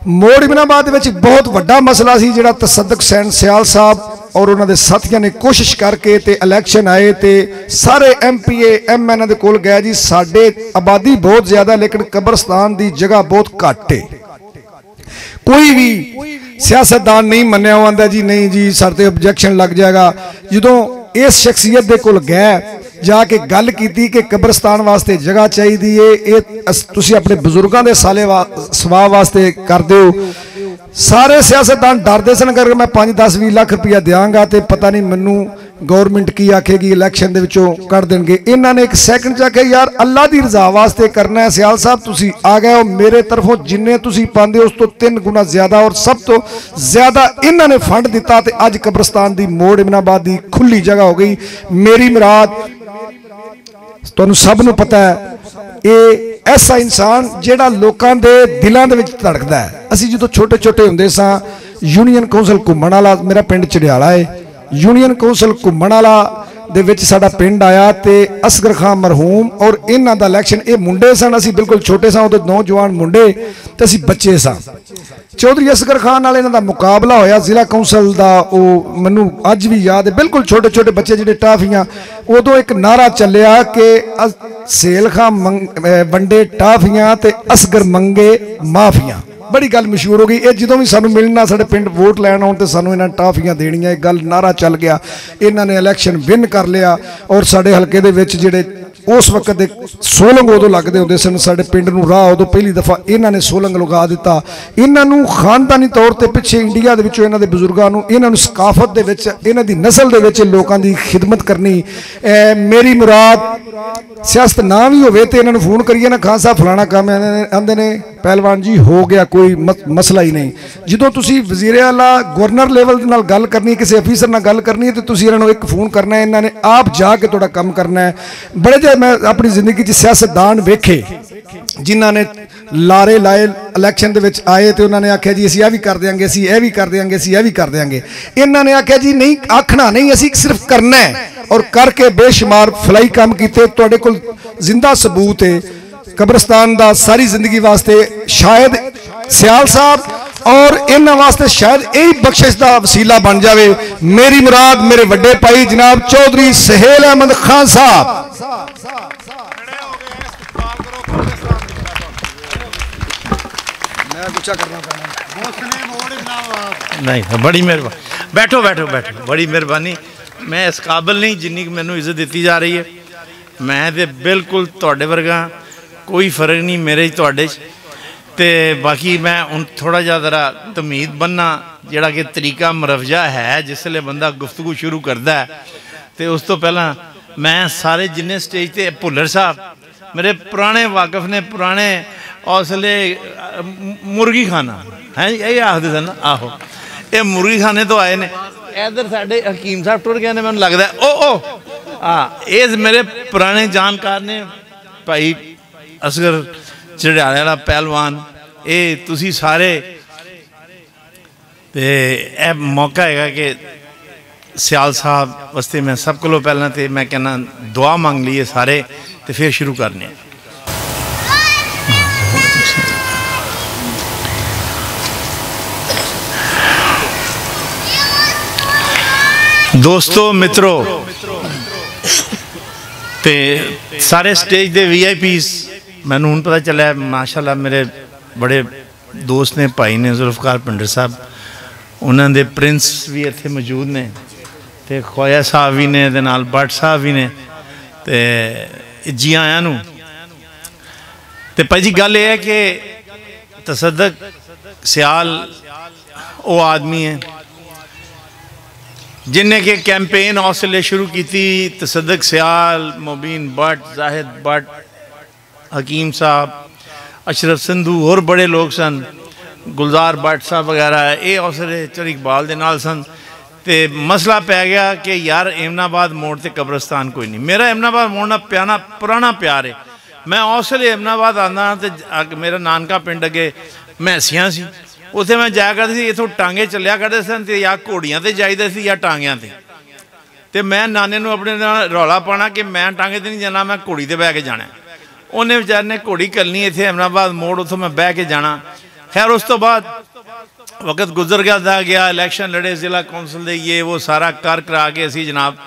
मोड़ इमनाबाद में बहुत वड्डा मसला सी जिहड़ा तसद्दुक हुसैन सियाल साहब और उन्होंने साथियों ने कोशिश करके ते इलैक्शन आए तो सारे MPA MN दे कोल गए जी। साडे आबादी बहुत ज्यादा लेकिन कब्रस्तान की जगह बहुत घट है। कोई भी सियासतदान नहीं मन्निया आंदा जी नहीं जी साडे ते ऑब्जेक्शन लग जाएगा। जो इस शख्सियत दे कोल गए जाके गल की कि कब्रस्तान वास्ते जगह चाहिए, ये तुसी अपने बुजुर्गों के साले सवाह वास्ते कर दो। सारे सियासतदान डरते सन करके मैं 5-10-20 लाख रुपया देंगा तो पता नहीं मैनू गौरमेंट की आखेगी इलैक्शन के विचों कट देंगे। इन्होंने एक सैकंड च आखे यार अल्लाह की रजा वास्ते करना है। सियाल साहब तुसी आ गए हो, मेरे तरफों जिन्ने तुसी पाते उस तो 3 गुना ज्यादा और सब तो ज्यादा इन्होंने फंड दिता तो अज कब्रस्तान की मोड़ इमनाबाद की खुली जगह हो गई। मेरी मुराद तुहानू सब नू पता है ये ऐसा इंसान जिहड़ा लोकां दे दिलां दे विच धड़कदा है। असीं जो छोटे छोटे हुंदे सां यूनियन कौंसल घुम्मण वाला, मेरा पिंड चढ़ियाला है, यूनियन कौंसल घुम्मण वाला ਦੇ ਵਿੱਚ ਸਾਡਾ ਪਿੰਡ ਆਇਆ ਤੇ ਅਸਗਰ ਖਾਨ ਮਰਹੂਮ ਔਰ ਇਹਨਾਂ ਦਾ ਇਲੈਕਸ਼ਨ, ਇਹ ਮੁੰਡੇ ਸਨ, ਅਸੀਂ ਬਿਲਕੁਲ ਛੋਟੇ ਸਾਂ, ਉਦੋਂ ਨੌਜਵਾਨ ਮੁੰਡੇ ਤੇ ਅਸੀਂ ਬੱਚੇ ਸਾਂ। ਚੌਧਰੀ ਅਸਗਰ ਖਾਨ ਨਾਲ ਇਹਨਾਂ ਦਾ ਮੁਕਾਬਲਾ ਹੋਇਆ ਜ਼ਿਲ੍ਹਾ ਕੌਂਸਲ ਦਾ। ਉਹ ਮੈਨੂੰ ਅੱਜ ਵੀ ਯਾਦ ਹੈ, ਬਿਲਕੁਲ ਛੋਟੇ ਛੋਟੇ ਬੱਚੇ ਜਿਹੜੇ ਟਾਫੀਆਂ, ਉਦੋਂ ਇੱਕ ਨਾਰਾ ਚੱਲਿਆ ਕਿ ਸੇਲ ਖਾਂ ਵੰਡੇ ਟਾਫੀਆਂ ਤੇ ਅਸਗਰ ਮੰਗੇ ਮਾਫੀਆਂ। बड़ी गल मशहूर हो गई। ये जो भी सानू मिलना साढ़े पिंड वोट लैन आउण ते सानू इन्हां टाफियां देनियां, एक गल नारा चल गया। इन्हां ने इलैक्शन विन कर लिया और साढ़े हल्के दे विच जिहड़े उस वक्त दे सोलंग उदों लगदे हुंदे सन, साढ़े पिंड नूं राह उदों पहली दफ़ा इन्हां ने सोलंग लगा दिता। इन्हां नूं खानदानी तौर ते पिछे इंडिया दे विचों इन्हां दे बुजुर्गां नूं इन्हां नूं सकाफत दे विच इन्हां दी नस्ल दे विच लोकां दी खिदमत करनी मेरी मुराद। सियासत ना भी होवे ते इन्हां नूं फोन करिए ना, खान साहब फलाना काम आंदे ने पहलवान जी हो गया, कोई मसला ही नहीं। जो तुसी वजीर आला गवर्नर लेवल नाल गल करनी, किसी अफीसर नाल गल करनी है तो तुसी इन्हां नूं एक फोन करना है, इन्हां ने आप जाके तुहाडा काम करना है। बड़े जे मैं अपनी जिंदगी च सियासतदान वेखे जिन्हां ने लारे लाए इलैक्शन दे विच आए तो उन्होंने आख्या जी असीं भी कर देंगे, असीं यह भी कर देंगे, असीं यह भी कर देंगे। इन्हां ने आख्या जी नहीं, आखना नहीं, असीं सिर्फ करना है और करके बेशुमार फलाई काम कीते। तुहाडे कोल जिंदा सबूत है कब्रिस्तान दा सारी जिंदगी वास्ते शायद सियाल साहब और इन्हां वास्ते शायद यही बख्शिश का वसीला बन जाए। मेरी मुराद मेरे वड्डे भाई जनाब चौधरी सहेल अहमद खान साहब। नहीं बड़ी मेहरबानी, बैठो बैठो बैठो, बड़ी मेहरबानी। मैं इस काबिल नहीं जिन्नी मैनू इज्जत दी जा रही है। मैं तो बिल्कुल तुहाडे वर्गा, कोई फर्क नहीं मेरे तुहाडे ते। बाकी मैं हुण थोड़ा जिहा जरा तमीद बनना जिहड़ा कि तरीका मुरवजा है जिसले बंदा गुफ्तगू शुरू करता है। तो उस तो पहला मैं सारे जिन्ने स्टेज ते भुल्लर साहब मेरे पुराने वाकफ ने, पुराने उसले मुर्गी खाना है यही आखते सन, आहो ये मुर्गी खाने तो आए ने। इधर साढ़े हकीम साहब टुर गए ने, मैनूं लगदा ओ ये मेरे पुराने जानकार ने भाई असगर झड़ियाले वाला पहलवान। ये तुसी सारे ते ए मौका है कि सियाल साहब वास्ते मैं सब को पहला तो मैं कहना दुआ मंग लीए सारे तो फिर शुरू करने। दोस्तों मित्रों ते सारे स्टेज दे VIPs मैनू हुण पता चला माशाल्लाह मेरे बड़े दोस्त ने, भाई ने जुल्फकार पिंडर साहब, उन्होंने प्रिंस भी इत्थे मौजूद ने ते खोया साहब भी ने ते नाल भट्ट साहब भी ने ते जी आया नू। ते भाई जी गल यह है कि तसद्दक सियाल वो आदमी है जिन्हें के कैंपेन हौसले शुरू की थी। तसद्दक सियाल, मुबीन भट्ट, जाहिद भट्ट, हकीम साहब, अशरफ संधू और बड़े लोग सन, गुलजार भट्ट साहब वगैरह, ये हौसले चौधरी इकबाल दे नाल सन। तो मसला पै गया कि यार एमनाबाद मोड़ ते कब्रिस्तान कोई नहीं। मेरा एमनाबाद मोड़ ना प्याना पुराना प्यार है। मैं हौसले एमनाबाद आना तो मेरा नानका पिंड अगे मैसियां सी, उत्थे मैं जाया करती थी। इथों टांगे चलिया करते सन ते या घोड़ियां ते जाईदे सी या टांगियां ते मैं नाने नूं अपने नाल रौला पाना कि मैं टांगे ते नहीं जाना, मैं घोड़ी ते बह के जाना। उन्हें बेचारे ने घोड़ी करनी इत्थे एमनाबाद मोड़, उत्थों मैं बह के जाना। खैर उस तो बाद वक्त गुजर गया, इलैक्शन लड़े जिला कौंसल दे, ये वो सारा कर करा के असी जनाब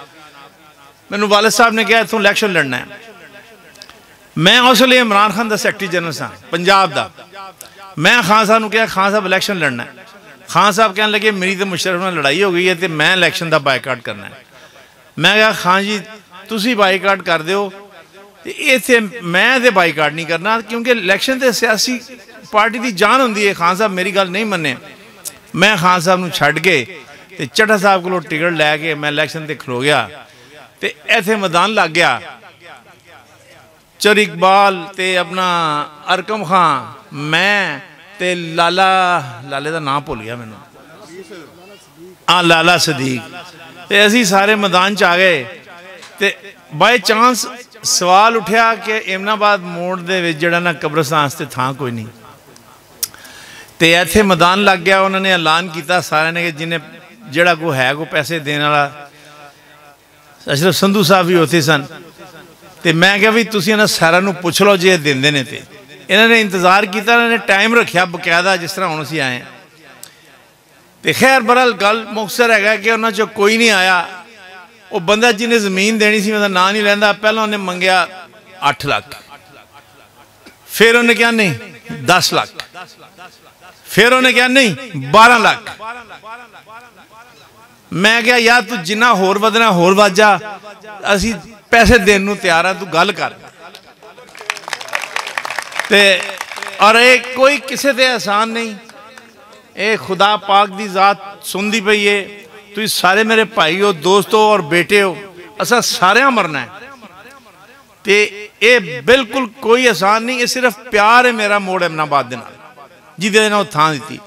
मैनू वालिद साहब ने कहा इत्थों इलैक्शन लड़ना है। मैं उस लिए इमरान खान का सैकटरी जनरल सा पंजाब का। मैं खान साहब ने कहा खान साहब इलैक्शन लड़ना है। खान साहब कहने लगे मेरी तो मुशर्रफ नाल लड़ाई हो गई है तो मैं इलैक्शन का बायकाट करना है। मैं कहा खान जी तुसी बायकाट कर दो, इत्थे मैं तो बायकाट नहीं करना क्योंकि इलैक्शन तो सियासी पार्टी की जान होंदी है। खान साहब मेरी गल नहीं मन्ने। मैं खान साहब नूं छड्ड के ते चट्टा साहब कोलों टिकट लैके मैं इलैक्शन ते खलो गया ते इत्थे मैदान लग गया। चौधरी इकबाल ते अपना अरकम खां, मैं ते लाले का नाम भुल गया मैनू, हाँ लाला सदीक, ते असी सारे मैदान च आ गए। ते बाय चांस सवाल उठा कि एमनाबाद मोड़ दे विच जिहड़ा ना कब्रिस्तान आस्ते थां कोई नहीं। तो इत्थे मैदान लग गया। उन्होंने ऐलान किया सारे ने कि जिन्हें जिहड़ा कोई है कोई पैसे देने वाला अशरफ संधू साहब भी उत्थे सन। तो मैं क्या भी तुसीं इन्हां सारिਆਂ ਨੂੰ पुछ लो जे देंदे ने। ते इन्होंने इंतजार किया, इन्होंने टाइम रखा बकायदा जिस तरह हुण असीं आए। तो खैर बहरहाल गल मुख्तसर है कि उन्होंने चो कोई नहीं आया। वो बंदा जिन्हें जमीन देनी सी मैं नाम नहीं लैंदा, पहला उन्हें मंगया 8 लाख, फिर उन्हें क्या नहीं 10 लाख, फिर उन्हें क्या नहीं 12 लाख। मैं क्या यार तू जिन्ना होर वधना होर वध जा, असीं पैसे देने नूं तैयार आ, तू गल कर। ते और ये कोई किसी ते एहसान नहीं, ये खुदा पाक दी जात सुनती पई है। तुम सारे मेरे भाई हो, दोस्त हो और बेटे हो, असा सारे मरना है। तो ये बिल्कुल कोई एहसान नहीं, ये सिर्फ प्यार है मेरा मोड़ एमनाबाद दे नाल, जिहदे नाल थां दी।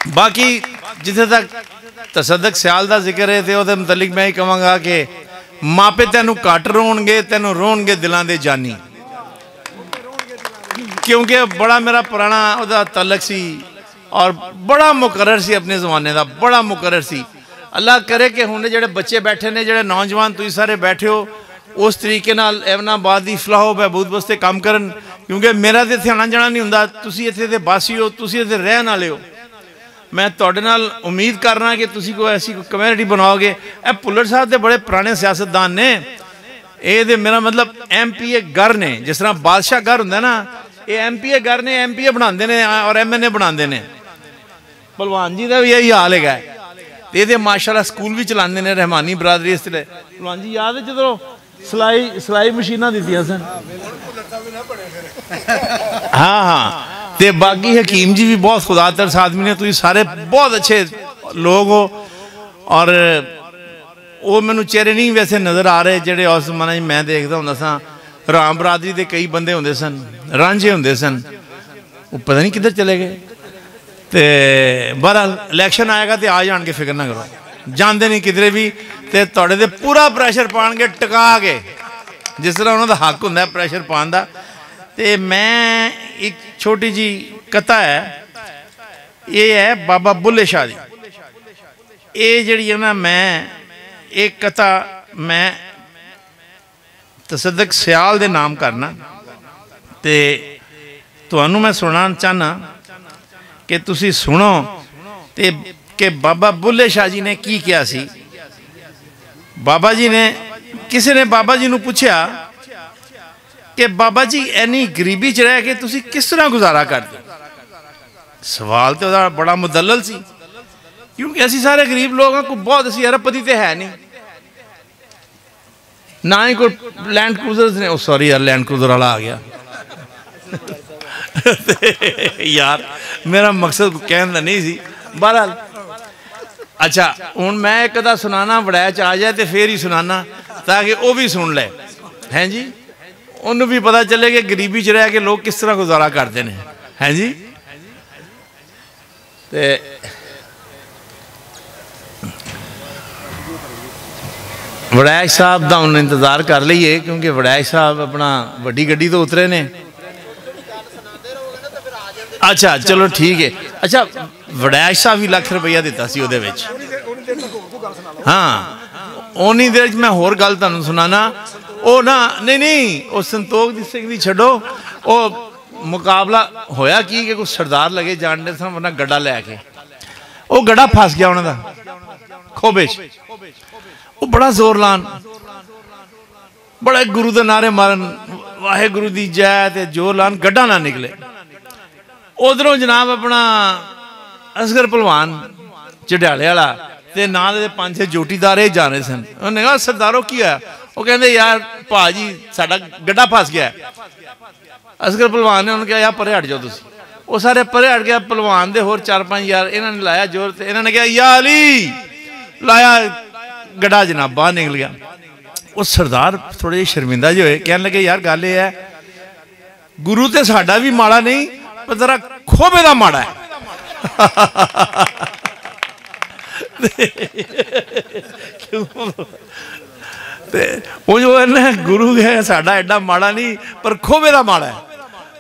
बाकी जिथे तक तसदक सियाल का जिक्र है तो वो मुतलिक मैं ही कहांगा कि मापे तेनू घट रोणगे, तेनू रोणगे दिलों के जानी, क्योंकि बड़ा मेरा पुराना उहदा तलक सी और बड़ा मुकर्रर सी अपने जमाने का, बड़ा मुकर्रर सी। अल्लाह करे कि हुण जिहड़े बच्चे बैठे ने, जिहड़े नौजवान तुसीं सारे बैठे हो, उस तरीके नाल एमनाबाद की फलाह बहबूद वास्ते काम करन, क्योंकि मेरा तो इत्थे आना जाना नहीं हुंदा। तुसीं इत्थे दे बासी हो, तुसीं इत्थे रहण वाले हो। मैं तुहाडे नाल उम्मीद करना कि तुसीं कोई ऐसी कम्युनिटी बनाओगे। ए भुल्लर साहब तो बड़े पुराने सियासतदान ने, ये मेरा मतलब MPA घर ने, जिस तरह बादशाह घर हुंदा ना, ये MPA घर ने, MPA बनाते हैं और MNA बनाते हैं। भलवान जी का भी यही हाल है। तो ये माशाल्लाह स्कूल भी चलाते हैं, रहमानी बरादरी। इस तरह भलवान जी याद है जो सिलाई मशीनां दित्तियां सन। हाँ हाँ, तो बाकी हकीम जी भी बहुत खुदा तरस आदमी ने, तुम सारे बहुत अच्छे लोग हो। और वो मैनू चेहरे नहीं वैसे नज़र आ रहे जेडे उस जमाने मैं देखता होंदा सा। राम बरादरी के कई बंदे होंदे सन, रांझे होंदे सन, वो पता नहीं किधर चले गए। तो बहरहाल इलैक्शन आएगा तो आ जाएंगे, फिक्र ना करो, जाते नहीं किधरे भी। तो तुहाडे ते पूरा प्रैशर पाएंगे टका के, जिस तरह उन्होंने हक होंदा है प्रैशर पाने का। तो मैं एक छोटी जी कथा है, ये है बाबा बुल्ले शाह दी। ये जी है ना, मैं एक कथा मैं तसदक सियाल दे नाम करना, तो तुहानू मैं सुनाना चाहना कि तुसी सुनो ते कि बाबा बुल्ले शाह जी ने की किया सी। बाबा जी ने, किसी ने बाबा जी नू पूछा कि बाबा जी इन्नी गरीबी च रह के तुसी किस तरह गुजारा करते। सवाल तो बड़ा मुदल्लल सी, क्योंकि असी सारे गरीब लोग हैं, कोई बहुत असी अरबपति तो है नहीं, ना ही कोई लैंड क्रूजर ने। ओ सॉरी यार, लैंड क्रूजर वाला आ गया। यार मेरा मकसद कहने का नहीं सी। बहरहाल अच्छा, हूँ मैं एक कदा सुनाना, वड़ैच आ जाए तो फिर ही सुनाना, ताकि वह भी सुन ले, हैं जी, उन्होंने भी पता चले कि गरीबी च रह के लोग किस तरह गुजारा करते हैं, हैं जी। वड़ैच साहब का हूँ इंतजार कर लीए, क्योंकि वड़ैच साहब अपना वड्डी गड्डी तो उतरे ने। अच्छा चलो ठीक है। अच्छा, वड़ैच साहब भी लाख रुपया दिता सी उहदे विच। हाँ, उन्नी देर मैं होर गल तुहानूं सुनाना। वो ना नहीं वो संतोख सिंह दी छड्डो, वो मुकाबला होया कि कोई सरदार लगे जानते सन, वरना गड्ढा लैके वो गड्ढा फस गया उन्होंने खोबे च। वो बड़ा जोर लान, बड़े गुरु के नारे मारन, वाहे गुरु दी जय, ते जोर लान, गड्ढा ना निकले। उधरों जनाब अपना असगर पहलवान चढ़ियाले वाला ते नाल दे 5-6 जोटीदार ही जाने सन। उन्हें कहा सरदारों की है? वो कहते यार भाजी साडा गड्ढा फस गया। असगर पहलवान ने उन्होंने कहा यार परे हट जाओ तुसी। वो सारे परे हट गया। पहलवान दे होर 4-5 यार इन्होंने लाया जोर, ते इन्होंने कहा या अली, लाया गड्ढा जनाब बाहर निकल गया। वो सरदार थोड़े शर्मिंदा जो है, कहने लगे यार गल ये है, गुरु तो साडा भी माड़ा नहीं, पर जरा खोबे का माड़ा है। वो जो है ना गुरु है साडा एडा माड़ा नहीं, पर खोबे का माड़ा है।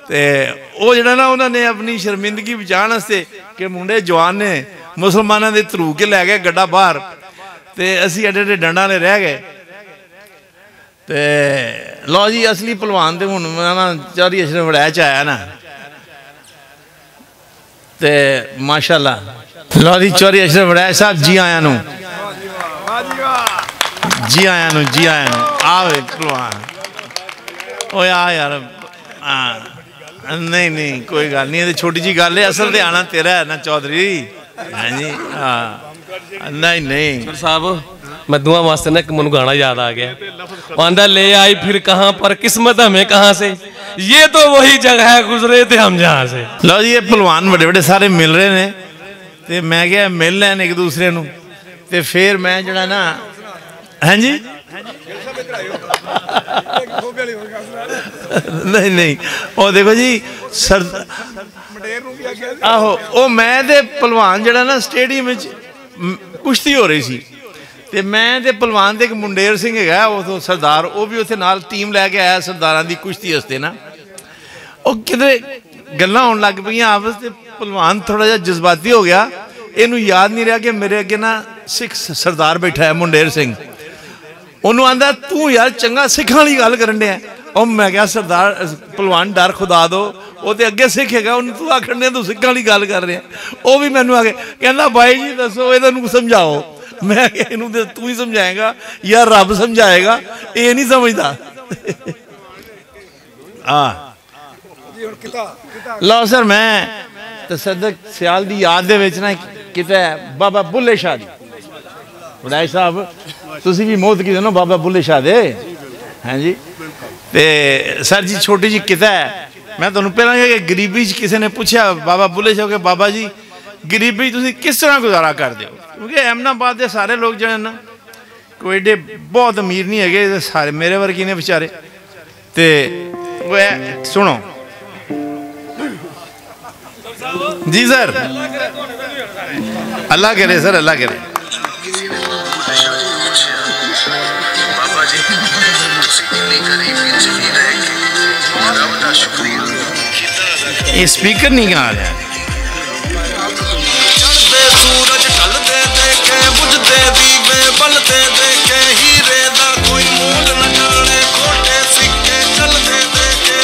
तो वो जरा ना उन्होंने अपनी शर्मिंदगी बचाने वास्ते कि मुंडे जवान ने मुसलमानों के धरू के लै गए गड्ढा बाहर, ਤੇ ਅਸੀਂ ਐਡੇ ਐਡੇ ਡੰਡਾਂ ਨੇ ਰਹਿ ਗਏ। ਤੇ ਲਓ ਜੀ ਅਸਲੀ ਭਲਵਾਨ ਤੇ ਹੁਣ ਮੈਂ ਨਾ ਚੌਧਰੀ ਅਸ਼ਰਫ ਵੜੈਚ ਚ ਆਇਆ ਨਾ ਤੇ ਮਾਸ਼ਾਅੱਲਾ। ਲਓ ਜੀ ਚੌਧਰੀ ਅਸ਼ਰਫ ਵੜੈਚ ਸਾਹਿਬ ਜੀ ਆਇਆਂ ਨੂੰ, ਜੀ आया नू, जी आया नू। आ भलवान ओए आ यार, नहीं नहीं कोई गल नहीं, छोटी जी गल है, असल ते आना तेरा है ना चौधरी। हाँ जी हाँ, नहीं नहीं साहब मैं दुआ वास्ते ना मन गाना याद आ गया, आंदा ले आई फिर कहाँ पर किस्मत हमें कहाँ से, ये तो वही जगह है गुजरे थे हम जहाँ से। लो जी ये भलवान बड़े बड़े सारे मिल रहे ने ते मैं क्या मिल रहे एक दूसरे नू ते फिर मैं जड़ा ना हैं जी नहीं नहीं ओ देखो जी सर आहो ओ मैं ते भलवान जड़ा ना स्टेडियम में कुश्ती हो रही सी ते मैं ते भलवान ते एक मुंडेर सिंह है वो तो सरदार वो भी उत्थे नाल टीम लैके आया सरदारां दी कुश्ती वास्ते ना। ओ किधरे गल्लां होण लग पईयां आपस ते भलवान थोड़ा जिहा जज्बाती हो गया, इनू याद नहीं रहा कि मेरे अगे ना सिख सरदार बैठा है मुंडेर सिंह। उन्होंने आंदा तू यार चंगा सिखां वाली गल करन दिया। और मैं क्या सरदार भलवान डर खुदा दो, वो तो अगे सिख है तू आखन दे तू सिखां वाली गल कर रहा। वो भी मैनू आके कहना भाई जी दसो इहनूं समझाओ। मैं इनू तो तू ही समझाएगा या रब समझाएगा, ये नहीं समझदा। हाँ लो सर मैं तसद्दुक सियाल दी याद दे विच ना किते बाबा बुल्ले शाह दी वड़ैच साहब तुसी भी मौत की ना बाबा बुल्ले शाह दे हैं जी। ते सर जी छोटी जी किता है मैं तुहानूं पहलां कि गरीबी च किसी ने पूछा बाबा बुल्ले शाह के बाबा जी गरीबी तुसी किस तरह गुजारा करदे हो, क्योंकि अहमदाबाद के सारे लोग जो ना कोई एडे बहुत अमीर नहीं है, सारे मेरे वर्गे ने बेचारे। ते सुनो जी सर, अल्लाह करे सर अल्लाह करे। ये स्पीकर नहीं आ रहा है। सूरज ढलदे देखे बुझदे दीवे बलदे देखे हीरे दा कोई मोल न जाने खोटे सिक्के चलदे देखे।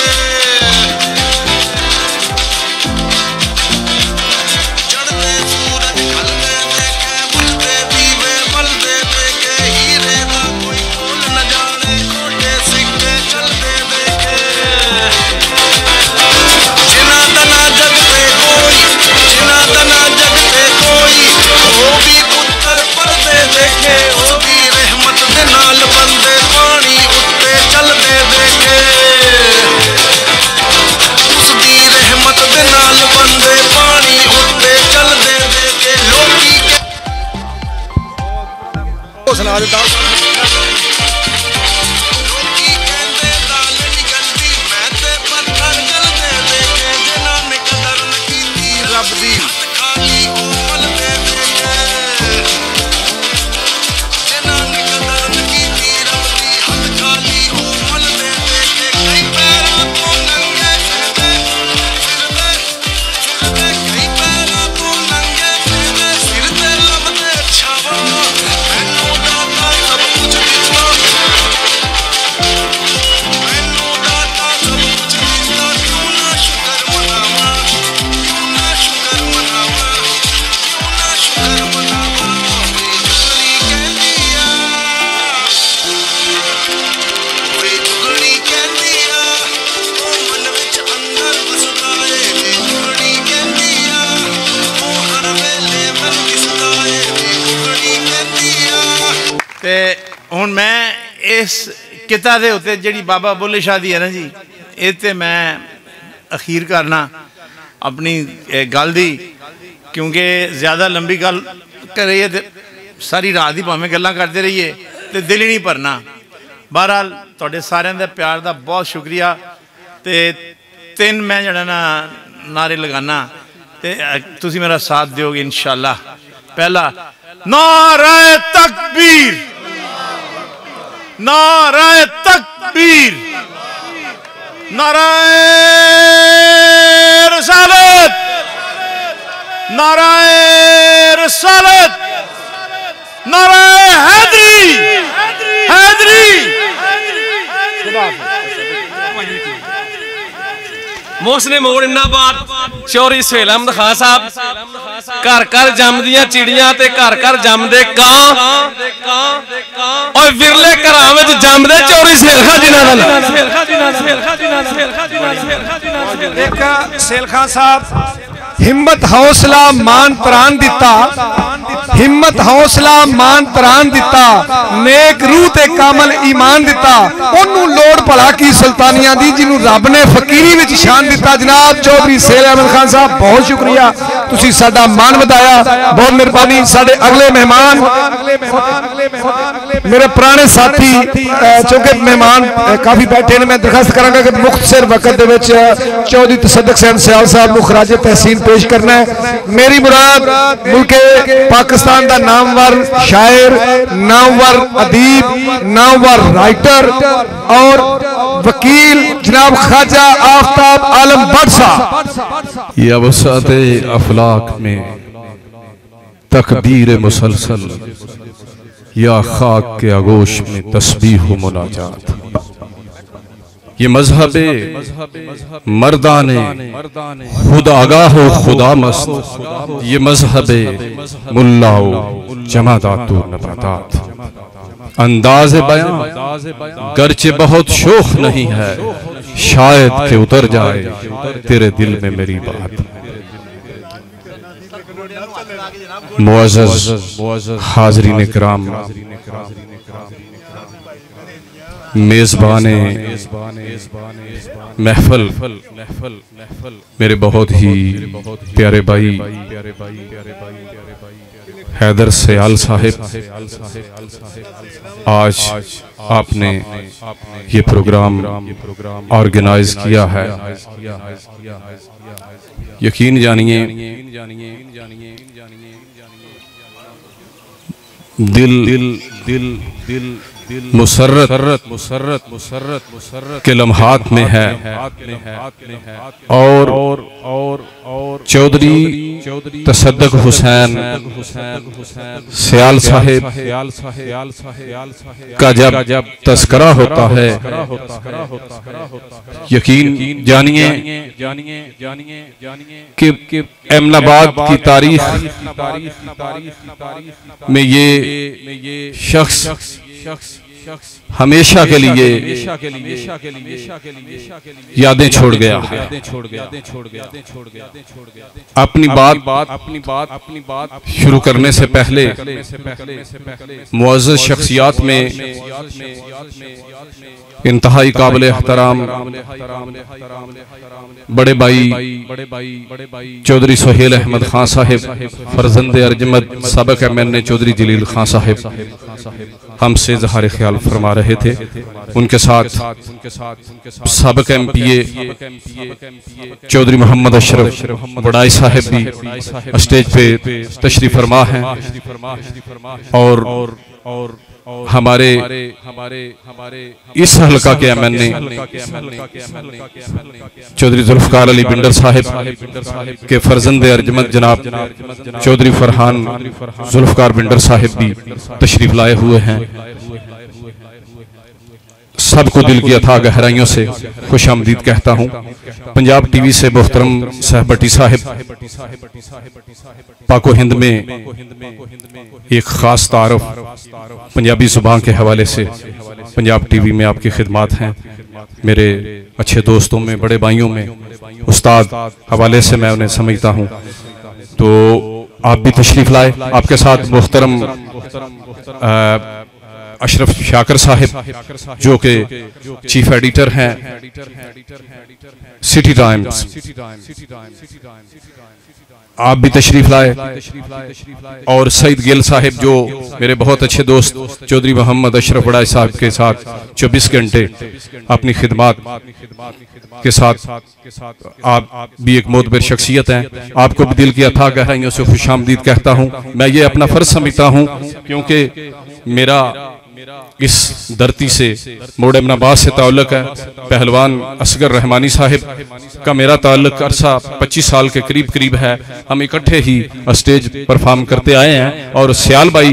चढ़दे सूरज ढलदे देखे बुझदे दीवे बलदे देखे हीरे दा कोई मोल न जाने खोटे सिक्के चलदे देखे। जिना तना जग पे कोई, जिना तना जग पे कोई, वो भी पुत्र पढ़दे देखे, वो भी रहमत दे नाल बंदे पानी उत्ते चलदे देखे। उसदी रहमत दे नाल बंदे पानी उत्ते चलदे देखे। लोकी के सुना देता हुण मैं इस किता दे उत्ते जिहड़ी बाबा बुल्ले शाह दी है ना जी, इत्ते मैं अखीर करना अपनी गल दी, क्योंकि ज़्यादा लंबी गल करिए तो सारी रात ही भावें गल्लां करते रहिए तो दिल ही नहीं भरना। बहरहाल तुहाडे सारिआं दे प्यार दा बहुत शुक्रिया। ते तीन मैं जड़ा ना नारे लगाना ते तुसी मेरा साथ दिओगे इंशाअल्लाह। पहला नारे तकबीर, नारे तकबीर, नारे रसालत, नारे रसालत, नारे मोहसिन मोड़ इमनाबाद चौधरी सुहेल अहमद खान साहब घर घर जमदियां चिड़ियां ते घर घर जमदे कां और विरले घरां विच जमदे चौधरी सुहेल खान जिन्हां एक सुहेल खान साहब हिम्मत हौसला मान प्राण दिता, हिम्मत हौसला मान प्राण दिता, नेक रूह ते कामल ईमान दिता, ओनू लोड़ भला की सुल्तानिया दी जिन्हों रब ने फकीरी विच शान दिता। जनाब चौधरी सुहेल अहमद खान साहब बहुत शुक्रिया, तुसी साडा मान वधाया, बहुत मेहरबानी। साडे अगले मेहमान मेरे पुराने साथी चूंकि मेहमान काफी बैठे ने, मैं दरखास्त करांगा कि मुख्तसर वक्त दे विच चौधरी तसद्दुक हुसैन सियाल साहब को खराज तहसीन पेश करना है। मेरी मुराद मुल्के पाकिस्तान का नामवर शायर, नामवर अदीब, नामवर राइटर और वकील जनाब ख्वाजा आफ्ताब आलम भट्ट साहब। या वसाते अफलाक में तकदीर मुसलसल, या खाक के आगोश में तस्बीह व मुनाजात। ये मजहबे मर्दाने खुदा आगाह हो खुदा मस्त, ये मजहबे मुल्लाओ जमादातो नबातात। अंदाज़े बयां गर्चे बहुत शोख नहीं है, शायद के उतर जाए तेरे दिल में मेरी बात। मुअज़्ज़ज़ हाज़रीन किराम, मेज़बाने महफल, मेरे बहुत ही प्यारे भाई हैदर सियाल साहिब, आज आपने ये प्रोग्राम ऑर्गेनाइज किया है। यकीन जानिए दिल मुसर्रत के लम्हात में है। और चौधरी तसद्दुक हुसैन सियाल साहिब का जब तस्करा होता है, यकीन जानिए कि एमनाबाद की तारीख में ये शख्स हमेशा के लिए यादें छोड़ गया। अपनी बात शुरू करने से पहले मुअज़्ज़ज़ शख्सियात में इंतहाई काबिल एहतराम बड़े भाई चौधरी सुहेल अहमद खान साहिब, फर्जंद अर्जमद सबक MNA चौधरी जलील खान साहिब हमसे इज़हार ख्याल फरमा रहे थे। उनके साथ सबक MPA चौधरी मोहम्मद अशरफ बड़ाई साहिब भी स्टेज पे तशरीफ फरमा हैं। और हमारे इस हलका के MNA चौधरी जुल्फ़कार अली बिंडर साहिब के फर्जंद अर्जमत जनाब चौधरी फरहान जुल्फ़कार बिंडर साहिब भी तशरीफ लाए हुए हैं। सबको दिल की अथाह गहराइयों से खुश आमदीद कहता हूँ। पंजाब TV से मोहतरम सहबटी साहिब पाको हिंद में एक खास तारुफ पंजाबी जुबान के हवाले से पंजाब TV में आपकी खिदमत हैं। मेरे अच्छे दोस्तों में, बड़े भाइयों में, उस्ताद हवाले से मैं उन्हें समझता हूँ। तो आप भी तशरीफ लाए। आपके साथ मोहतरम अशरफ शाकर साहिब जो कि चीफ एडिटर हैं सिटी टाइम्स, आप भी तशरीफ लाए। और सईद गिल साहिब जो मेरे बहुत अच्छे दोस्त चौधरी मोहम्मद अशरफ बड़ाई साहब के साथ 24 घंटे अपनी खिदमत के साथ आप भी एक मोतबर शख्सियत हैं। आपको भी दिल की अथाह गहराइयों से खुशामदीद कहता हूँ। मैं ये अपना फर्ज समझता हूँ क्योंकि मेरा इस धरती से मोड़ अमनाबाद से ताल्लुक़ है। पहलवान असगर रहमानी साहिब का मेरा ताल्लुक़ अरसा 25 साल के करीब करीब है। हम इकट्ठे ही स्टेज परफॉर्म करते आए हैं और सियाल भाई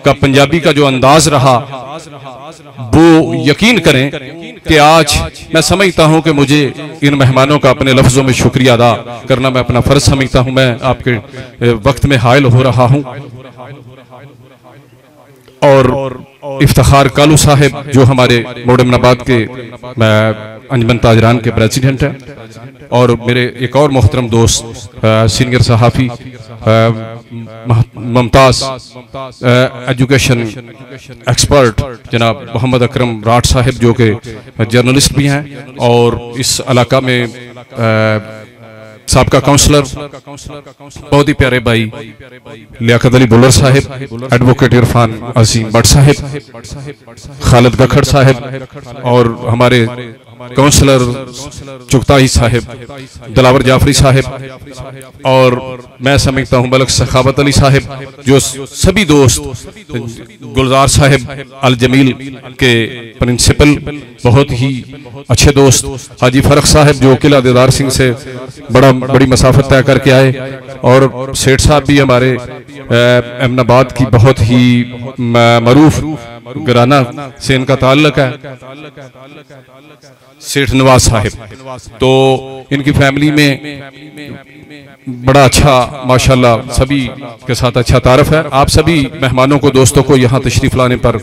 का पंजाबी का जो अंदाज रहा वो यकीन करें कि आज मैं समझता हूं कि मुझे इन मेहमानों का अपने लफ्जों में शुक्रिया अदा करना मैं अपना फर्ज समझता हूं। मैं आपके वक्त में हायल हो रहा हूं और इफ्तिखार कालू साहिब जो हमारे मोड़ अमनाबाद के अंजमन ताजरान के प्रेसिडेंट हैं और मेरे एक और मोहतरम दोस्त सीनियर सहाफ़ी मुमताज़ एजुकेशन एक्सपर्ट जनाब मोहम्मद अकरम राठ साहिब जो कि जर्नलिस्ट भी हैं और इस इलाका में साबका काउंसलर बहुत ही प्यारे भाई लियाकत अली बुल्लर साहिब, एडवोकेट इरफान अजीम भट्ट साहिब, खालिद गखड़ साहिब और हमारे काउंसलर चुगताई साहिब, दिलावर जाफरी साहिब और मैं समझता हूँ मलक सखावत अली साहिब जो सभी दोस्त, गुलजार साहिब अल जमील के प्रिंसिपल बहुत ही अच्छे दोस्त, हाजी फरक साहिब जो किला दीदार सिंह से बड़ी मसाफत तय करके आए और सेठ साहब भी हमारे अहमदाबाद की बहुत ही मरूफ घराना से इनका ताल्लुक है, सेठ नवाज साहिब। तो इनकी फैमिली में बड़ा अच्छा माशाल्लाह सभी के साथ अच्छा तारफ है। आप सभी मेहमानों को, दोस्तों को यहाँ तशरीफ लाने पर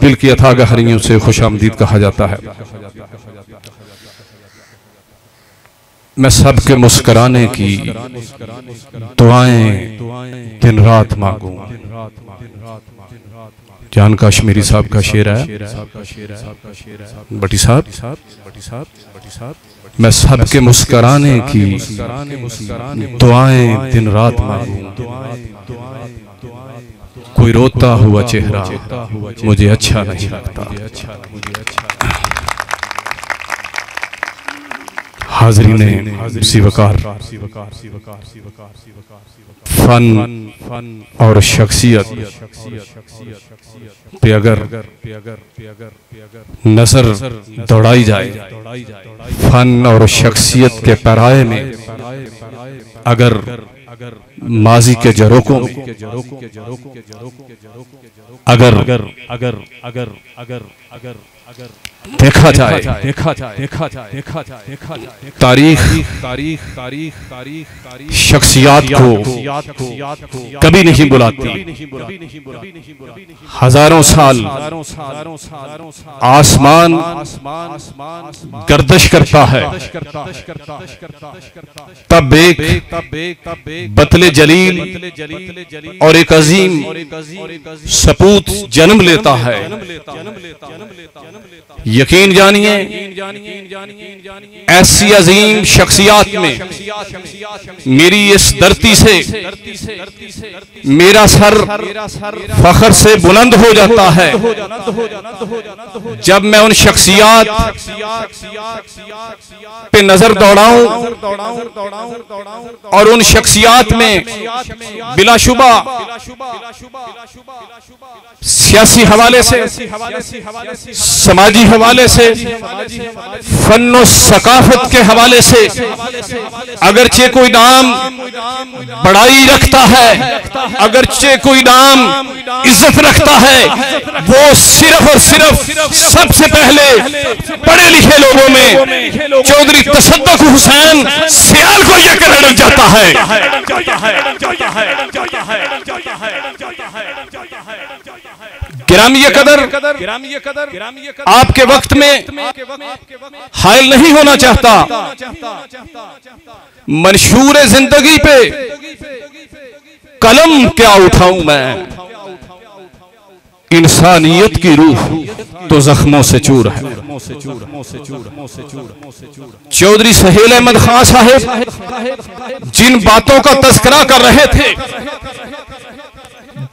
दिल की अथाह गहराइयों से खुशामदीद कहा जाता है। मैं सबके मुस्कुराने की दुआएं दिन रात मांगूं। जान काश्मीरी साहब का शेर है, बटी साहब, मैं सबके मुस्कुराने की दुआएं दिन रात मांगूं। कोई रोता हुआ चेहरा मुझे अच्छा नहीं लगता। हाज़रीने सिवकार, फन और शख्सियत पे अगर नजर दौड़ाई जाए, फन और शख्सियत के पैराए में अगर माजी के झरोकों अगर देखा जाए तारीख शख्सियात को कभी नहीं बुलाती। हजारों साल आसमान गर्दिश करता है, तब एक बतले जलील और एक अजीम सपूत जन्म लेता है। यकीन जानिए ऐसी अजीम शख्सियात में मेरी इस धरती से मेरा सर फख्र से बुलंद हो जाता है जब मैं उन शख्सियात पे नजर दौड़ाऊं और उन शख्सियात में बिलाशुबा सियासी हवाले से, समाजी हवाले से, फन्नो सकाफत के हवाले से अगरचे कोई नाम बड़ाई रखता है, अगरचे कोई नाम इज्जत रखता है, वो सिर्फ और सिर्फ सबसे पहले पढ़े लिखे लोगों में चौधरी तसद्दुक हुसैन सियाल को यह कर लग जाता है। गिरामी कदर आपके वक्त में हायल नहीं होना चाहता। मंशूर जिंदगी पे कलम क्या उठाऊं मैं, इंसानियत की रूह तो जख्मों से चूर है। चौधरी सुहेल अहमद खान साहब जिन बातों का तस्करा कर रहे थे,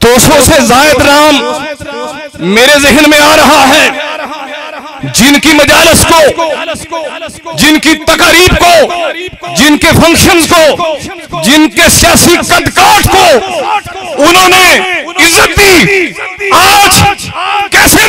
200 से जायद नाम मेरे जहन में आ रहा है, जिनकी मजालस को, जिनकी तकारीब को, जिनके फंक्शन को, जिनके सियासी कदकाठ को उन्होंने इज्जत दी, आज कैसे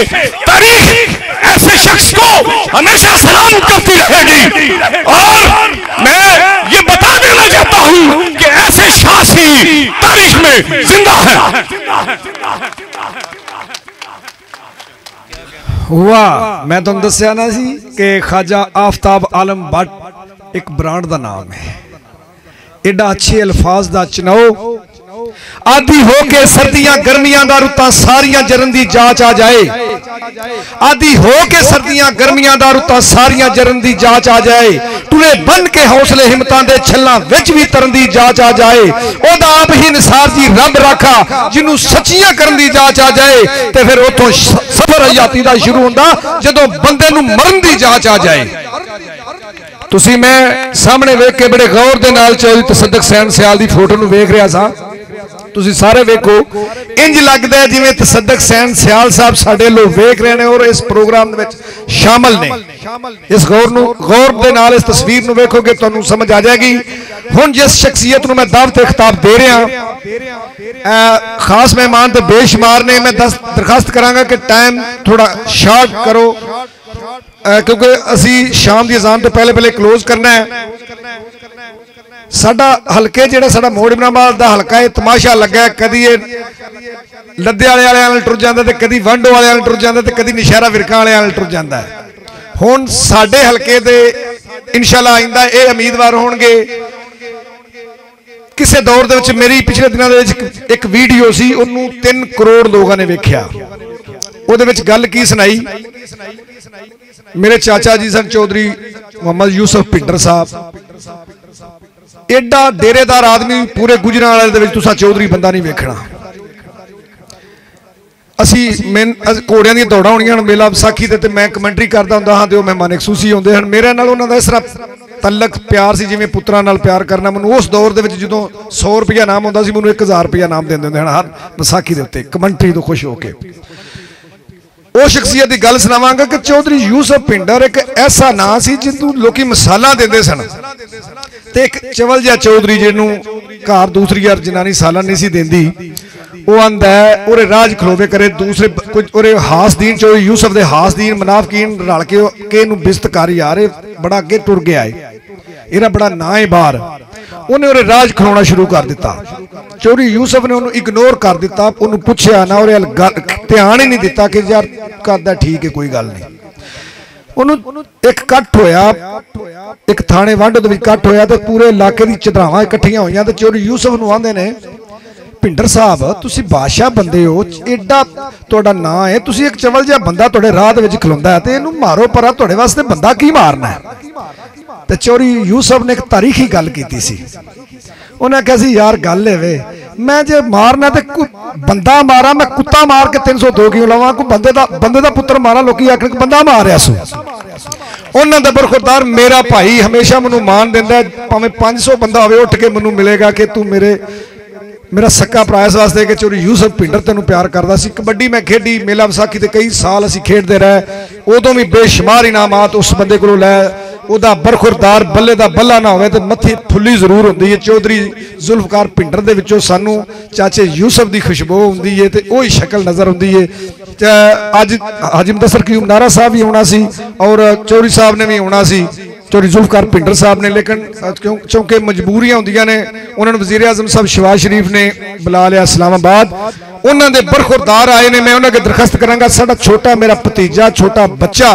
तारीख ऐसे शख्स को हमेशा सलाम करती रहेगी। और मैं ये बता देना चाहता हूं कि ऐसे शासी तारीख में जिंदा है। वाह, मैं तुम दसिया ना सी कि ख्वाजा आफ्ताब आलम भट्ट एक ब्रांड का नाम है। एडा अच्छे अल्फाज का चुनाव। आदि हो के सर्दियां गर्मियां दा रुत्तां सारियां जरन दी जांच आ जाए। आदि हो के सर्दियां गर्मियां दा रुत्तां सारियां जरन दी जांच आ जाए। टुरे बन के हौसले हिम्मतां दे छल्लां विच भी तरन दी जांच आ जाए। ओदा आप ही निसार जी रब राखा जिन्नू सच्चियां करन दी जांच आ जाए। ते फिर उतों सफर हयाती दा शुरू हुंदा जदों बंदे नू मरन दी जांच आ जाए। तुसी मैं सामने वेख के बड़े गौर दे नाल चौधरी तसद्दुक सैन सियाल दी फोटो नू वेख रहा सा। तुसी सारे वेखो, इंज लगदा है जिवें तसद्दुक सैन सियाल साहब साडे लोग वेख रहे हैं और इस प्रोग्राम दे विच शामिल ने। इस गौर दे नाल इस तस्वीर नू वेखोगे तुहानू समझ आ जाएगी। हुण जिस शख्सियत नू मैं दावत खिताब दे रहा, खास मेहमान तो बेशुमार ने, मैं दरखास्त करांगा कि टाइम थोड़ा शार्ट करो क्योंकि असी शाम की अजान तो पहले पहले क्लोज करना है। साडा हल्के जिहड़ा साडा मोड़ इमराबाद दा हल्का है, तमाशा लगा है। कदी ये लद्दे वाले नाल टुर जांदा ते कदी वांडो वाले नाल टुर जांदा ते कदी नशहरा विरका वाले नाल टुर जांदा है। हुण साडे हल्के दे इंशाअल्लाह आइंदा ये उम्मीदवार होणगे। किसी दौर दे विच मेरी पिछले दिनों दे विच एक वीडियो सी, उन्नू 3 करोड़ लोगों ने वेख्या। उहदे विच गल की सुनाई, मेरे चाचा जी सन चौधरी मोहम्मद यूसुफ पिंडर साहब, एडा डेरेदार आदमी पूरे गुजरांवाले दे विच तुसां चौधरी बंदा नहीं वेखना। असी घोड़ियां दी दौड़ां होणीआं मेला विसाखी ते मैं कमेंटरी करदा हुंदा हां ते ओह मेहमान खसूसी आउंदे हन। मेरे नाल उन्हां दा इस तरह तलक प्यार सी जिवें पुत्तरां नाल प्यार करना। मैनूं उस दौर दे विच जदों 100 रुपया नाम हुंदा सी, मैनूं 1000 रुपया नाम देंदे हुंदे हन हर विसाखी दे उत्ते कमेंटरी तो खुश होके। वो शख्सियत की गल सुनावांगा कि चौधरी यूसुफ पिंडर एक ऐसा नाम सी जिन्नू लोग मसाला देंदे सन ते एक चवल जिहा चौधरी जिन्नू घर दूसरी यार जनानी साला नहीं सी देंदी, वो आंदा है और राज खलोवे करे दूसरे कुछ और हासदीन चौधरी यूसुफ दे हासदीन मुनाफिकीन रल के नू बिस्त कर यार बड़ा अगे टुर गया है, इहदा बड़ा ना है बाहर। उन्हें और राज खलोना शुरू कर दिता। चौधरी यूसुफ ने उन्हें इग्नोर कर दिता, उन्हें पूछया ना और ध्यान ही नहीं दिता कि यार करदा ठीक है कोई गल नहीं। उन्होंने एक कट होया, एक थाने वंड दे विच कट होया ते पूरे इलाके दी चढ़ावां इकट्ठियां होईयां ते चौधरी यूसुफ नूं आंदे ने पिंडर साहब तुसी बादशाह बंदे हो, एडा तुहाडा नां है, तुसी एक चवल जिहा बंदा तुहाडे राह दे विच खलोंदा है ते इहनूं मारो परा, तुहाडे वास्ते बंदा की मारना है। ते चौधरी यूसुफ ने एक तारीखी गल कीती सी। उन्हें कहा सी यार गल है वे मैं जे मारना तो बंदा मारा, मैं कुत्ता मार के 302 क्यों लवां, कोई बंदे दा पुत्र मारा लोकी आखण बंदा मारिया सू। उन्होंने दा बरखुरदार मेरा भाई हमेशा मैनू मान दिंदा, भावें 500 बंदा होवे उठ के मैनू मिलेगा कि तू मेरा सक्का भरा इस वास्ते कि चौधरी यूसुफ पिंडर तेनू प्यार करदा सी। कबड्डी मैं खेडी मेला विसाखी ते कई साल असीं खेडदे रहे, उदों भी बेशुमार इनामात उस बंदे कोलों लै। उदा बरखुरदार बल्ले दा बल्ला ना होवे ते मत्थी फुल्ली जरूर हुंदी है। चौधरी जुल्फकार पिंडर दे विचों सानू चाचे यूसुफ दी खुशबू हुंदी है ते ओही शक्ल नज़र हुंदी है। अज हाजी मुदस्सिर क़यूम नारा साहब भी आउणा सी और चौधरी साहब ने भी आउणा सी, चौधरी जुल्फकार पिंडर साहब ने, लेकिन क्योंकि मजबूरियां होंदियां ने उन्होंने वज़ीर आज़म साहब शहबाज शरीफ ने बुला लिया इस्लामाबाद, उन्होंने बरखुरदार आए ने। मैं उन्होंने दरखास्त करांगा साडा छोटा मेरा भतीजा छोटा बच्चा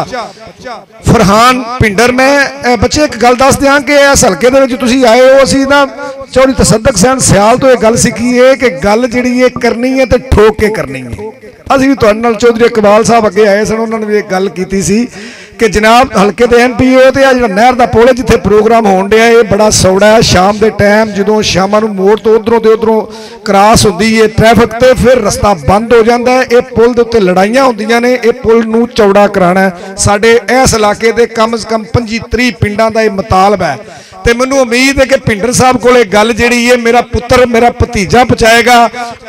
फरहान पिंडर, मैं बच्चे एक गल दस दियां कि इस हल्के दे विच तुसीं आए हो, असीं ना चौधरी तसद्दुक सैन सियाल तो यह गल सीखी है कि गल जिहड़ी है करनी है तो ठोक के करनी है। असीं भी तुहाडे नाल चौधरी इकबाल साहब अगे आए सन, उन्होंने भी एक गल कीती सी कि जनाब हल्के के MPO तो आ जो नहर का पुल है जिथे प्रोग्राम होण दिया ये बड़ा सौड़ा है। शाम के टाइम जो शाम को मोड़ तो उधरों क्रॉस होती है ट्रैफिक तो फिर रस्ता बंद हो जाता है। ये पुल के उत्ते लड़ाइयां होंदियां ने, ये पुल नूं चौड़ा कराना है। साडे इस इलाके के कम से कम 25-30 पिंडां दा ये मुतालबा है ते मैनूं उम्मीद है कि पिंडर साहब कोले गल जिहड़ी है मेरा पुत्र मेरा भतीजा पहुँचाएगा।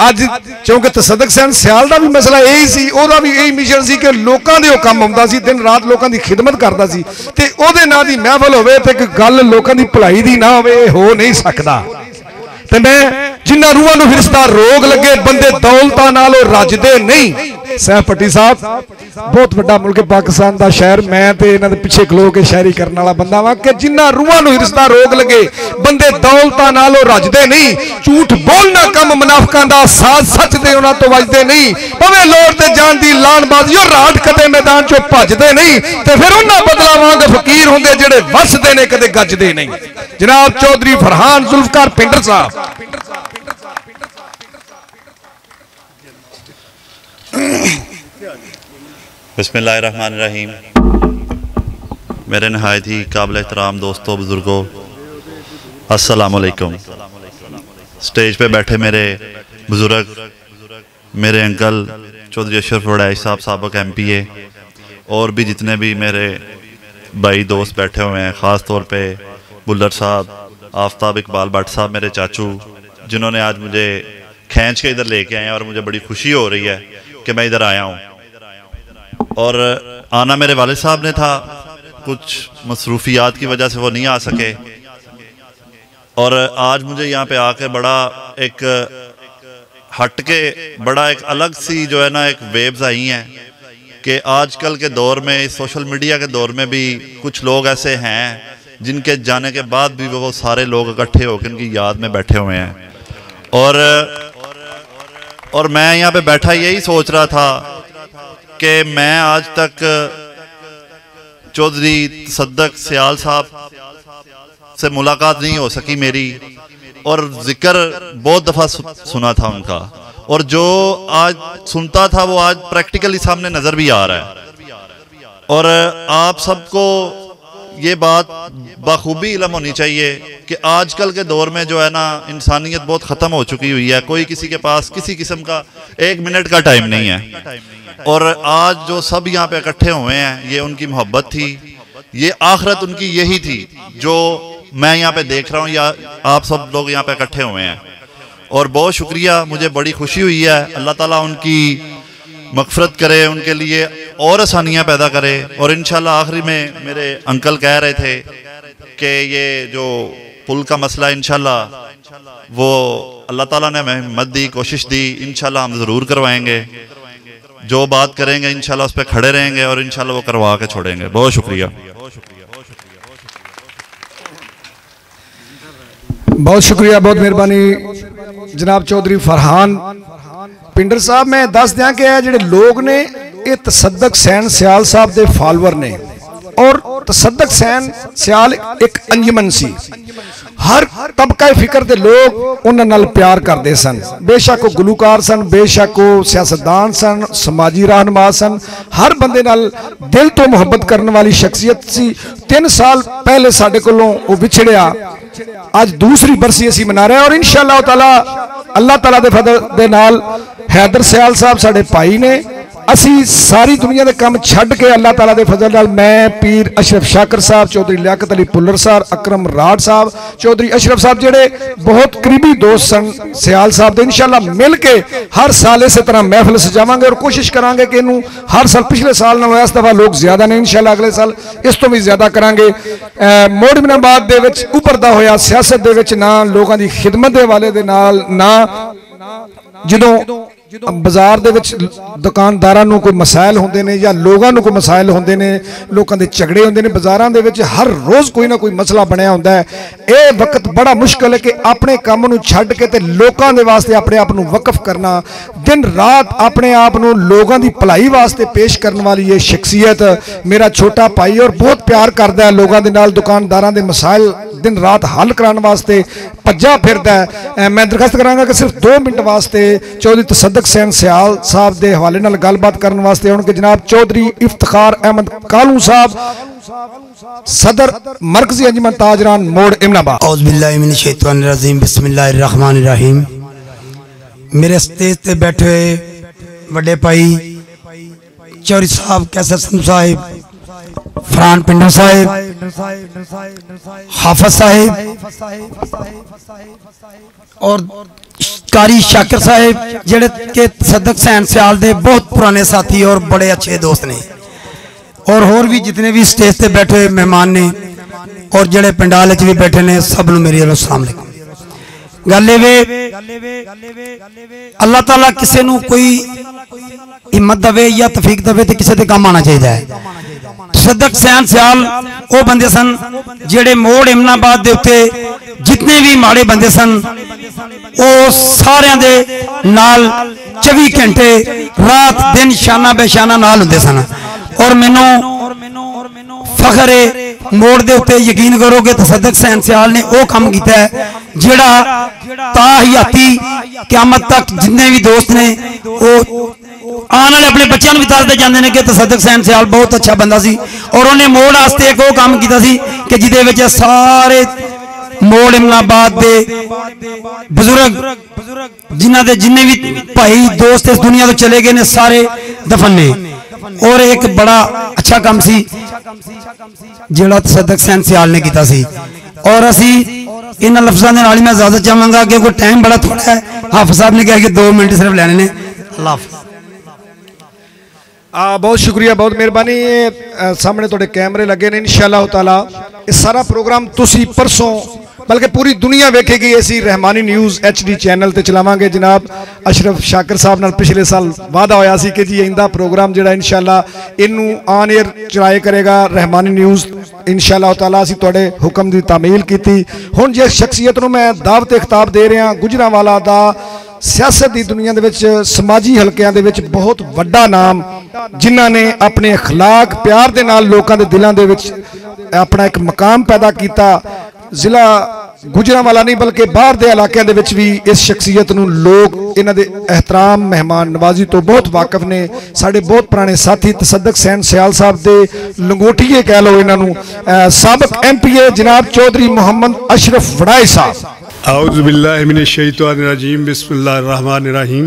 अज क्योंकि तसद्दुक सैन सियाल का भी मसला यही सी, ओहदा भी यही मिशन सी कि लोकां दे काम आउंदा सी, दिन रात लोकां दी खिदमत करता सी ते ओहदे नां दी महफल होवे ते गल लोकां दी भलाई दी ना होवे, हो नहीं सकदा। ते मैं जिन्ना रूहां नूं हिरस दा रोग लगे बंदे दौलतां नाल रजदे नहीं। साहब भट्टी साहब बहुत वड्डा मुल्क पाकिस्तान दा शहर, मैं ते इन्हां दे पिछे खलो के शायरी करने वाला बंदा वां कि जिन्ना रूहां नूं हिरस दा रोग लगे बंदे दौलतां नाल रजदे नहीं। झूठ बोलना कम मुनाफिकां दा, साथ सच दे उन्हां तो वजदे नहीं। भावें लोड़ ते जान दी लानबाजी और रात कदे मैदान चों भजदे नहीं ते फिर उन्हां बदला वांग फकीर हुंदे जिहड़े वसदे ने कदे गजदे नहीं। जनाब चौधरी फरहान जुल्फकार पिंडर साहब। बिस्मिल्लाहिर्रहमानिर्रहीम। मेरे नहायत ही काबिल एहतराम दोस्तों, बुज़ुर्गों, अस्सलाम वालेकुम। स्टेज पे बैठे मेरे बुज़ुर्ग, मेरे अंकल चौधरी अशरफ वड़ैच साहब, साबिक़ MPA, और भी जितने भी मेरे भाई दोस्त बैठे हुए हैं, ख़ास तौर पे बुल्लर साहब, आफ्ताब इकबाल भट्ट साहब, मेरे चाचू, जिन्होंने आज मुझे खींच के इधर लेके आए हैं और मुझे बड़ी खुशी हो रही है कि मैं इधर आया हूँ। और आना मेरे वालिद साहब ने था, कुछ मसरूफियात की वजह से वो नहीं आ सके, और आज मुझे यहाँ पे आकर बड़ा एक हट के बड़ा एक अलग सी जो है ना एक वेव्स आई हैं कि आजकल के दौर में, इस सोशल मीडिया के दौर में भी कुछ लोग ऐसे हैं जिनके जाने के बाद भी वो सारे लोग इकट्ठे होकर उनकी याद में बैठे हुए हैं। और मैं यहाँ पे बैठा यही सोच रहा था कि मैं आज तक चौधरी तसद्दुक़ सियाल साहब से मुलाकात नहीं हो सकी मेरी, और जिक्र बहुत दफ़ा सुना था उनका, और जो आज सुनता था वो आज प्रैक्टिकली सामने नज़र भी आ रहा है। और आप सबको ये बात बखूबी इल्म होनी चाहिए कि आजकल के दौर में जो है ना इंसानियत बहुत ख़त्म हो चुकी हुई है। कोई किसी के पास किसी किस्म का 1 मिनट का टाइम नहीं है। और आज जो सब यहाँ पे इकट्ठे हुए हैं, ये उनकी मोहब्बत थी, ये आखिरत उनकी यही थी जो मैं यहाँ पे देख रहा हूँ, या आप सब लोग यहाँ पे इकट्ठे हुए हैं। और बहुत शुक्रिया, मुझे बड़ी खुशी हुई है। अल्लाह ताला उनकी मग़फ़िरत करे, उनके लिए और आसानियाँ पैदा करे। और इंशाल्लाह आखिरी में मेरे अंकल कह रहे थे कि ये जो पुल का मसला इंशाल्लाह वो अल्लाह ताला ने हमें हिम्मत दी, कोशिश दी, इंशाल्लाह हम ज़रूर करवाएंगे। जो बात करेंगे इंशाल्लाह उस पर खड़े रहेंगे और इंशाल्लाह वो करवा के छोड़ेंगे। बहुत शुक्रिया। बहुत शुक्रिया, बहुत मेहरबानी जनाब चौधरी फरहान पिंडर साहब। मैं दस दिया कि जिहड़े लोग ने ये तसद्दुक़ सैन सियाल साहब के फॉलोअर ने, और तसद्दुक़ सैन सियाल एक अंजमन सी, हर तबका फिक्र के लोग उन्हां नाल प्यार करते सन। बेशक वो गुलूकार सन, बेशक वो सियासतदान सन, समाजी रहनुमा सन, हर बंदे नाल दिल तो मुहब्बत करने वाली शख्सियत सी। 3 साल पहले साडे कोलों वो विछड़िया, आज दूसरी बरसी असी मना रहे हैं, और इंशाअल्लाह ताला अल्लाह ताला दे फज़ल दे नाल हैदर सियाल साहब साडे भाई ने। असी सारी दुनिया के काम छड़ के अल्लाह ताला दे फजल नाल मैं पीर अशरफ शाकर साहब, चौधरी लियाकत अली पुल्लर साहब, अकरम राड साहब, चौधरी अशरफ साहब जेडे बहुत करीबी दोस्त सन सियाल साहब दे, इंशाअल्लाह मिल के हर साल इस तरह महफिल सजावांगे और कोशिश करांगे कि इनू हर साल पिछले साल नालों इस दफा लोग ज्यादा ने, इंशाअल्लाह अगले साल इस तो भी ज्यादा करांगे। मोड़ इमनाबाद दे विच उभरदा होया सियासत दे विच ना लोगों की खिदमत दे वाले दे नाल ना जदों बाजार दे विच दुकानदारां नूं कोई मसाइल होंदे ने या लोगों नूं कोई मसाइल होंदे ने, लोगों के झगड़े होंदे ने, बाजारां दे विच हर रोज़ कोई ना कोई मसला बनया होंदा है। ये वक्त बड़ा मुश्किल है कि अपने काम नूं छड्ड के ते लोकां दे वास्ते अपने आप नूं वक्फ करना, दिन रात अपने आप नूं लोगों की भलाई वास्ते पेश करने वाली ये शख्सियत मेरा छोटा भाई और बहुत प्यार करता है लोगों के नाल, दुकानदारां दे मसाइल दिन रात हल कराने वास्ते भज्जा फिरदा है। मैं दरखास्त करांगा कि सिर्फ 2 मिनट वास्ते चौधरी तसद्दुक़ सैन सियाल साहब के हवाले नाल गलबात करने वास्ते उनके जनाब चौधरी इफ्तिखार अहमद कालू साहब, सदर मरकजी अंजुमन ताजरान मोड़ इमनाबाद। औज़ु बिल्लाहि मिनश शैतानिर रजीम, बिस्मिल्लाहिर रहमानिर रहीम। मेरे स्टेज पे बैठे हुए बड़े भाई चौधरी साहब, कैसर संधू साहिब, फरहान पिंडर साहिब, हाफिज साहिब और कारी शाकिर साहिब जेड़े के तसद्दुक़ सैन सियाल दे बहुत पुराने साथी और बड़े अच्छे दोस्त ने, और होर भी जितने भी स्टेज पे बैठे हुए मेहमान ने और जेड़े पंडाल च भी बैठे ने, सब नूं मेरी अस्सलाम वालेकुम। गल वे अल्लाह ताला किसी नू कोई हिम्मत दवे या तफीक दवे तो किसी के काम आना चाहिए। तसद्दुक़ सैन सियाल वो बंदे सन जेड़े मोड़ इमनाबाद दे उत्ते जितने भी माड़े बंदे सन वो सारियां दे नाल 24 घंटे रात दिन शाना बेशाना नाल हुंदे सन। और मैनू फखर है मोड़ दे उत्ते यकीन करोगे तसद्दुक़ सैन सियाल ने वो काम किया है जेड़ा ताहियाती क़यामत तक जितने भी दोस्त ने वो आने वाले अपने बच्चों भी दसते जाते हैं कि तसद्दुक़ सैन सियाल बहुत अच्छा बंदा सी। और उन्हें मोड़ वास्ते एक वो काम किया कि जिदे सारे मोड़ इमनाबाद दे बुजुर्ग जिन्हों के जिन्ने भी भाई दोस्त इस दुनिया तो चले गए ने सारे दफन ने। और एक बड़ा अच्छा काम सी जिहड़ा तसद्दुक़ सैन सियाल ने किया सी। और असी इन लफ्ज़ों के नाल मैं इजाजत चाहांगा कि कोई टाइम बड़ा थोड़ा है। हाफिज़ साहब ने कहा कि 2 मिनट सिर्फ लेने ने। अल्लाह बहुत शुक्रिया, बहुत मेहरबानी। सामने थोड़े कैमरे लगे ने इंशाअल्लाह ताला इस सारा प्रोग्राम तुसी परसों बल्कि पूरी दुनिया वेखेगी ऐसी रहमानी न्यूज़ HD चैनल ते चलावांगे। जनाब अशरफ शाकिर साहब नाल पिछले साल वादा होया सी कि जी इंदा प्रोग्राम जिहड़ा इंशाअल्लाह इनू ऑन एयर चलाए करेगा रहमानी न्यूज़ इंशाअल्लाह ताला। असीं तुहाडे हुक्म दी तामील कीती। हुण जिस शख्सियत नूं मैं दावत खिताब दे रहा गुजरांवाला दा सियासत की दुनिया दे विच समाजी हलकियां दे विच बहुत वड्डा नाम जिन्हां ने अपने अखलाक प्यार दे नाल लोकां दे दिलां दे विच अपना एक मकाम पैदा किया। जिला गुजरांवाला नहीं बल्कि बाहर के इलाकों के भी इस शख्सियत नूं लोग इन्हां दे एहतराम मेहमान नवाजी तो बहुत वाकफ ने। साडे बहुत पुराने साथी तसद्दुक़ सैन सियाल साहब दे लंगोटिए कह लो इन्हां नूं साबिक MPA जनाब चौधरी मोहम्मद अशरफ वड़ाई साहब। औज़ु बिल्लाहि मिनश शैतानिर रजीम बिस्मिल्लाहिर रहमानिर रहीम।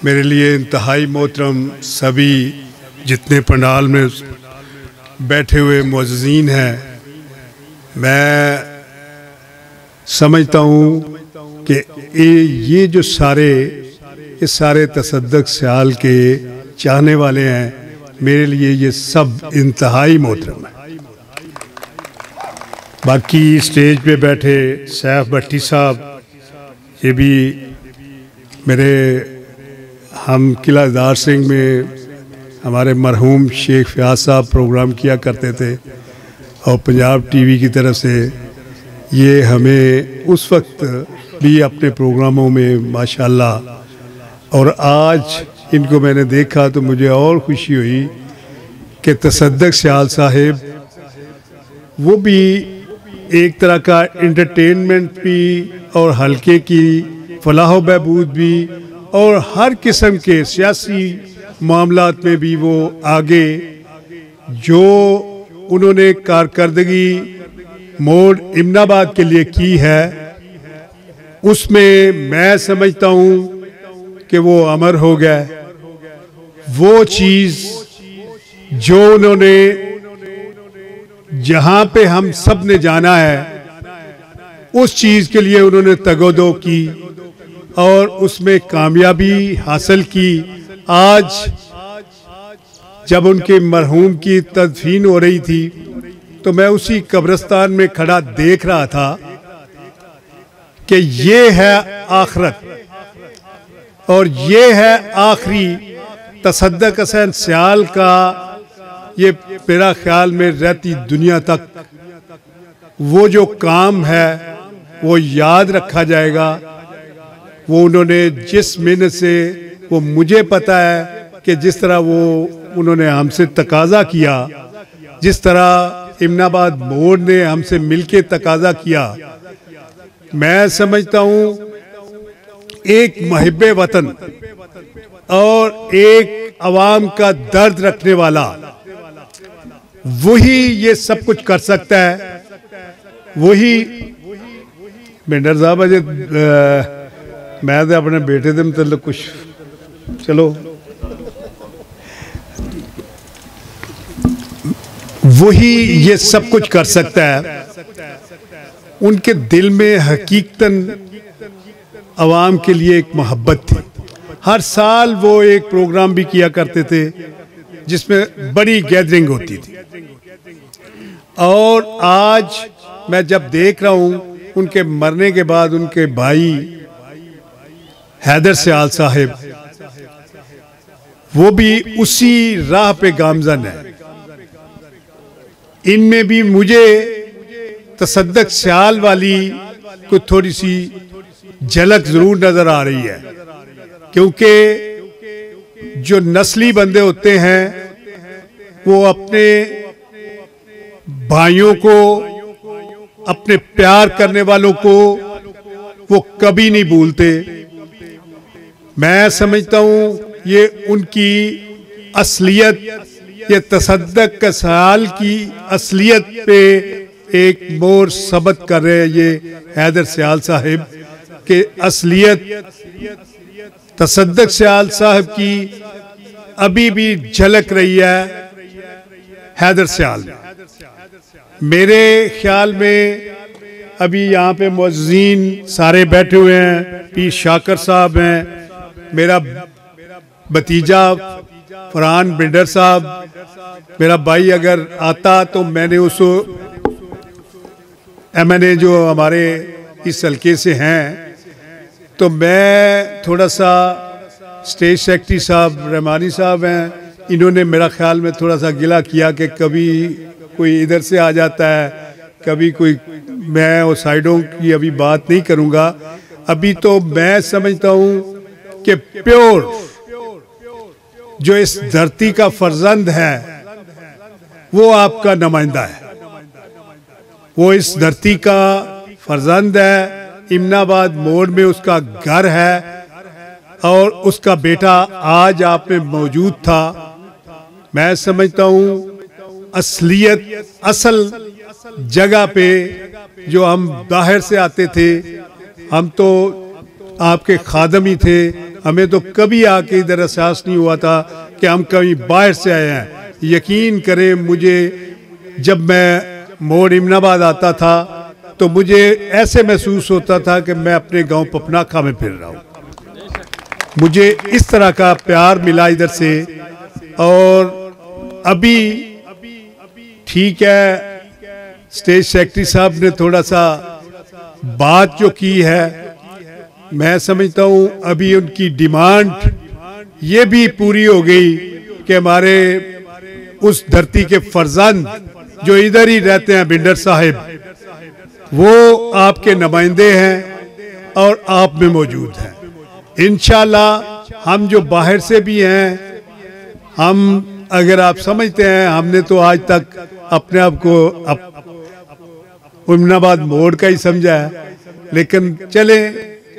मेरे लिए इंतहाई मोहतरम सभी जितने पंडाल में बैठे हुए मुअज़्ज़िज़ीन हैं, मैं समझता हूँ कि ये जो सारे तसद्दुक़ सियाल के चाहने वाले हैं, मेरे लिए ये सब इंतहाई मोहतरम है। बाकी स्टेज पे बैठे सैफ भट्टी साहब, ये भी मेरे हम किला दार सिंह में हमारे मरहूम शेख फयाज साहब प्रोग्राम किया करते थे और पंजाब TV की तरफ से ये हमें उस वक्त भी अपने प्रोग्रामों में माशाल्लाह। और आज इनको मैंने देखा तो मुझे और खुशी हुई कि तसद्दुक़ सियाल साहिब वो भी एक तरह का एंटरटेनमेंट भी और हल्के की फलाह बहबूद भी और हर किस्म के सियासी मामलात में भी वो आगे जो उन्होंने कारकर्दगी मोड़ इमनाबाद के लिए की है उसमें मैं समझता हूँ कि वो अमर हो गया। वो चीज़ जो उन्होंने जहाँ पे हम सब ने जाना है उस चीज़ के लिए उन्होंने तगोदो की और उसमें कामयाबी हासिल की। आज जब उनके मरहूम की तदफीन हो रही थी तो मैं उसी कब्रिस्तान में खड़ा देख रहा था कि ये है आखिरत और ये है आखिरी तसद्दुक़ सैन सियाल का। ये मेरा ख्याल में रहती दुनिया तक वो जो काम है वो याद रखा जाएगा। वो उन्होंने जिस मेहनत से, वो मुझे पता है कि जिस तरह वो उन्होंने हमसे तकाजा किया, जिस तरह इमनाबाद मोड़ ने हमसे मिलके तकाजा किया, मैं समझता हूँ एक मुहिब्बे वतन और एक अवाम का दर्द रखने वाला वही ये सब कुछ कर सकता है। वही बेंडर साहब अजे मैं तो अपने बेटे दे मतलब कुछ चलो वही ये सब कुछ कर सकता है। उनके दिल में हकीकतन अवाम के लिए एक मोहब्बत थी। हर साल वो एक प्रोग्राम भी किया करते थे जिसमें बड़ी गैदरिंग होती थी। और आज मैं जब देख रहा हूँ उनके मरने के बाद उनके भाई हैदर सियाल साहिब, वो भी उसी राह पे गामजन है। इनमें भी मुझे तसद्दक सियाल वाली को थोड़ी सी झलक जरूर नजर आ रही है, क्योंकि जो नस्ली बंदे होते हैं वो अपने भाइयों को, अपने प्यार करने वालों को वो कभी नहीं भूलते। मैं समझता हूँ ये उनकी असलियत, ये तसद्दक का साल की असलियत पे एक मोर सबत कर रहे हैं ये हैदर सियाल साहिब के असलियत। तसद्दक सियाल साहिब की अभी भी झलक रही है हैदर सियाल में। मेरे ख्याल में अभी यहाँ पे मुअज्जिन सारे बैठे हुए हैं, पीर शाकर साहब हैं, मेरा भतीजा फरहान बिल्डर साहब, मेरा भाई अगर आता तो मैंने उसको MNA जो हमारे इस हल्के से हैं, तो मैं थोड़ा सा स्टेज सेक्रेटरी साहब रहमानी साहब हैं, इन्होंने मेरा ख्याल में थोड़ा सा गिला किया कि कभी कोई इधर से आ जाता है, कभी कोई, मैं वो साइडों की अभी बात नहीं करूँगा। अभी तो मैं समझता हूँ कि प्योर जो इस धरती का फर्जंद है वो आपका नुमाइंदा है, वो इस धरती का फर्जंद है। इमनाबाद मोड़ में उसका घर है और उसका बेटा आज आप में मौजूद था। मैं समझता हूँ असलियत, असल जगह पे जो हम बाहर से आते थे, हम तो आपके खादम ही थे, हमें तो कभी आके इधर एहसास नहीं हुआ था कि हम कहीं बाहर से आए हैं। यकीन करें, मुझे जब मैं मोड़ इमनाबाद आता था तो मुझे ऐसे महसूस होता था कि मैं अपने गांव पपनाखा में फिर रहा हूँ। मुझे इस तरह का प्यार मिला इधर से। और अभी ठीक है, स्टेज सेक्रेटरी साहब ने थोड़ा सा बात जो की है, मैं समझता हूँ अभी उनकी डिमांड ये भी पूरी हो गई कि हमारे उस धरती के फर्जंद जो इधर ही रहते हैं, बिल्डर साहिब, वो आपके नुमाइंदे हैं और आप में मौजूद हैं। इंशाल्लाह हम जो बाहर से भी हैं, हम अगर आप समझते हैं, हमने तो आज तक अपने आप को इमनाबाद मोड़ का ही समझा है, लेकिन चले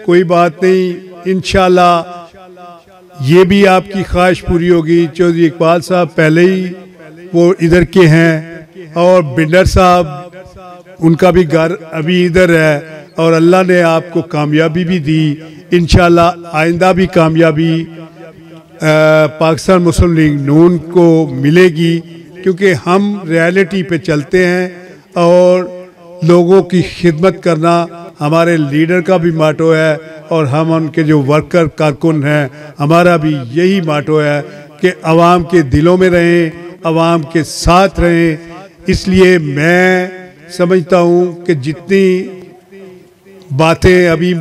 कोई बात नहीं, इंशाल्लाह ये भी आपकी ख्वाहिश पूरी होगी। चौधरी इकबाल साहब पहले ही वो इधर के हैं और बिल्डर साहब, उनका भी घर अभी इधर है और अल्लाह ने आपको कामयाबी भी दी। इंशाल्लाह आइंदा भी कामयाबी पाकिस्तान मुस्लिम लीग नून को मिलेगी, क्योंकि हम रियलिटी पे चलते हैं और लोगों की खिदमत करना हमारे लीडर का भी माटो है और हम उनके जो वर्कर कारकुन हैं, हमारा भी यही माटो है कि आवाम के दिलों में रहें, आवाम के साथ रहें। इसलिए मैं समझता हूँ कि जितनी बातें अभी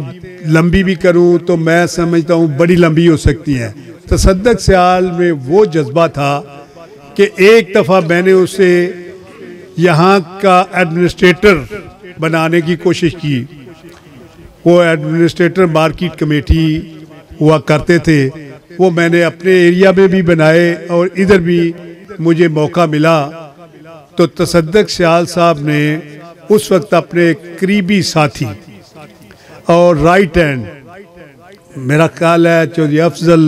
लंबी भी करूँ तो मैं समझता हूँ बड़ी लंबी हो सकती हैं। तसद्दक सियाल में वो जज्बा था कि एक दफ़ा मैंने उसे यहाँ का एडमिनिस्ट्रेटर बनाने की कोशिश की। वो एडमिनिस्ट्रेटर मार्केट कमेटी हुआ करते थे, वो मैंने अपने एरिया में भी बनाए और इधर भी मुझे मौका मिला। तो तसद्दक सियाल साहब ने उस वक्त अपने करीबी साथी और राइट हैंड, मेरा ख्याल है चौधरी अफजल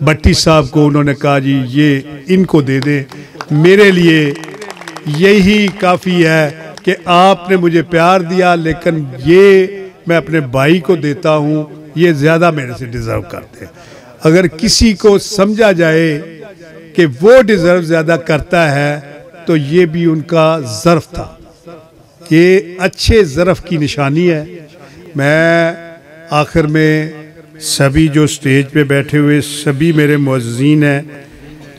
भट्टी साहब को, उन्होंने कहा जी ये इनको दे दें। मेरे लिए यही काफ़ी है कि आपने मुझे प्यार दिया, लेकिन ये मैं अपने भाई को देता हूँ, ये ज़्यादा मेरे से डिज़र्व करते हैं। अगर किसी को समझा जाए कि वो डिज़र्व ज़्यादा करता है तो ये भी उनका ज़र्फ़ था। ये अच्छे ज़र्फ़ की निशानी है। मैं आखिर में सभी जो स्टेज पे बैठे हुए सभी मेरे मुअज़्ज़ीन हैं,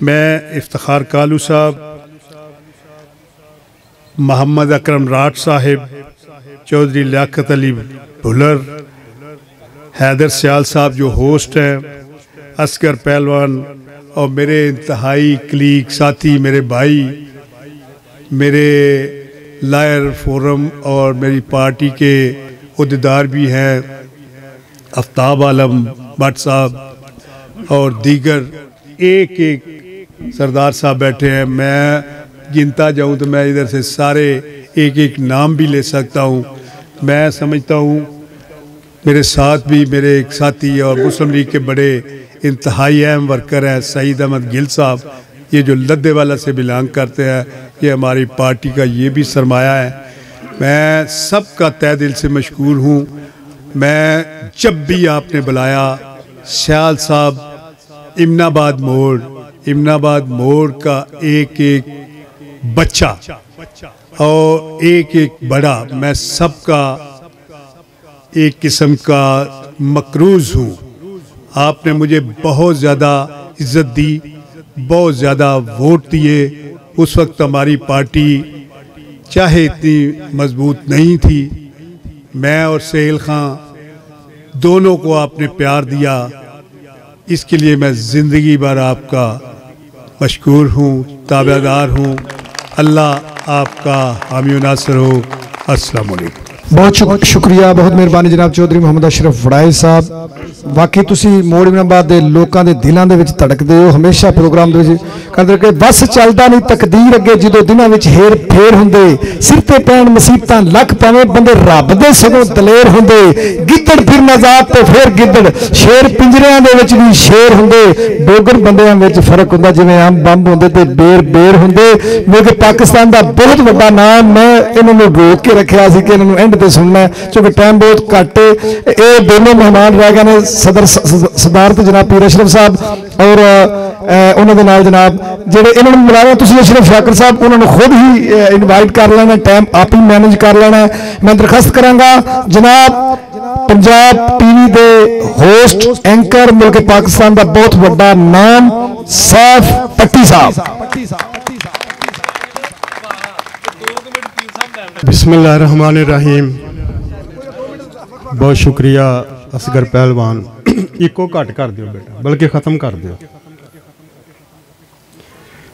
मैं इफ्तिखार कालू साहब, मोहम्मद अकरम राठ साहिब, चौधरी लियाकत अली भुलर, हैदर सियाल साहब जो होस्ट हैं, असगर पहलवान और मेरे इंतहाई क्लीग साथी, मेरे भाई, मेरे लायर फोरम और मेरी पार्टी के उहदेदार भी हैं, आफ्ताब आलम भट्ट साहब और दीगर एक एक सरदार साहब बैठे हैं। मैं गिनता जाऊं तो मैं इधर से सारे एक एक नाम भी ले सकता हूं। मैं समझता हूं मेरे साथ भी मेरे एक साथी और मुस्लिम लीग के बड़े इंतहाई अहम वर्कर हैं सईद अहमद गिल साहब, ये जो लद्देवाला से बिलोंग करते हैं, ये हमारी पार्टी का ये भी सरमाया है। मैं सबका तहे दिल से मशकूर हूँ। मैं जब भी आपने बुलाया, सियाल साहब इमनाबाद मोड़ का एक एक बच्चा और एक एक बड़ा, मैं सबका एक किस्म का मकरूज हूँ। आपने मुझे बहुत ज़्यादा इज्जत दी, बहुत ज़्यादा वोट दिए। उस वक्त हमारी पार्टी चाहे इतनी मजबूत नहीं थी, मैं और सहेल खां दोनों को आपने प्यार दिया, इसके लिए मैं ज़िंदगी भर आपका मशकूर हूँ, ताबेदार हूँ। अल्लाह आपका हामी नासर हो। अस्सलाम वालेकुम। बहुत शुक्रिया, बहुत मेहरबानी जनाब चौधरी मोहम्मद अशरफ वड़ाई साहब। वाकई तुसी मोड़ इमनाबाद के लोगों के दिलों के धड़कते हो, हमेशा प्रोग्राम करते कि बस चलता नहीं तकदीर अगे जो दिनों में हेर फेर होंगे, सिर ते पैन मुसीबत लख पावे, बंदे रब दे सगों दलेर होंगे। गिद्दड़ फिर नजात तो फिर गिद्दड़, शेर पिंजरियां दे विच भी शेर होंगे। डोगर बंदियां विच फर्क होंदा, जिवें आम बंब होंदे ते बेर बेर होंगे। मेरे पाकिस्तान का बहुत बड़ा नाम मैं इन्होंने रोक के रखा सी कि इन्होंने एंड ते सुनना है, क्योंकि टाइम बहुत घट है। ये दोनों मेहमान रह गए ने, सदर सरदार ते जनाब पीर अशरफ साहब और उन्होंने नाल जनाब जेडे इन्होंने मिलाया, तुसीं अशरफ शाकर साहब उन्होंने खुद ही इनवाइट कर लेना, टाइम आप ही मैनेज कर लेना है। मैं दरखास्त करांगा जनाब पंजाब टीवी दे होस्ट एंकर, मुल्क पाकिस्तान का बहुत बड़ा नाम सैफ पट्टी साहब। बिस्मिल्लाहिर्रहमानिर्रहीम। बहुत शुक्रिया असगर पहलवान। इको घट कर दियो बेटा, बल्कि ख़त्म कर दियो।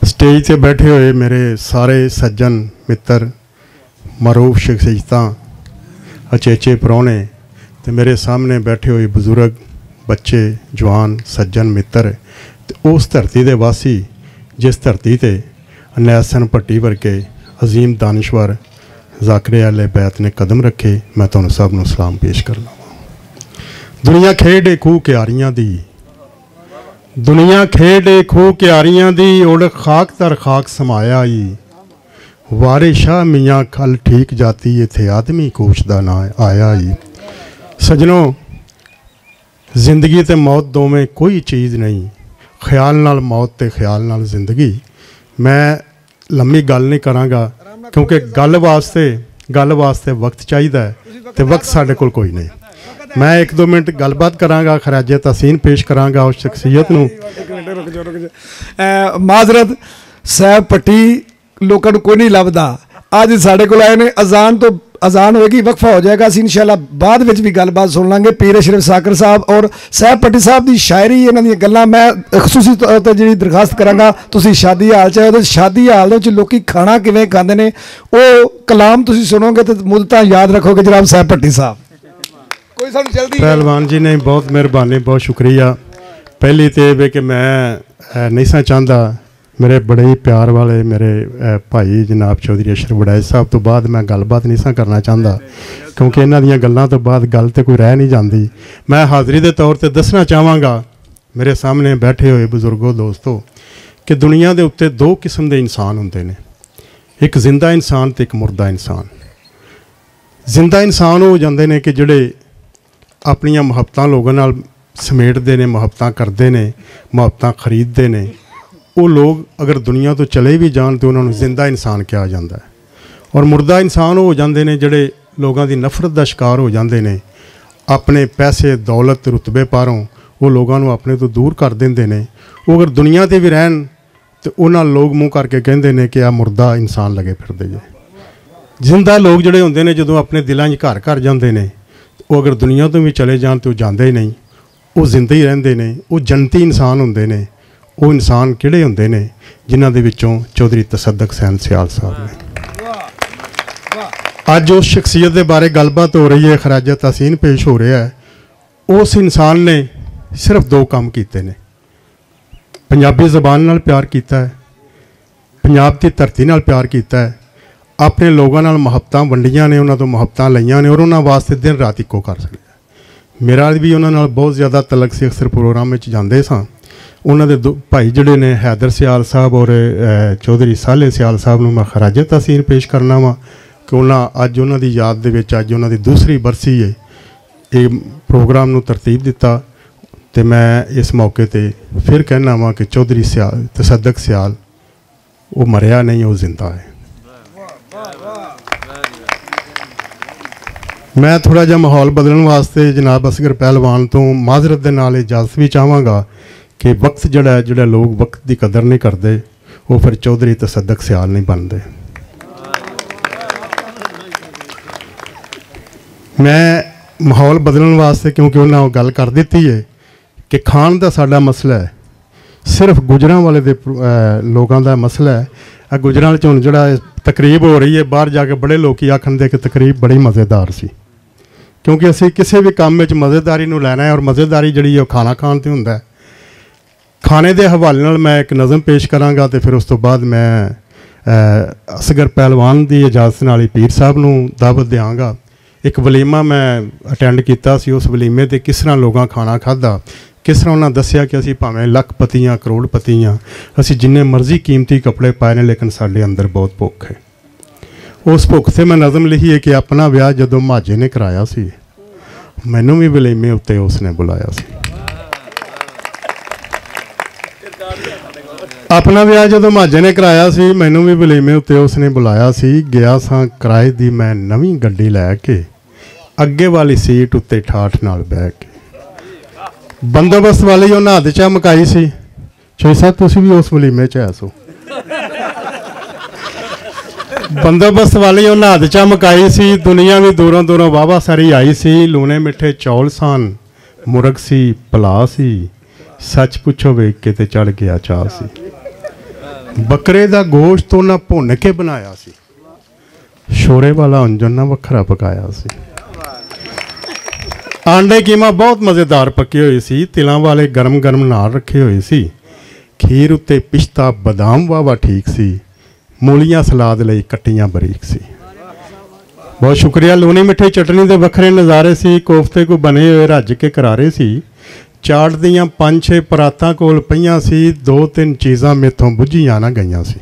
स्टेज से बैठे हुए मेरे सारे सज्जन मित्र, मरूफ शख्सियतां, अचेचे परौने, तो मेरे सामने बैठे हुए बुजुर्ग, बच्चे, जवान, सज्जन मित्र, तो उस धरती के वासी जिस धरती ते नैसन भट्टी वर्गे अजीम दानिश्वर ज़ाकिर अहले बैत ने कदम रखे, मैं तुहानू सब नू सलाम पेश करना। दुनिया खेडे खूह क्यारियां दी, दुनिया खेडे खूह क्यारियां दी, उड़ खाक तर खाक समाया ही। वारे शाह मियाँ खल ठीक जाती, इत्थे आदमी कोश दा ना आया ही। सजनों, जिंदगी ते मौत दोवें कोई चीज़ नहीं, ख्याल नाल मौत ते ख्याल नाल जिंदगी। मैं लम्मी गल नहीं करांगा, क्योंकि गल वास्ते वक्त चाहिए, तो वक्त साढ़े कोल कोई नहीं। मैं एक दो मिनट गलबात करांगा, खराजे तहसीन पेश करांगा उस शख्सियत नूं। माजरत सैफ भट्टी लोगों को कोई नहीं लभदा, अज साढ़े कोल आए ने। अजान होगी, वक्फा हो जाएगा, असीं इंशाअल्लाह बाद विच भी गलबात सुन लांगे। पीर अशरफ शाकर साहब और सैफ भट्टी साहब की शायरी, इन्हां दी गल्लां मैं खसूसी तौर पर जी दरखास्त करांगा। तुसीं शादी हाल च आए, शादी हाल दे विच लोकी खाना किवें खांदे ने, वो कलाम तुसीं सुनोगे तो मुद्दतां याद रखोगे जनाब सैफ भट्टी साहब। कोई सानूं जल्दी पहलवान जी ने बहुत मेहरबानी, बहुत शुक्रिया। पहली तो यह कि मैं नहीं सा चाहता, मेरे बड़े ही प्यार वाले मेरे भाई जनाब चौधरी अशरफ वड़ाई साहब तो बाद मैं गलबात नहीं सा करना चाहता, क्योंकि इन्हां दियां गल्लां तो बाद गल तो कोई रह नहीं जाती। मैं हाज़री के तौर पर दसना चाहांगा मेरे सामने बैठे हुए बुजुर्गों, दोस्तों, कि दुनिया के उत्ते दो किस्म के इंसान होंदे ने, एक जिंदा इंसान तो एक मुर्दा इंसान। जिंदा इंसान हो जाते हैं कि जिहड़े अपनियां मुहब्बतां लोगों नाल समेटते हैं, मुहब्बतां करते हैं, मुहब्बतां खरीदते हैं। वो लोग अगर दुनिया तो चले भी जान तो उन्होंने जिंदा इंसान कहा जाता है। और मुर्दा इंसान हो जाते हैं जिहड़े लोगों की नफरत का शिकार हो जाते हैं, अपने पैसे दौलत रुतबे पारों वो लोगों को अपने तो दूर कर देंगे ने। वो अगर दुनिया ते भी रहन तो उन्होंने लोग मुँह करके कहते हैं कि आ मुर्दा इंसान लगे फिरदे जे। जिंदा लोग जोड़े होंगे ने जो अपने दिलों घर घर जाते हैं, वो अगर दुनिया तो भी चले जान तो जाते ही नहीं, वो जिंदा ही रहते हैं। वो जनती इंसान होंगे ने। वो इंसान किहड़े होंगे ने जिन्हां दे विचों चौधरी तसद्दक हुसैन सियाल साहब ने। अज उस शख्सियत के बारे गलबात हो रही है, खराज तहसीन पेश हो रहा है। उस इंसान ने सिर्फ 2 काम किए ने, पंजाबी जबान नाल प्यार किया है, पंजाब की धरती नाल प्यार किया है, अपने लोगों नाल मुहब्बतां वंडियां ने, उन्होंने तो मुहब्बतां लईयां ने और उन्होंने वास्ते दिन रात इक्को कर सकते। मेरा भी उन्होंने नाल बहुत ज़्यादा तलक से, अक्सर प्रोग्राम में जाते सां। उन्होंने भाई जोड़े ने हैदर सियाल साहब और चौधरी साले सियाल साहब को मैं खराज तहसीन पेश करना वा कि उन्हें अज उन्हों की याद दे विच अज उन्हों की दूसरी बरसी है ये प्रोग्राम को तरतीब दिता। तो मैं इस मौके पर फिर कहना वा कि चौधरी सियाल तसद्दक सियाल वो मरिया नहीं, वो जिंदा है। मैं थोड़ा जहा माहौल बदलने वास्ते जनाब असगर पहलवान तो माजरत के नाल इजाजत भी चाहवागा कि वक्त जोड़ा लोग वक्त की कदर नहीं करते, वो फिर चौधरी तसद्दक सियाल नहीं बनते। मैं माहौल बदलने वास्ते क्योंकि उन्होंने गल कर दी है कि खान का साडा मसला है, सिर्फ गुजरां वाले दे लोगों का मसला है। गुजरां च हुण जिहड़ा तकरीब हो रही है, बाहर जाके बड़े लोग आखन दे कि तकरीब बड़ी मज़ेदार सी, क्योंकि असीं किसी भी काम में मज़ेदारी नूं लैना है और मज़ेदारी जिहड़ी है खाना खाण ते हुंदा है। खाने के हवाले नाल मैं एक नज़म पेश करांगा तो फिर उस तो बाद मैं असगर पहलवान की इजाजत नाल ही पीर साहब नूं दावत देंगा। एक वलीमा मैं अटेंड किया, उस वलीमे ते किस तरह लोगों खाना खाधा, किस तरह उन्होंने दसिया कि असी भावें लखपतियाँ करोड़पतियाँ, असी जिन्ने मर्जी कीमती कपड़े पाए ने, लेकिन साडे अंदर बहुत भुख है। उस भुख से मैं नज़म लिखी है कि अपना विआह जदों म्हाजे ने कराया सी, मैनू भी वलीमे उत्ते उसने बुलाया सी। अपना विआह जदों म्हाजे ने कराया सी, मैनू भी वलीमे उत्ते उसने बुलाया सी। गया सां किराए दी मैं नवीं गड्डी लैके, अगे वाली सीट उत्ते ठाठ नाल बह के, बंदोबस्त वाली उन्हें हद चा मकाई सी। शोई साहब तुसीं भी उस वलीमे च है सो। बंदोबस्त वाली उन्हें हद चा मकाई सी, दुनिया भी दूरों दूरों वाहवा सारी आई सी। लूने मिठे चौल सन, मुर्ग सी पला सी, सच पुछो वेख के ते चढ़ गया चाह सी। बकरे का गोश्त तो ना भुन के बनाया सी, शोरे वाला अंजन ना वखरा पकाया सी। आंडे कीमा बहुत मज़ेदार पके हुए सी, तिलों वाले गर्म गर्म नाल रखे हुए सी। खीर उत्ते पिस्ता बदाम वावा ठीक सी, मूलियां सलाद लई कट्टियां बरीक सी। बहुत शुक्रिया। लूनी मिठी चटनी के वखरे नज़ारे सी, कोफ्ते को बने हुए रज के करारे सी। चाट दियाँ 5-6 परातां कोल पईयां सी, 2-3 चीज़ां मेथों बुझियां ना गईयां सी।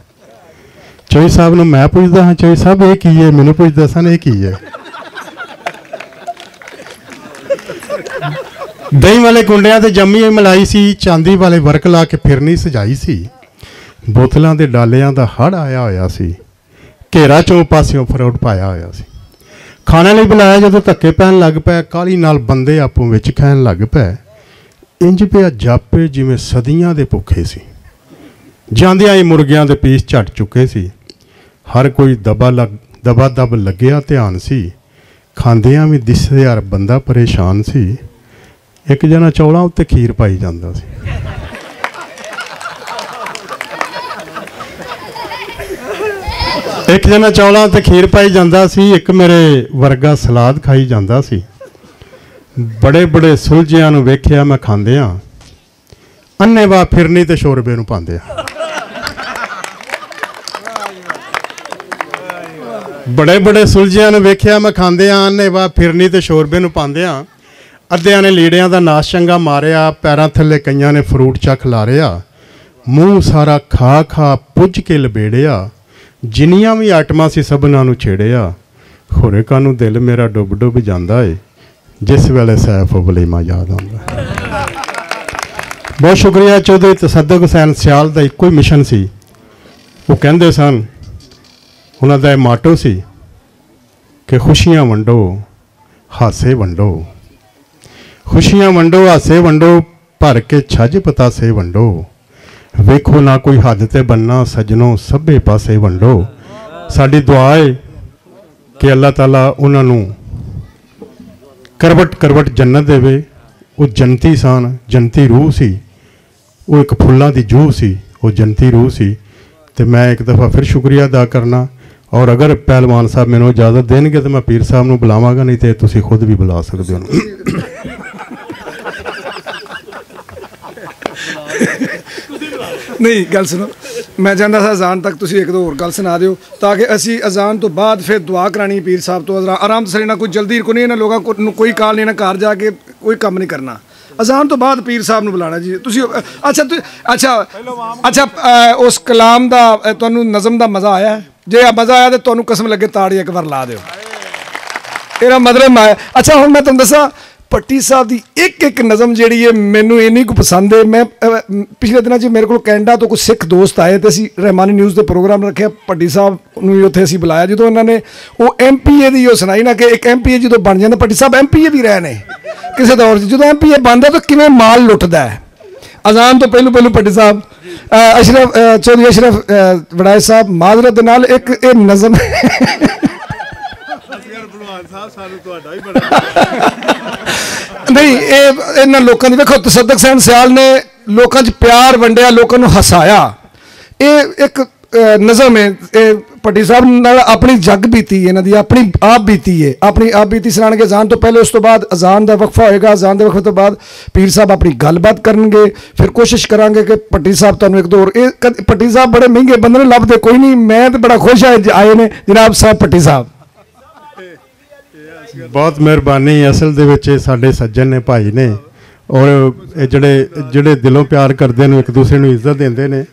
चोई साहब नूं मैं पुछदा हाँ, चोई साहब ये की है? मैनू पुछदा सन ये की है? दही वाले कुंडिया ते जम्मी हुई मलाई सी, चांदी वाले वर्क ला के फिरनी सजाई सी। बोतलों के डालियां दा हड़ आया होया सी, घेरा चो पासियों फरोट पाया होया सी। खाने लिए बुलाया जदों धक्के पैन लग पए, काली नाल बंदे आपों विच खैन लग पे। इंज पिया जापे जिवें सदियां दे भुखे सी। जांदियां ही मुर्गियां दे पीस झट चुके सी। हर कोई दबा दब लग्या ध्यान सी। खांदियां भी दिसदे यार बंदा परेशान सी। एक जना चौलों उत्ते खीर पाई जांदा सी। एक जना चौलों उत्ते खीर पाई जांदा सी, एक मेरे वर्गा सलाद खाई जांदा सी। बड़े बड़े सुलझियां नूं वेखिया मैं खांदियां, अन्ने वाह फिरनी ते शोरबे नूं पांदियां। बड़े बड़े सुलझियां नूं वेखिया मैं खांदियां, अन्ने वाह फिरनी ते शोरबे नूं पांदियां। अद्धियां ने लीड़ियां दा नाश चंगा मारिया, पैरां थल्ले कईयां ने फ्रूट चख लारिया। मूँह सारा खा खा पुज के लबेड़िया, जिन्नियां भी आइटमां सी सबनां नूं छेड़िया। होरे कानूं दिल मेरा डुब डुब जांदा है, जिस वेले सैफ वलीमा याद आंदा। बहुत शुक्रिया। चौधरी तसद्दक हुसैन सियाल का इक्को ही मिशन सी। वो कहंदे सन, उन्हां दा माटो सी कि खुशियां वंडो हासे वंडो, खुशियां वंडो हासे वंडो, भर के छज पतासे वंडो। वेखो ना कोई हद ते बनना सजनों, सभे पासे वंडो। साडी दुआ है कि अल्लाह ताला उन्होंने करवट करवट जन्नत देवे। वो जनती सन, जनती रूह सी, वो एक फुल्लां दी जूह सी, वो जनती रूह सी। तो मैं एक दफ़ा फिर शुक्रिया अदा करना। और अगर पहलवान साहब मैंने इजाज़त देंगे तो मैं पीर साहब को बुलावांगा, नहीं तो तुसीं खुद भी बुला सकते हो। नहीं गल सुनो, मैं चाहता था अजान तक तुसी एक दो और गल सुना दिओ ताकि असी अजान तो बाद फिर दुआ करानी पीर साहब तो आराम से ना, कोई जल्दी को नहीं, इन्होंने लोगों को कोई काल नहीं, ना घर जाके कोई काम नहीं करना। अजान तो बाद पीर साहब बुलाना जी तुसी। अच्छा उस कलाम का तुहानू नज़म का मज़ा आया? जे मज़ा आया तो तुहानू कसम लगे ताड़ी एक बार ला दिओ, एरा मतलब आया। अच्छा हुण मैं तुहानू दसां भट्टी साहब की एक एक नज़म जी है मैनू इन्नी को पसंद है। मैं पिछले दिनों च मेरे को कैनेडा तो कुछ सिख दोस्त आए तो असी रहमानी न्यूज़ के प्रोग्राम रखे, भट्टी साहब उत्थे असी बुलाया। जो उन्होंने वो MPA की वो सुनाई ना कि एक MPA जो बन जाता, भट्टी साहब MPA भी रहे ने किसी दौर से, जो MPA बनता तो किवें माल लुटता है। अजान तो पहलू पहलू भट्टी साहब अशरफ चौधरी अशरफ वड़ाए साहब माजरत नाल एक नज़म नहीं इन्होंने लोगों की देखो तसद्दक सैन सियाल ने लोगों च प्यार वंडिया, लोगों को हसाया। ये एक नज़म है भट्टी साहब नाल अपनी जग बीती है, इन्हों अपनी आप बीती है, अपनी आप बीती सुनाने अजान तो पहले, उस तो बाद अजान का वक्फा होएगा, अजान के वक्फे तो बाद पीर साहब अपनी गलबात करेंगे। फिर कोशिश करांगे कि भट्टी साहब तुहानू एक दो और भट्टी साहब बड़े महंगे बंदे ने लभदे कोई नहीं, मैं तो बड़ा खुश आए ने जनाब साहब भट्टी साहब। बहुत मेहरबानी। असल दे विच साडे सज्जन ने भाई ने, और ਜਿਹੜੇ दिलों प्यार करते हैं, एक दूसरे को इज्जत देंगे ने।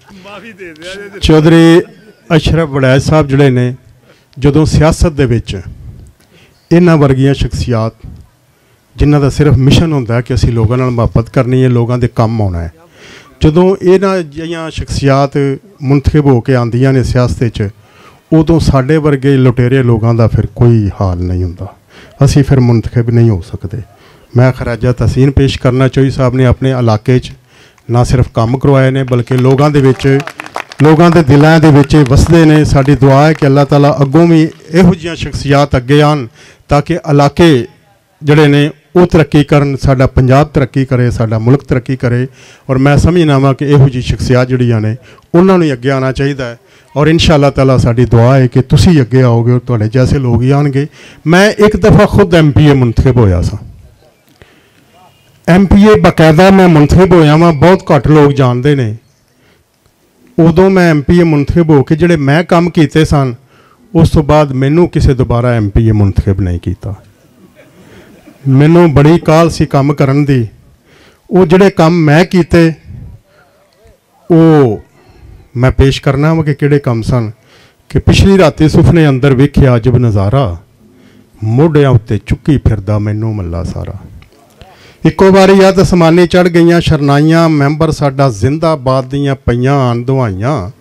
चौधरी अशरफ वड़ैच साहब जोड़े ने, जदों सियासत दे विच इन्हां वर्गियां शख्सियात जिन्हां दा सिर्फ मिशन होंदा है कि असीं लोगों नाल मुहब्बत करनी है, लोगों दे कम आउणा है, जदों इन्हां जिहियां शख्सियात मुंतखब हो के आंदियां ने सियासत च, उदों साडे वर्गे लुटेरे लोगों का फिर कोई हाल नहीं होंदा, असीं फिर मुंतखब नहीं हो सकते। मैं खराजा तहसीन पेश करना चौधरी साहब ने अपने इलाके ना सिर्फ काम करवाए ने, बल्कि लोगों के दिलों के वसदे ने। साडी दुआ है कि अल्लाह ताला अगों भी इहो जिहियां शख्सियात अगे आन ताकि इलाके जड़े ने वो तरक्की करन, साडा पंजाब तरक्की करे, साडा मुल्क तरक्की करे। और मैं समझना वा कि इहो जी शख्सियात जड़ियां ने उन्होंने अगे आना चाहिए। और इंशाअल्लाह ताला साडी दुआ है कि तुसी अगे आओगे और तुहाडे जैसे लोग ही आएंगे। मैं एक दफ़ा खुद MPA मुंतखब होया सा, MPA बाकायदा मैं मुंतखब होया वा, बहुत घट लोग जानते हैं। उदों मैं MPA मुंतखब हो के जिहड़े मैं काम कीते सन, उस तो बाद मैनू किसी दोबारा MPA मुंतखब नहीं किया। मैनू बड़ी काल सी काम करन दी। वो जिहड़े काम मैं कीते वो मैं पेश करना वा कि किहड़े काम सन। कि पिछली राती सुफने अंदर वेखिया अजब नज़ारा, मोढियां उत्ते चुक्की फिरदा मैनू मल्ला सारा। इको बारी याद असमानी चढ़ गईयां शरनाइयां, मैंबर साडा जिंदाबाद दियां पईयां आन दुआइयां,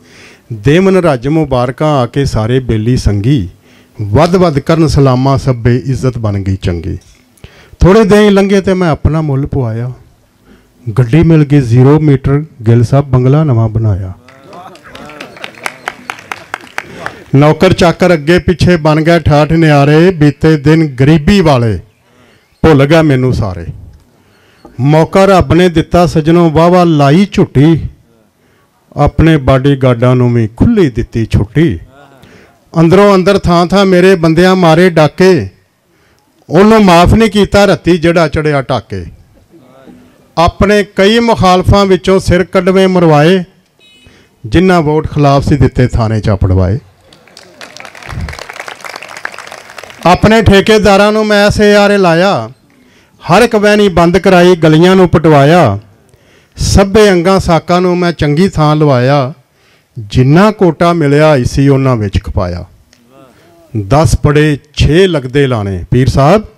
देवन रज मुबारकां आके सारे बेली संगी, वध वध करन सलामा सब्बे इज्जत बन गई चंगी। थोड़े दिन लंघे तो मैं अपना मुल पवाया, गड्डी मिल गई 0 मीटर, गिल साहब बंगला नवा बनाया। नौकर चाकर अगे पिछे बन गए ठाठ न्यारे, बीते दिन गरीबी वाले भुल गए मैनू सारे। मौका रब ने दिता सजनों वाहवा लाई झुट्टी, अपने बाडी गार्डां नूं भी खुली दिती छुट्टी। अंदरों अंदर थां थां मेरे बंदियां मारे डाके, उन्होंने माफ़ नहीं किया रत्ती जड़ा चढ़िया टाके। अपने कई मुखालफां विचों सिर कढवे मरवाए, जिन्हां वोट खिलाफ सी दिते थाने चा पड़वाए। अपने ठेकेदारां नूं मैं SAR लाया, हर एक वैनी बंद कराई, गलियां नूं पटवाया। सभे अंगां साकां नूं मैं चंगी थां लवाया, जिन्ना कोटा मिलिया इसी उन्हां विच खपाया। 10 पड़े 6 लगदे लाने, पीर साहब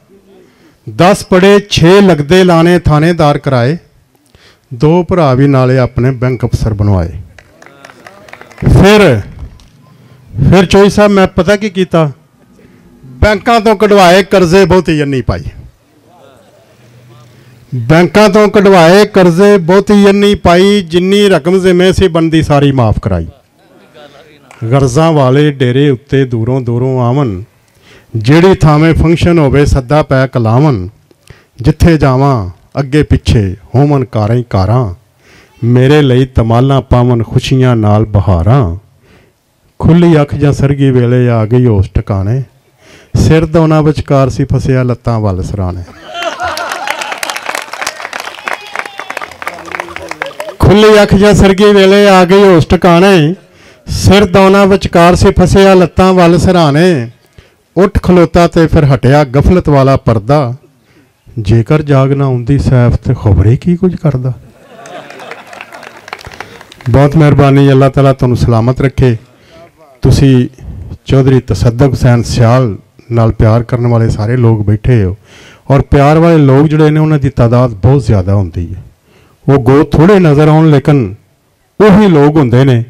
10 पड़े 6 लगदे लाने थानेदार कराए, 2 भरा भी नाले अपने बैंक अफसर बनवाए। फिर चौधरी साहब मैं पता की कीता, बैंकों तो कढ़वाए करजे बहुती अन्नी पाई, बैंकों तो कढ़वाए करजे बहुती अन्नी पाई, जिन्नी रकम जिम्मे सी बनती सारी माफ़ कराई। गर्जा वाले डेरे उत्ते दूरों दूरों आवन, ਜਿਹੜੀ ਥਾਵੇਂ ਫੰਕਸ਼ਨ ਹੋਵੇ ਸੱਦਾ ਪੈ ਕਲਾਵਨ, ਜਿੱਥੇ ਜਾਵਾਂ ਅੱਗੇ ਪਿੱਛੇ ਹੋਵਨ ਕਾਰਾਂ ਹੀ ਕਾਰਾਂ, ਮੇਰੇ ਲਈ ਤਮਾਲਾਂ ਪਾਵਨ ਖੁਸ਼ੀਆਂ ਨਾਲ ਬਹਾਰਾਂ, ਖੁੱਲੀ ਅੱਖ ਜਾਂ ਸਰਗੀ ਵੇਲੇ ਆ ਗਈ ਉਸ ਟਿਕਾਣੇ, ਸਿਰ ਦੋਨਾਂ ਵਿਚਕਾਰ ਸੀ ਫਸਿਆ ਲੱਤਾਂ ਵੱਲ ਸਰਾਣੇ। ਖੁੱਲੀ ਅੱਖ ਜਾਂ ਸਰਗੀ ਵੇਲੇ ਆ ਗਈ ਉਸ ਟਿਕਾਣੇ, ਸਿਰ ਦੋਨਾਂ ਵਿਚਕਾਰ ਸੀ ਫਸਿਆ ਲੱਤਾਂ ਵੱਲ ਸਰਾਣੇ, ਉੱਠ ਖਲੋਤਾ ਤੇ ਫਿਰ ਹਟਿਆ ਗਫਲਤ ਵਾਲਾ ਪਰਦਾ, ਜੇਕਰ ਜਾਗ ਨਾ ਹੁੰਦੀ ਸੈਫ ਤੇ ਖਬਰੇ ਕੀ ਕੁਝ ਕਰਦਾ। ਬਹੁਤ ਮਿਹਰਬਾਨੀ, ਅੱਲਾਹ ਤਾਲਾ ਤੁਹਾਨੂੰ ਸਲਾਮਤ ਰੱਖੇ। ਤੁਸੀਂ ਚੌਧਰੀ ਤਸੱਦਕ ਹੁਸੈਨ ਸਿਆਲ ਨਾਲ ਪਿਆਰ ਕਰਨ ਵਾਲੇ ਸਾਰੇ ਲੋਕ ਬੈਠੇ ਹੋ, ਔਰ ਪਿਆਰ ਵਾਲੇ ਲੋਕ ਜਿਹੜੇ ਨੇ ਉਹਨਾਂ ਦੀ ਤਾਦਾਦ ਬਹੁਤ ਜ਼ਿਆਦਾ ਹੁੰਦੀ ਹੈ। ਉਹ ਗੋ ਥੋੜ੍ਹੇ ਨਜ਼ਰ ਆਉਣ, ਲੇਕਿਨ ਉਹੀ ਲੋਕ ਹੁੰਦੇ ਨੇ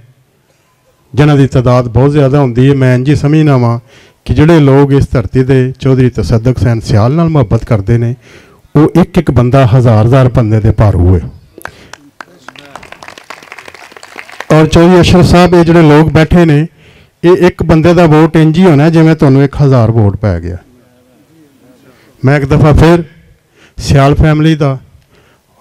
ਜਿਨ੍ਹਾਂ ਦੀ ਤਾਦਾਦ ਬਹੁਤ ਜ਼ਿਆਦਾ ਹੁੰਦੀ ਹੈ। ਮੈਂ ਇੰਝ ਹੀ ਸਮਝਦਾ ਵਾਂ ਕਿ ਜਿਹੜੇ ਲੋਕ ਇਸ ਧਰਤੀ ਦੇ ਚੌਧਰੀ ਤਸੱਦਕ ਹੁਸੈਨ ਸਿਆਲ ਨਾਲ ਮੁਹੱਬਤ ਕਰਦੇ ਨੇ, ਉਹ ਇੱਕ ਇੱਕ ਬੰਦਾ ਹਜ਼ਾਰ ਬੰਦੇ ਦੇ ਭਾਰੂ ਹੈ। ਔਰ ਚੌਧਰੀ ਅਸ਼ਰਫ ਸਾਹਿਬ, ਇਹ ਜਿਹੜੇ ਲੋਕ ਬੈਠੇ ਨੇ, ਇਹ ਇੱਕ ਬੰਦੇ ਦਾ ਵੋਟ ਇੰਝ ਹੀ ਹੋਣਾ ਜਿਵੇਂ ਤੁਹਾਨੂੰ 1000 ਵੋਟ ਪੈ ਗਿਆ। ਮੈਂ ਇੱਕ ਦਫਾ ਫਿਰ ਸਿਆਲ ਫੈਮਿਲੀ ਦਾ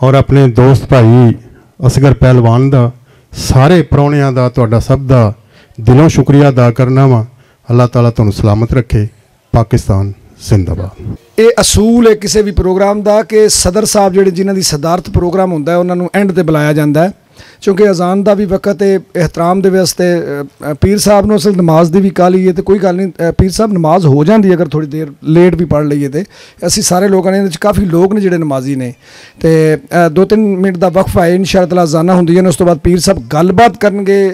ਔਰ ਆਪਣੇ ਦੋਸਤ ਭਾਈ ਅਸਗਰ ਪਹਿਲਵਾਨ ਦਾ, ਸਾਰੇ ਪ੍ਰਾਹੁਣਿਆਂ ਦਾ, ਤੁਹਾਡਾ ਸਭ ਦਾ ਦਿਲੋਂ ਸ਼ੁਕਰੀਆ ਅਦਾ ਕਰਨਾ ਵਾ। ਅੱਲਾਹ ਤਾਲਾ ਤੁਹਾਨੂੰ ਸਲਾਮਤ ਰੱਖੇ। ਪਾਕਿਸਤਾਨ ਜ਼ਿੰਦਾਬਾਦ। ਇਹ ਅਸੂਲ ਹੈ ਕਿਸੇ ਵੀ ਪ੍ਰੋਗਰਾਮ ਦਾ ਕਿ ਸਦਰ ਸਾਹਿਬ ਜਿਹੜੇ ਜਿਨ੍ਹਾਂ ਦੀ ਸਦਾਰਤ ਪ੍ਰੋਗਰਾਮ ਹੁੰਦਾ ਹੈ ਉਹਨਾਂ ਨੂੰ ਐਂਡ ਤੇ ਬੁਲਾਇਆ ਜਾਂਦਾ ਹੈ, ਕਿਉਂਕਿ ਅਜ਼ਾਨ ਦਾ ਵੀ ਵਕਤ ਹੈ। ਇਹਤਰਾਮ ਦੇ ਵਾਸਤੇ ਪੀਰ ਸਾਹਿਬ ਨੂੰ ਅਸਲ ਨਮਾਜ਼ ਦੀ ਵੀ ਕਾਹਲੀ ਹੈ, ਤੇ ਕੋਈ ਗੱਲ ਨਹੀਂ, ਪੀਰ ਸਾਹਿਬ ਨਮਾਜ਼ ਹੋ ਜਾਂਦੀ ਅਗਰ ਥੋੜ੍ਹੀ ਦੇਰ ਲੇਟ ਵੀ ਪੜ੍ਹ ਲਈਏ। ਤੇ ਅਸੀਂ ਸਾਰੇ ਲੋਕਾਂ ਨੇ ਇਹਦੇ 'ਚ ਕਾਫੀ ਲੋਕ ਨੇ ਜਿਹੜੇ ਨਮਾਜ਼ੀ ਨੇ, ਤੇ 2-3 ਮਿੰਟ ਦਾ ਵਕਫਾ ਹੈ, ਇਨਸ਼ਾ ਅੱਲਾਹ ਅਜ਼ਾਨਾਂ ਹੁੰਦੀਆਂ ਨੇ, ਉਸ ਤੋਂ ਬਾਅਦ ਪੀਰ ਸਾਹਿਬ ਗੱਲਬਾਤ ਕਰਨਗੇ।